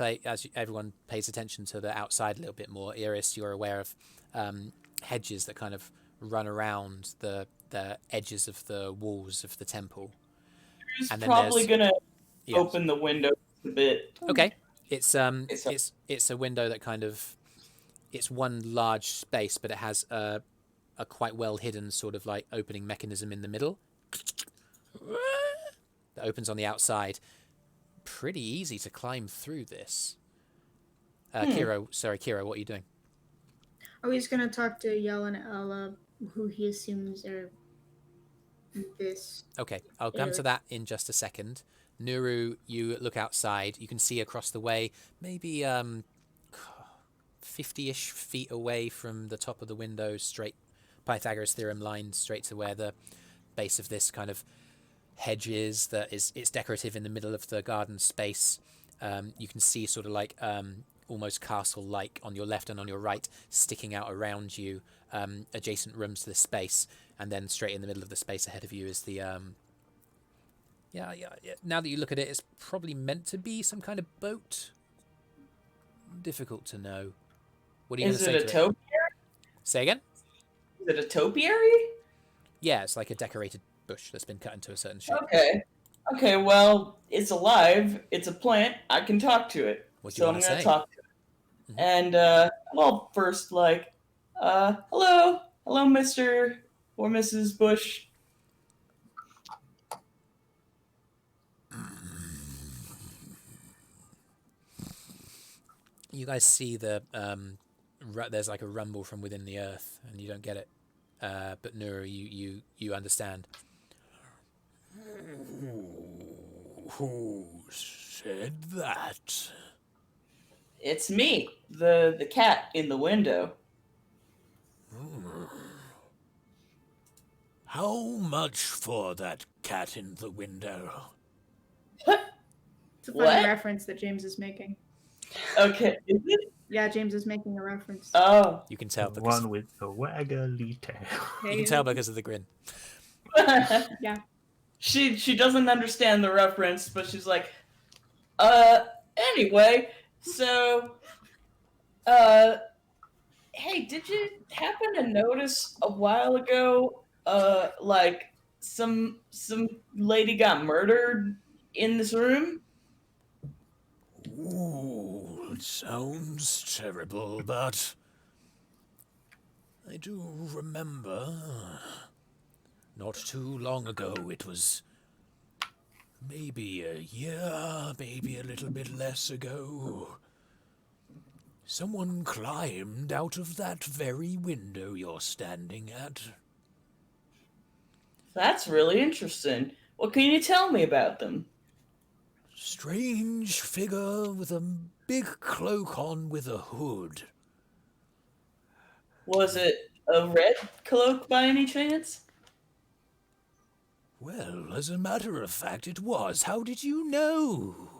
everyone pays attention to the outside a little bit more. Eirys, you're aware of hedges that kind of run around the edges of the walls of the temple. She's And then probably there's- gonna Yeah. open the window a bit. Okay. It's a window that kind of, it's one large space, but it has a quite well hidden sort of like opening mechanism in the middle that opens on the outside. Pretty easy to climb through this. Kyro, what are you doing? Oh, he's gonna talk to Yell and Ella, who he assumes are this. Okay, I'll come to that in just a second. Nuru, you look outside. You can see across the way, maybe 50-ish feet away from the top of the window, straight Pythagoras theorem line straight to where the base of this kind of hedge is. It's decorative in the middle of the garden space. You can see sort of like almost castle-like on your left and on your right, sticking out around you, adjacent rooms to this space, and then straight in the middle of the space ahead of you is the yeah. Now that you look at it, it's probably meant to be some kind of boat. Difficult to know. What are you going to say Is it a to it? topiary? Say again? Is it a topiary? Yeah, it's like a decorated bush that's been cut into a certain shape. Okay, well, it's alive. It's a plant. I can talk to it. What do you So I'm want to going say? to talk to it. And, well, first, like, hello, Mr. or Mrs. Bush. You guys see the there's like a rumble from within the earth, and you don't get it. But Nuru, you understand. Who said that? It's me, the cat in the window. How much for that cat in the window? It's a funny What? reference that James is making. Okay, is it? Yeah, James is making a reference. Oh. You can tell The because one with the waggly tail. you can tell because of the grin. Yeah. She doesn't understand the reference, but she's like, anyway, so, hey, did you happen to notice a while ago, like, some lady got murdered in this room? Ooh, it sounds terrible, but I do remember not too long ago. It was maybe a year, maybe a little bit less ago. Someone climbed out of that very window you're standing at. That's really interesting. What can you tell me about them? Strange figure with a big cloak on with a hood. Was it a red cloak by any chance? Well, as a matter of fact, it was. How did you know?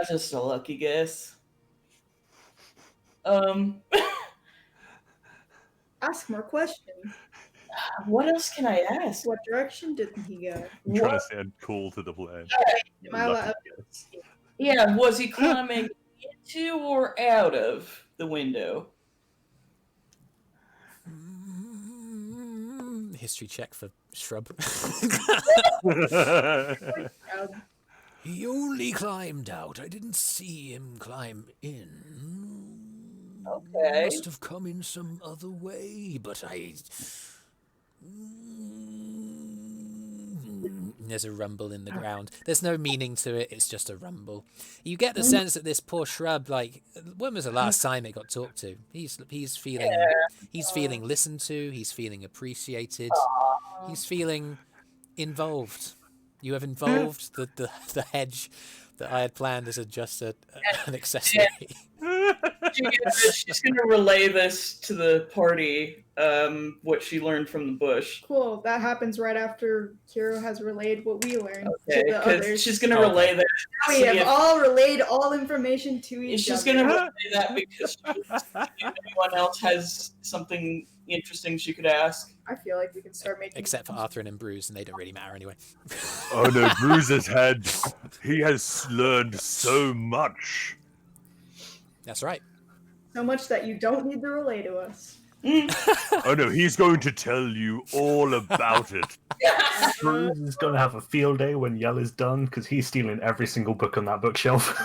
Just a lucky guess. Ask more questions. What else can I ask? What direction did he go? I'm trying to sound cool to the plan. Am I allowed- Yeah, was he climbing into or out of the window? History check for Shrub. He only climbed out. I didn't see him climb in. Okay. Must have come in some other way, but There's a rumble in the ground. There's no meaning to it. It's just a rumble. You get the sense that this poor Shrub, like, when was the last time it got talked to? He's feeling listened to. He's feeling appreciated. He's feeling involved. You have involved the hedge that I had planned as just an accessory. She's going to relay this to the party, what she learned from the bush. Cool. That happens right after Kyro has relayed what we learned Okay, to the because others. she's going to relay that. Now we have all relayed all information to each She's other. going to relay that because if anyone else has something interesting she could ask. I feel like we can start making... Except for Arthrin and Brüz, and they don't really matter anyway. Oh no, Brüz he has learned so much. That's right. So much that you don't need to relay to us. Oh no, he's going to tell you all about it. Brüz is going to have a field day when Yell is done because he's stealing every single book on that bookshelf.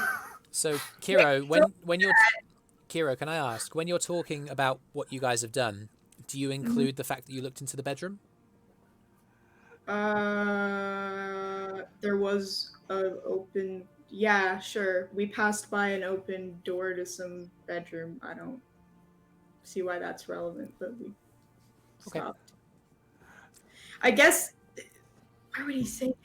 So, Kyro, when you're... Kyro, can I ask, when you're talking about what you guys have done, do you include the fact that you looked into the bedroom? There was a open... Yeah, sure. We passed by an open door to some bedroom. I don't see why that's relevant, but we stopped. I guess... Why would he say that?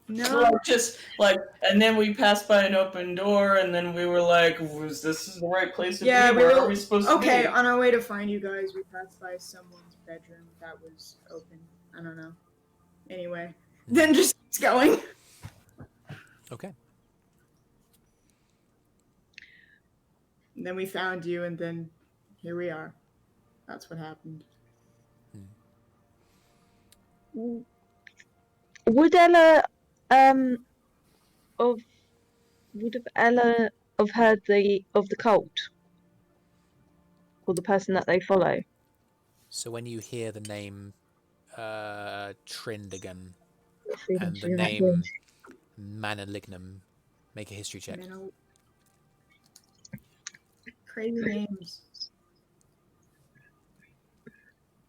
No. Well, just like, and then we passed by an open door, and then we were like, "Was this the right place to be? Where are we supposed to be?" Okay, on our way to find you guys, we passed by someone's bedroom that was open. I don't know. Anyway, then just keeps going. Okay. And then we found you, and then here we are. That's what happened. Would Ella have Ella have heard of the cult? Or the person that they follow? So when you hear the name Trindigan and the name Manalignum, make a history check. Crazy names.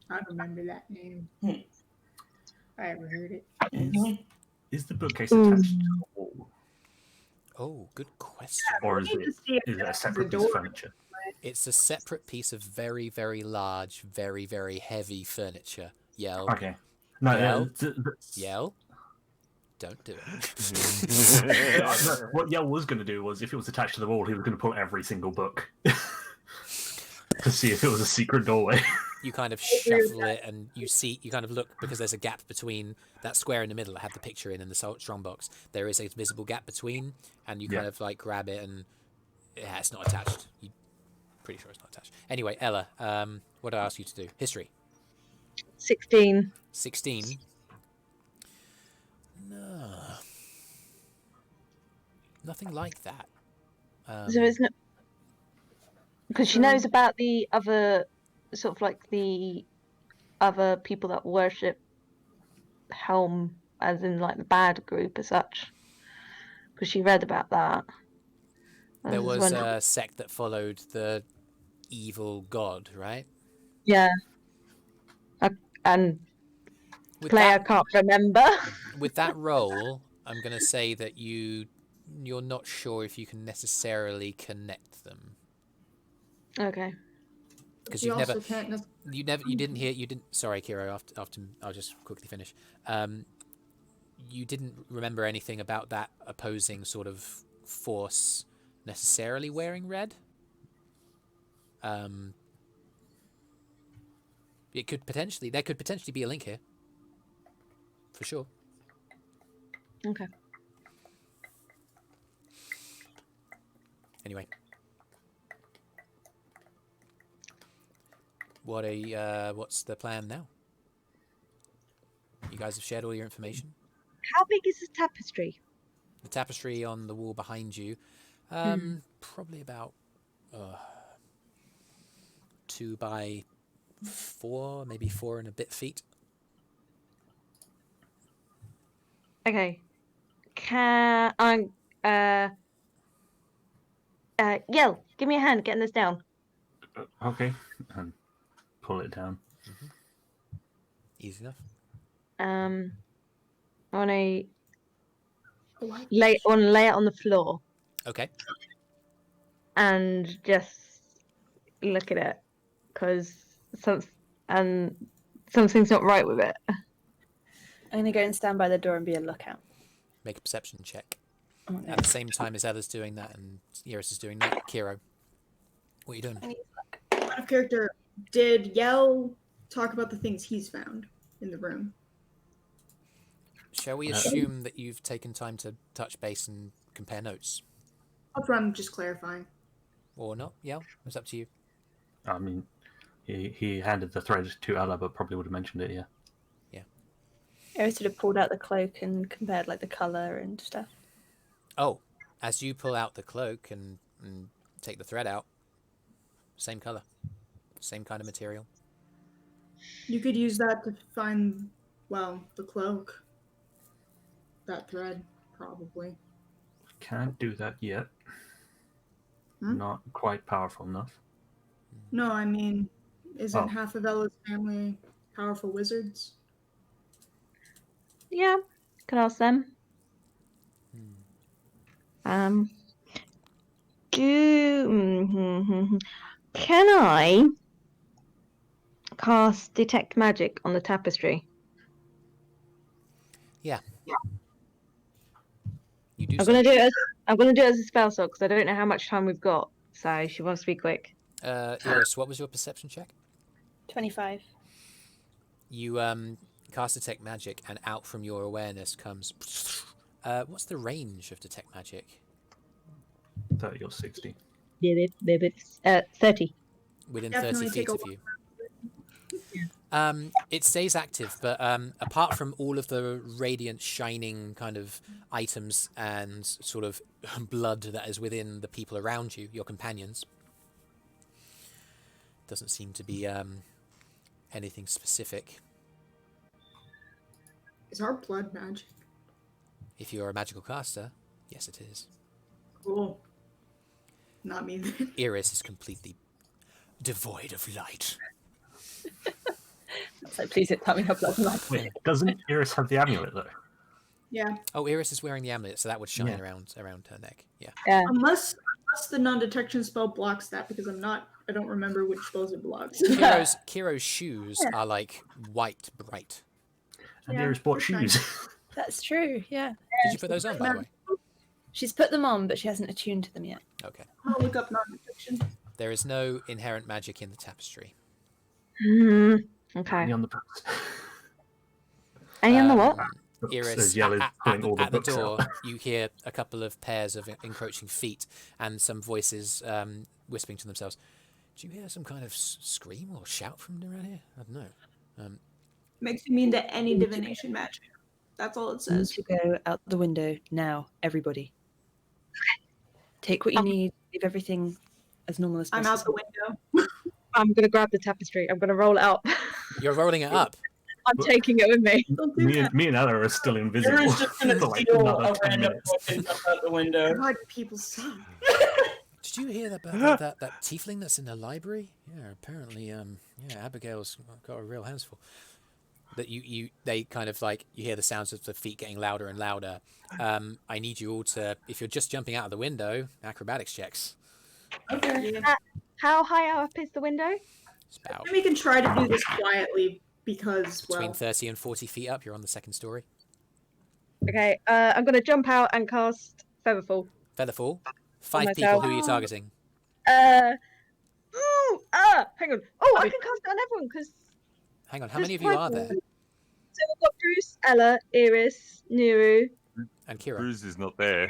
I remember that name. I ever heard it. Is the bookcase attached to the wall? Oh, good question. Or is it a separate piece of furniture? It's a separate piece of very, very large, very, very heavy furniture. Yell. Okay. No, Yell. Yell. Don't do it. What Yell was going to do was, if it was attached to the wall, he was going to pull every single book to see if it was a secret doorway. You kind of shuffle it, and you kind of look, because there's a gap between that square in the middle that had the picture in and the strongbox. There is a visible gap between, and you kind of like grab it, and yeah, it's not attached. You're pretty sure it's not attached. Anyway, Ella, what did I ask you to do? History. 16. 16. No. Nothing like that. So it's not, because she knows about the other, sort of like the other people that worship Helm, as in like the bad group as such, because she read about that. There was a sect that followed the evil god, right? Yeah. And With Player that, can't remember. with that roll, I'm going to say that you're not sure if you can necessarily connect them. Okay. Because You you've never, also can't. you didn't hear, you didn't. Sorry, Kyro. After I'll just quickly finish. You didn't remember anything about that opposing sort of force necessarily wearing red. There could potentially be a link here, for sure. Okay. Anyway, what's the plan now? You guys have shared all your information. How big is this tapestry? The tapestry on the wall behind you, probably about 2 by 4, maybe 4 and a bit feet. Okay. Can I Yell, give me a hand getting this down. Okay, and pull it down. Easy enough. I want to lay it on the floor Okay. and just look at it because something's not right with it. I'm gonna go and stand by the door and be a lookout. Make a perception check. Oh, no. At the same time as Ella's doing that and Eirys is doing that. Kyro, what are you doing? Out of character, did Yell talk about the things he's found in the room? Shall we assume that you've taken time to touch base and compare notes? That's what I'm just clarifying. Or not? Yeah, it's up to you. I mean, he handed the thread to Ella, but probably would have mentioned it, yeah. I sort of pulled out the cloak and compared like the colour and stuff. Oh, as you pull out the cloak and take the thread out, same colour. Same kind of material. You could use that to find, well, the cloak. That thread, probably. Can't do that yet. Hmm? Not quite powerful enough. No, I mean, isn't Oh. half of Ella's family powerful wizards? Yeah, could ask them. Can I cast detect magic on the tapestry? Yeah. You do I'm so. gonna do it as a spell slot because I don't know how much time we've got. So she wants to be quick. Eirys, what was your perception check? 25. You cast detect magic, and out from your awareness comes. What's the range of detect magic? 30 or 60. 30. Within Definitely 30 take feet a of you. It stays active, but apart from all of the radiant, shining kind of items and sort of blood that is within the people around you, your companions, doesn't seem to be anything specific. Is our blood magic? If you're a magical caster, yes, it is. Cool. Not me then. Eirys is completely devoid of light. So please don't tell me her blood light. Wait, doesn't Eirys have the amulet, though? Yeah. Oh, Eirys is wearing the amulet, so that would shine Yeah. around her neck. Yeah. Yeah. Unless the non-detection spell blocks that, because I don't remember which spells it blocks. Kyro's shoes are like white bright. And Yeah, Eirys bought that's fine. shoes. That's true, yeah. Did you put those on, by the way? She's put them on, but she hasn't attuned to them yet. Okay. I'll look up non-detection. There is no inherent magic in the tapestry. Okay. Only on the books. Any on the what? Eirys, As Yell is pulling all the at the books door, out. you hear a couple of pairs of encroaching feet and some voices whispering to themselves. Do you hear some kind of scream or shout from around here? I don't know. Makes you mean to any divination magic. That's all it Need says. to go out the window now, everybody. Take what you need, leave everything as normal as I'm possible. out the window. I'm gonna grab the tapestry. I'm gonna roll it up. You're rolling it up. I'm taking it with me. Don't do that. Me and Ella are still invisible. Aaron's just gonna for like steal another a 10 random minutes. book and jump out the window. God, people suck. Did you hear about that tiefling that's in the library? Yeah, apparently, Abigail's got a real hands full. that they kind of like, you hear the sounds of the feet getting louder and louder. I need you all to, if you're just jumping out of the window, acrobatics checks. Okay. Yeah. How high up is the window? It's about And we can try to do this quietly because, between well, 30 and 40 feet up. You're on the second story. Okay, I'm gonna jump out and cast Featherfall. Featherfall. 5 people. myself. Who are you targeting? Hang on. Oh, I can cast it on everyone because. Hang on. How many of you are there? So we've got Brüz, Ella, Eirys, Nuru. And Kira. Brüz is not there.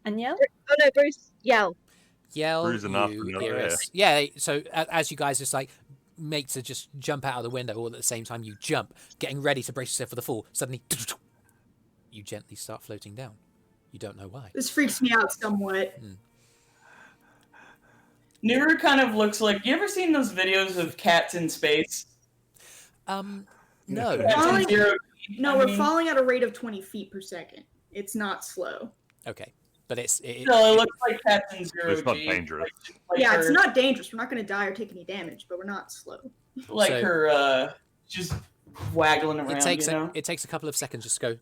And yell. Oh no, Brüz, Yell. Yell, Brüz and Arthrin you, are Eirys. Yeah. So as you guys just like make to just jump out of the window, all at the same time you jump, getting ready to brace yourself for the fall. Suddenly, you gently start floating down. You don't know why. this freaks me out somewhat. Nuru kind of looks like, you ever seen those videos of cats in space? No. Cats in Falling- zero. No, I we're mean- falling at a rate of 20 feet per second. It's not slow. Okay, but it No, it looks like cats in zero. It's not G. dangerous. Like Yeah, her, it's not dangerous. We're not going to die or take any damage, but we're not slow. like So- her just waggling around. It takes you know? it takes a couple of seconds just to go,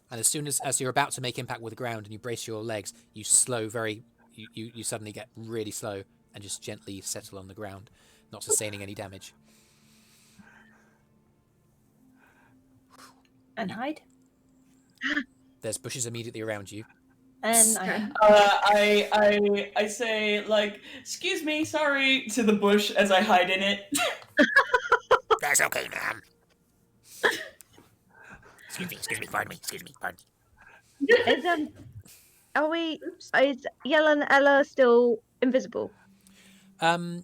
and as soon as you're about to make impact with the ground and you brace your legs, you you suddenly get really slow and just gently settle on the ground, not sustaining any damage. And hide. There's bushes immediately around you. And Okay. I say like, excuse me, sorry, to the bush as I hide in it. That's okay, ma'am. Excuse me, pardon me. Is are we? Is Yell and Ella still invisible? You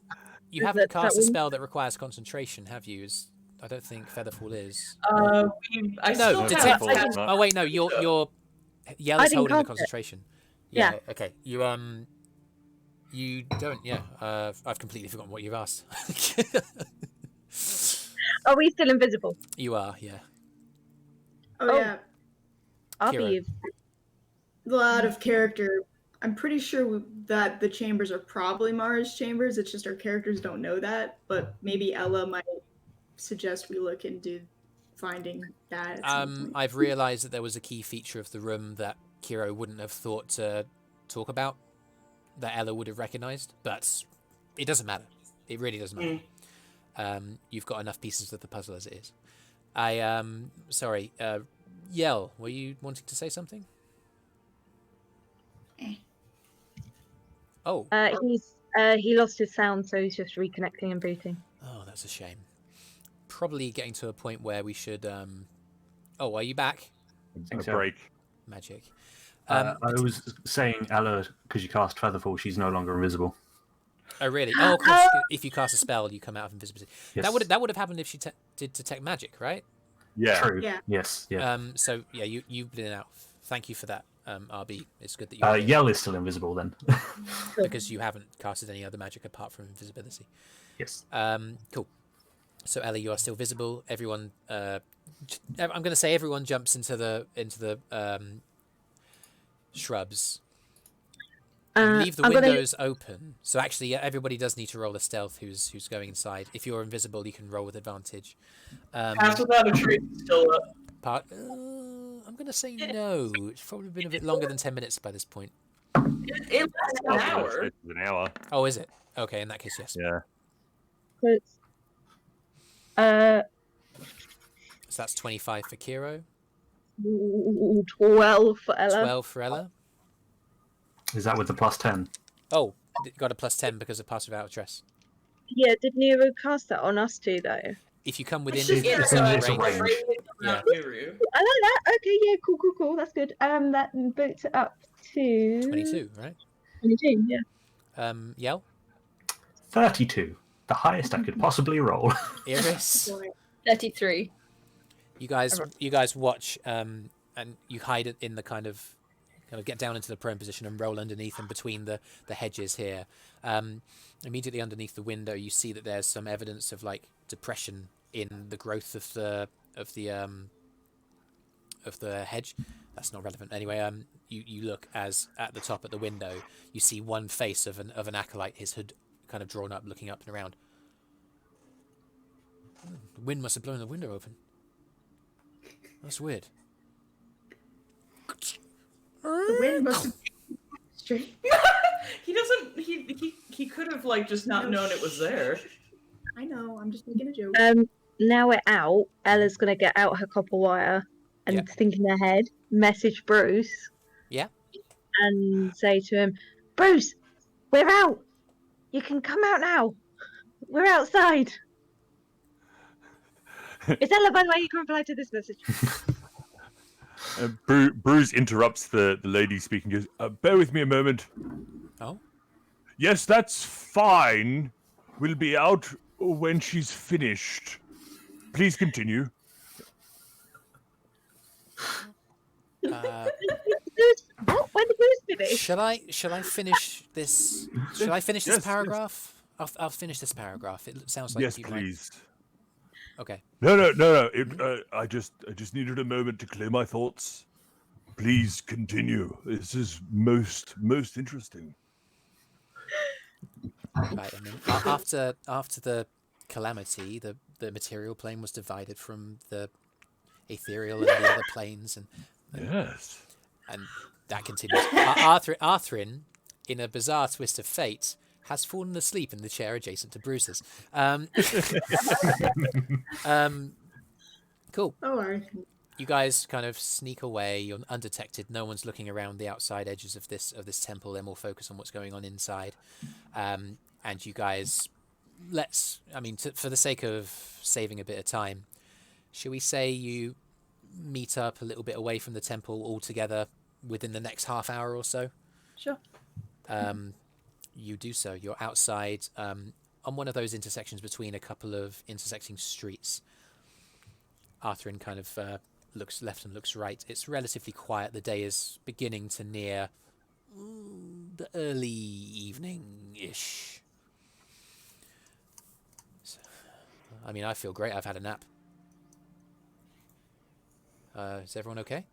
Is haven't that cast a one? spell that requires concentration, have you? I don't think Featherfall is. I No, still detect- have Featherfall is cats. not. Oh wait, no, your Yell I is didn't holding the cast it. concentration. Yeah. Okay. You don't. Yeah. I've completely forgotten what you've asked. Are we still invisible? You are. Yeah. Oh, Oh. yeah. I'll Kira. be. A lot of character. I'm pretty sure that the chambers are probably Mara's chambers. It's just our characters don't know that. But maybe Ella might suggest we look into finding that. At some point. I've realised that there was a key feature of the room that Kyro wouldn't have thought to talk about, that Ella would have recognised, but it doesn't matter. It really doesn't matter. You've got enough pieces of the puzzle as it is. Sorry. Yell, were you wanting to say something? Oh. He lost his sound, so he's just reconnecting and booting. Oh, that's a shame. Probably getting to a point where we should. Oh, are you back? think A so. break. Magic. I was saying, Ella, because you cast Featherfall, she's no longer invisible. Oh, really? Oh, of course. If you cast a spell, you come out of invisibility. Yes. That would have happened if she did detect magic, right? Yeah. True. Yeah. Yes. Yeah. So yeah, you've been out. Thank you for that, RB. It's good that you Yell is still invisible then. because you haven't casted any other magic apart from invisibility. Yes. Cool. So Ellie, you are still visible. Everyone, I'm going to say everyone jumps into the shrubs. Leave the I'm gonna- windows open. So actually, yeah, everybody does need to roll a stealth. Who's going inside? If you're invisible, you can roll with advantage. Pass without a trace is still up. I'm going to say no. It's probably been a bit longer than 10 minutes by this point. It lasts an hour. It's an hour. Oh, is it? Okay, in that case, yes. Yeah. So that's 25 for Kyro, 12 for Ella. 12 for Ella. Is that with the +10? Oh, got a +10 because of passive without dress. Yeah, did Nero cast that on us too, though? If you come within It's just- the Yeah, certain it's a range. range. Yeah. Nuru. I like that. Okay, yeah, cool. That's good. That boots it up to 22, right? 22, yeah. Yell, 32. The highest I could possibly roll. Eirys. 33. You guys watch, and you hide it in the kind of get down into the prone position and roll underneath and between the hedges here. Immediately underneath the window, you see that there's some evidence of like depression in the growth of the hedge. That's not relevant anyway. You look as at the top at the window, you see one face of an acolyte, his hood kind of drawn up, looking up and around. The wind must have blown the window open. That's weird. The wind must have straight. He doesn't. He could have like just not known it was there. I know. I'm just making a joke. Now we're out. Ella's gonna get out her copper wire and Yep. think in her head, message Brüz. Yeah. And say to him, Brüz, we're out. You can come out now. We're outside. It's Ella, by the way. You can reply to this message. Brüz interrupts the lady speaking. Goes, bear with me a moment. Oh. Yes, that's fine. We'll be out when she's finished. Please continue. What? When the Brüz finish? Shall I finish this? Shall I finish this Yes, paragraph? I'll finish this paragraph. It sounds like Yes, you might- please. Okay. No. I just needed a moment to clear my thoughts. Please continue. This is most interesting. Right. I mean, after the calamity, the material plane was divided from the ethereal and the other planes, and Yes. that continues. Arthrin, in a bizarre twist of fate, has fallen asleep in the chair adjacent to Brüz's. Cool. Oh, alright. You guys kind of sneak away. You're undetected. No one's looking around the outside edges of this temple. They're more focused on what's going on inside. And you guys, for the sake of saving a bit of time, shall we say you meet up a little bit away from the temple all together within the next half hour or so? Sure. You do so. You're outside on one of those intersections between a couple of intersecting streets. Arthrin kind of looks left and looks right. It's relatively quiet. The day is beginning to near the early evening-ish. So, I mean, I feel great. I've had a nap. Is everyone okay?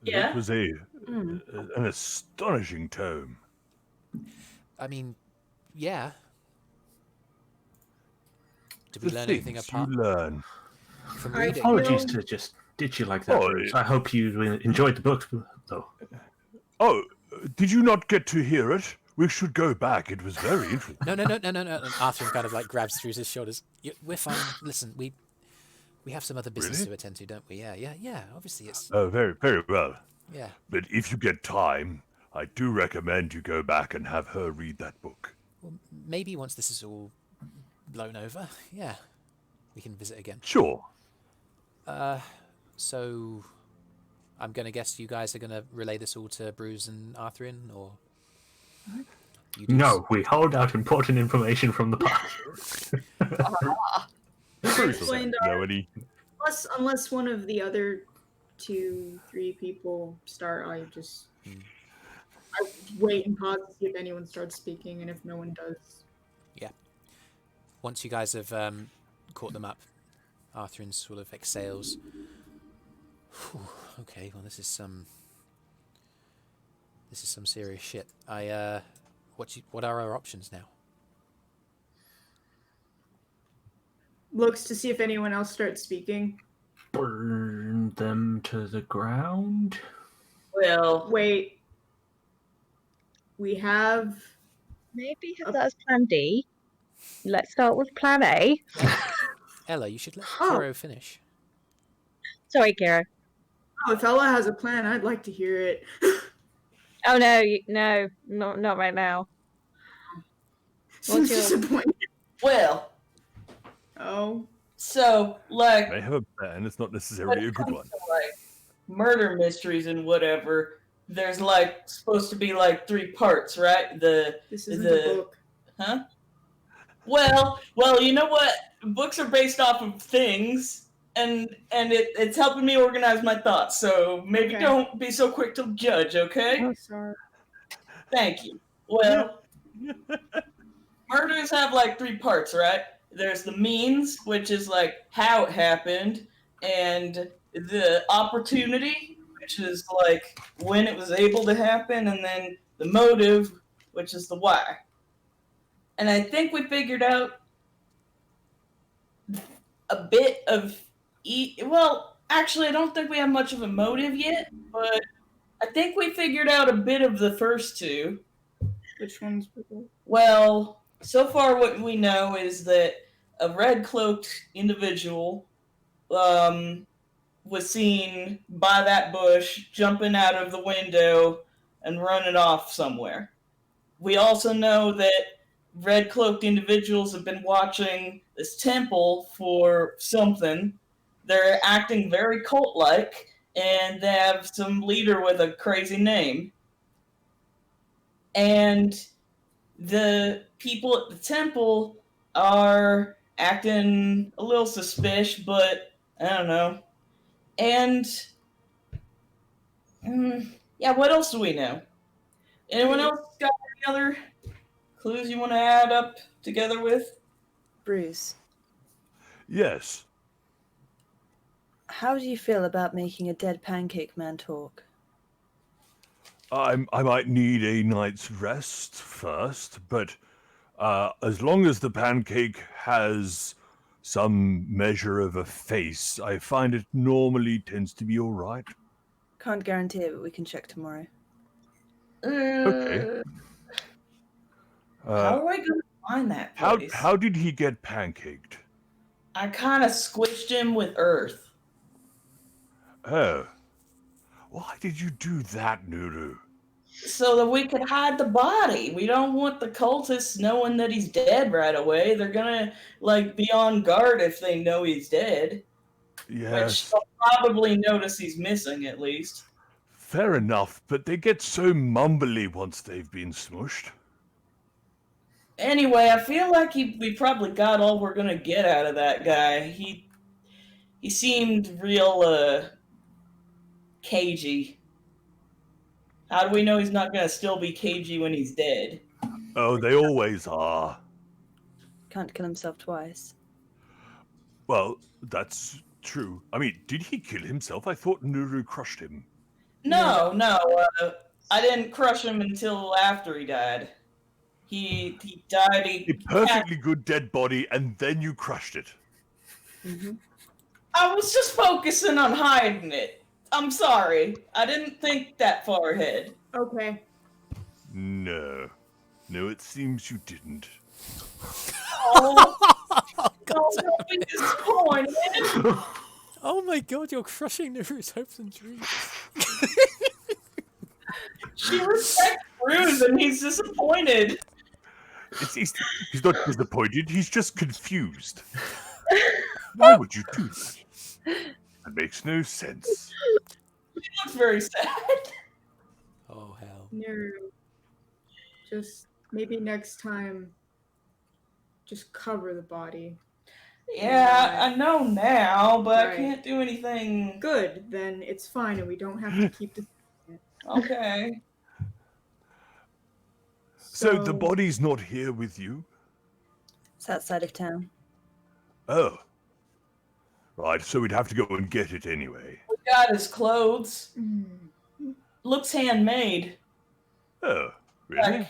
Yeah. That was an astonishing tome. I mean, yeah. Did we The learn anything things apart you learn. from I reading? Apologies to just ditch you like that. Oh, Bruce. I hope you enjoyed the book, though. Oh, did you not get to hear it? We should go back. It was very interesting. No. And Arthur kind of like grabs through his shoulders. We're fine. Listen, we have some other business Really? to attend to, don't we? Yeah. Obviously, it's Oh, very well. yeah. But if you get time, I do recommend you go back and have her read that book. Well, maybe once this is all blown over, yeah, we can visit again. Sure. So, I'm gonna guess you guys are gonna relay this all to Brüz and Arthrin, or you do No, we hold out important information from the past. Bruce explained doesn't know any. Unless one of the other 2-3 people start, I wait and pause to see if anyone starts speaking, and if no one does. Once you guys have caught them up, Arthrin sort of exhales. Whew, okay, well this is some serious shit. What are our options now? Looks to see if anyone else starts speaking. Burn them to the ground. Well, Wait. We have. Maybe have that as plan D. Let's start with plan A. Ella, you should let Oh. Kyro finish. Sorry, Kira. Oh, if Ella has a plan, I'd like to hear it. Oh no, not right now. Seems your- disappointing. well. Oh. So, like, They have a plan. It's not when necessarily a it good comes one. to, like, murder mysteries and whatever, there's like supposed to be like 3 parts, right? This isn't a book. Huh? Well, you know what? Books are based off of things, and it's helping me organize my thoughts. So maybe Okay. don't be so quick to judge, okay? Sorry. Thank you. Well, murders have like 3 parts, right? There's the means, which is like how it happened, and the opportunity, which is like when it was able to happen, and then the motive, which is the why. And I think we figured out a bit of well, Actually, I don't think we have much of a motive yet, but I think we figured out a bit of the first two. Which ones? Well, so far what we know is that a red-cloaked individual was seen by that bush jumping out of the window and running off somewhere. We also know that red-cloaked individuals have been watching this temple for something. They're acting very cult-like, and they have some leader with a crazy name. And the people at the temple are acting a little suspicious, but I don't know. And yeah, what else do we know? Anyone else got any other clues you want to add up together with? Brüz, Yes. how do you feel about making a dead pancake man talk? I might need a night's rest first, but as long as the pancake has some measure of a face, I find it normally tends to be all right. Can't guarantee it, but we can check tomorrow. Okay. How are we going to find that place? How did he get pancaked? I kind of squished him with earth. Oh. Why did you do that, Nuru? So that we could hide the body. We don't want the cultists knowing that he's dead right away. They're gonna be on guard if they know he's dead. Yes. Which they'll probably notice he's missing at least. Fair enough, but they get so mumbly once they've been smushed. Anyway, I feel like we probably got all we're gonna get out of that guy. He seemed real cagey. How do we know he's not gonna still be cagey when he's dead? Oh, they always are. Can't kill himself twice. Well, that's true. I mean, did he kill himself? I thought Nuru crushed him. No, I didn't crush him until after he died. He died. A perfectly good dead body, and then you crushed it. Mm-hmm. I was just focusing on hiding it. I'm sorry. I didn't think that far ahead. Okay. No, it seems you didn't. Oh, don't be disappointed. Oh my god, you're crushing Nuru's hopes and dreams. She respects Brüz and he's disappointed. He's not disappointed, he's just confused. Why would you do that? That makes no sense. She looks very sad. Oh hell. Nuru, just maybe next time, just cover the body. Yeah, I know now, but Right. I can't do anything. Good, then it's fine, and we don't have to keep this. Okay. So the body's not here with you? It's outside of town. Oh. Right, so we'd have to go and get it anyway. We got his clothes. Mm. Looks handmade. Oh, really?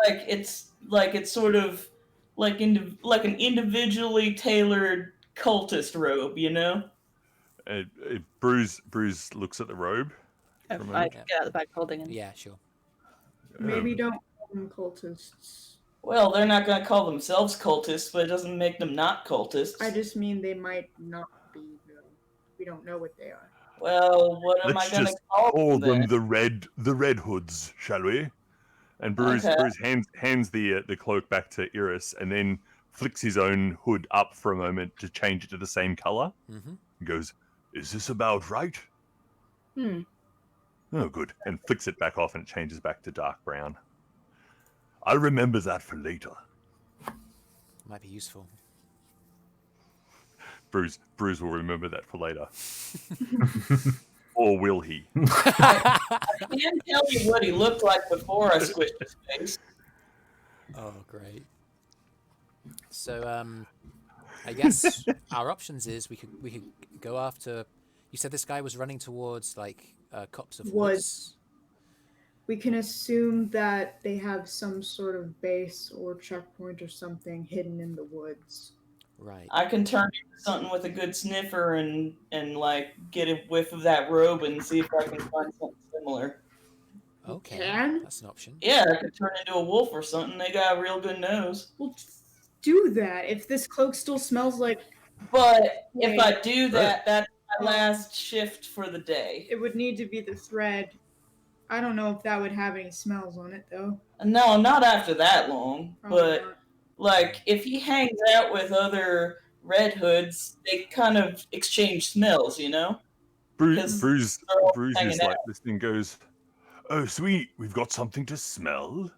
It's sort of like an individually tailored cultist robe, you know? Brüz looks at the robe. Oh, For a I moment. can get out the back holding him. Yeah, sure. Maybe don't call them cultists. Well, they're not going to call themselves cultists, but it doesn't make them not cultists. I just mean they might not be. Though. We don't know what they are. Well, what am Let's I going to just call call them? them the Red Hoods, shall we? And Brüz hands the cloak back to Eirys and then flicks his own hood up for a moment to change it to the same color. Mm-hmm. He goes, "Is this about right?" Hmm. Oh, good. And flicks it back off and it changes back to dark brown. I'll remember that for later. Might be useful. Brüz will remember that for later. Or will he? I can't tell you what he looked like before I squished his face. Oh, great. So, I guess our options is we could go after. You said this guy was running towards copse of woods. We can assume that they have some sort of base or checkpoint or something hidden in the woods. Right. I can turn into something with a good sniffer and like get a whiff of that robe and see if I can find something similar. Okay. Can? That's an option. Yeah, I could turn into a wolf or something. They got a real good nose. Well, do that. If this cloak still smells like, But if Wait. I do that, that's my last shift for the day. it would need to be the thread. I don't know if that would have any smells on it though. No, not after that long. Probably But not. like, if he hangs out with other Red Hoods, they kind of exchange smells, you know? Because Brüz they're all is hanging like out. this thing goes. Oh, sweet, we've got something to smell.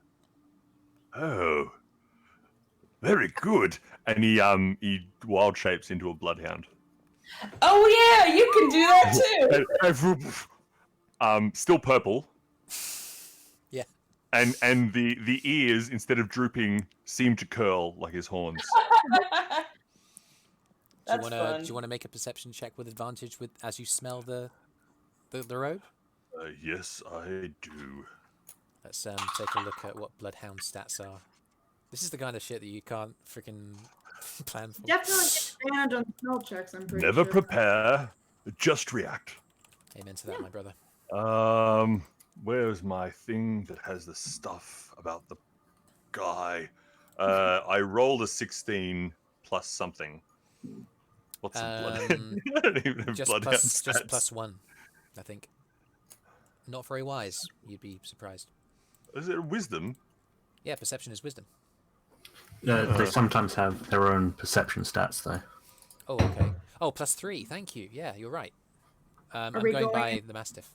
Oh, very good. And he wild shapes into a bloodhound. Oh yeah, you can do that too. Still purple. Yeah. And the ears, instead of drooping, seem to curl like his horns. That's fun. Do you want to make a perception check with advantage as you smell the robe? Yes, I do. Let's take a look at what bloodhound stats are. This is the kind of shit that you can't freaking plan for. Definitely get banned on smell checks. I'm pretty Never sure. prepare, just react. Amen to that, my brother. Where's my thing that has the stuff about the guy? I rolled a 16 plus something. What's the blood? I don't even have Just bloodhound just stats. +1, I think. Not very wise. You'd be surprised. Is it wisdom? Yeah, perception is wisdom. They sometimes have their own perception stats, though. Oh, okay. Oh, +3. Thank you. Yeah, you're right. I'm we going going by the Mastiff.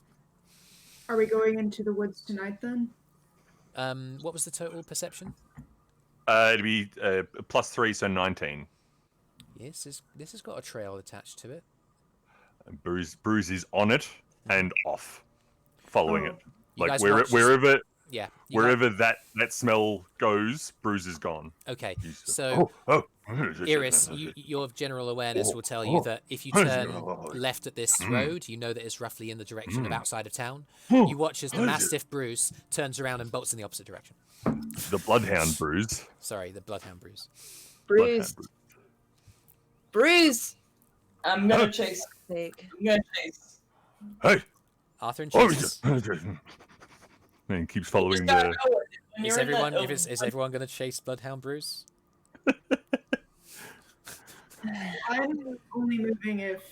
Are we going into the woods tonight then? What was the total perception? It'd be +3, so 19. Yes, this has got a trail attached to it. And Brüz is on it and off, following Oh. it. You Like guys watch wherever Yeah. wherever that smell goes, Brüz is gone. Okay, He's- so oh. Eirys, your general awareness will tell you that if you turn left at this road, you know that it's roughly in the direction of outside of town. You watch as the Mastiff Brüz turns around and bolts in the opposite direction. The Bloodhound Brüz. Sorry, the Bloodhound Brüz. Brüz. Brüz. I'm gonna chase. Big. I'm gonna chase. Hey! Arthrin Oh, chases. and he keeps following Just gotta the. know it. When Is you're in that everyone open is everyone going to chase Bloodhound Brüz? I'm only moving if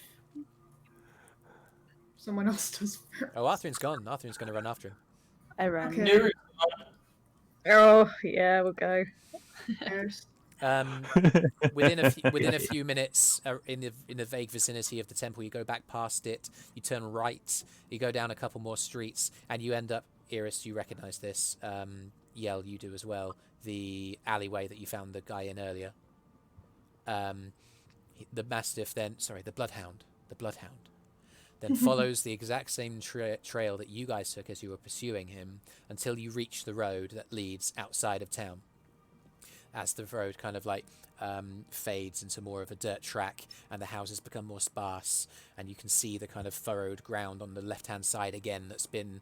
someone else does first. Oh, Arthrin's gone. Arthrin's going to run after him. I run. Okay. Nuru, Oh, yeah, we'll go. There's- Within a few minutes, in the vague vicinity of the temple, you go back past it. You turn right. You go down a couple more streets, and you end up. Eirys, you recognise this. Yell, you do as well. The alleyway that you found the guy in earlier. The Mastiff then, the Bloodhound. The Bloodhound then follows the exact same trail that you guys took as you were pursuing him until you reach the road that leads outside of town. As the road kind of like fades into more of a dirt track and the houses become more sparse, and you can see the kind of furrowed ground on the left-hand side again that's been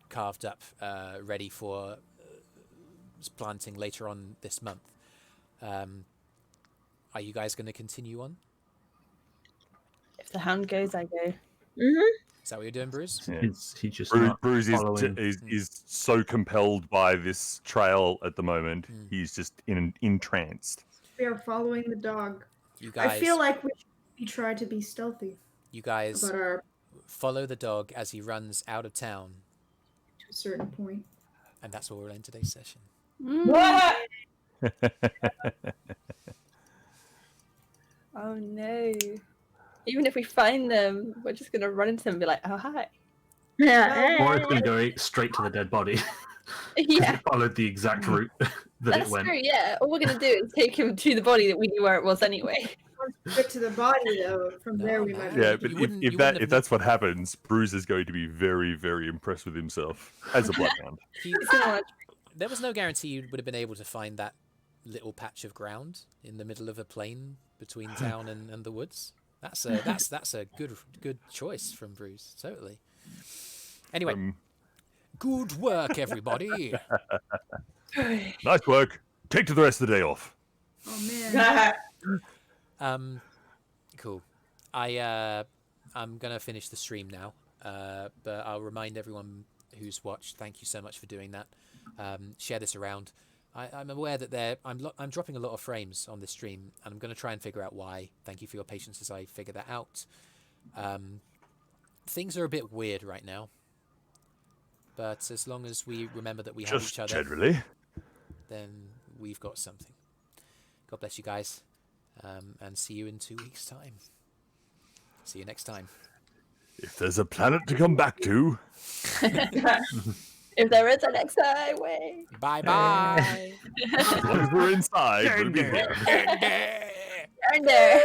carved up, ready for planting later on this month. Are you guys going to continue on? If the hound goes, I go. Is that what you're doing, Brüz? Yeah. He just Brüz, not Brüz following. is so compelled by this trail at the moment. Mm. He's just entranced. We are following the dog. You guys, I feel like we try to be stealthy you guys about our follow the dog as he runs out of town, to a certain point. and that's where we'll end today's session. What? Oh no. Even if we find them, we're just gonna run into them and be like, oh hi. Yeah. Or it's going to go straight to the dead body. Yeah, It followed the exact route that that's it went. true, yeah. All we're gonna do is take him to the body that we knew where it was anyway. Once we get to the body, though, from there we might. Yeah, You but wouldn't- if you wouldn't have- that's what happens, Brüz is going to be very, very impressed with himself as a bloodhound. He, It's gonna wanna- there was no guarantee you would have been able to find that little patch of ground in the middle of a plain between town and the woods. That's a good choice from Brüz. Totally. Anyway, good work, everybody. Nice work. Take the rest of the day off. Oh man. Cool. I'm gonna finish the stream now, but I'll remind everyone who's watched. Thank you so much for doing that. Share this around. I'm aware that I'm dropping a lot of frames on this stream, and I'm going to try and figure out why. Thank you for your patience as I figure that out. Things are a bit weird right now, but as long as we remember that we have each other, generally, then we've got something. God bless you guys, and see you in 2 weeks' time. See you next time. if there's a planet to come back to. If there is a next highway. Bye-bye. As long as we're inside, we'll be here. And there.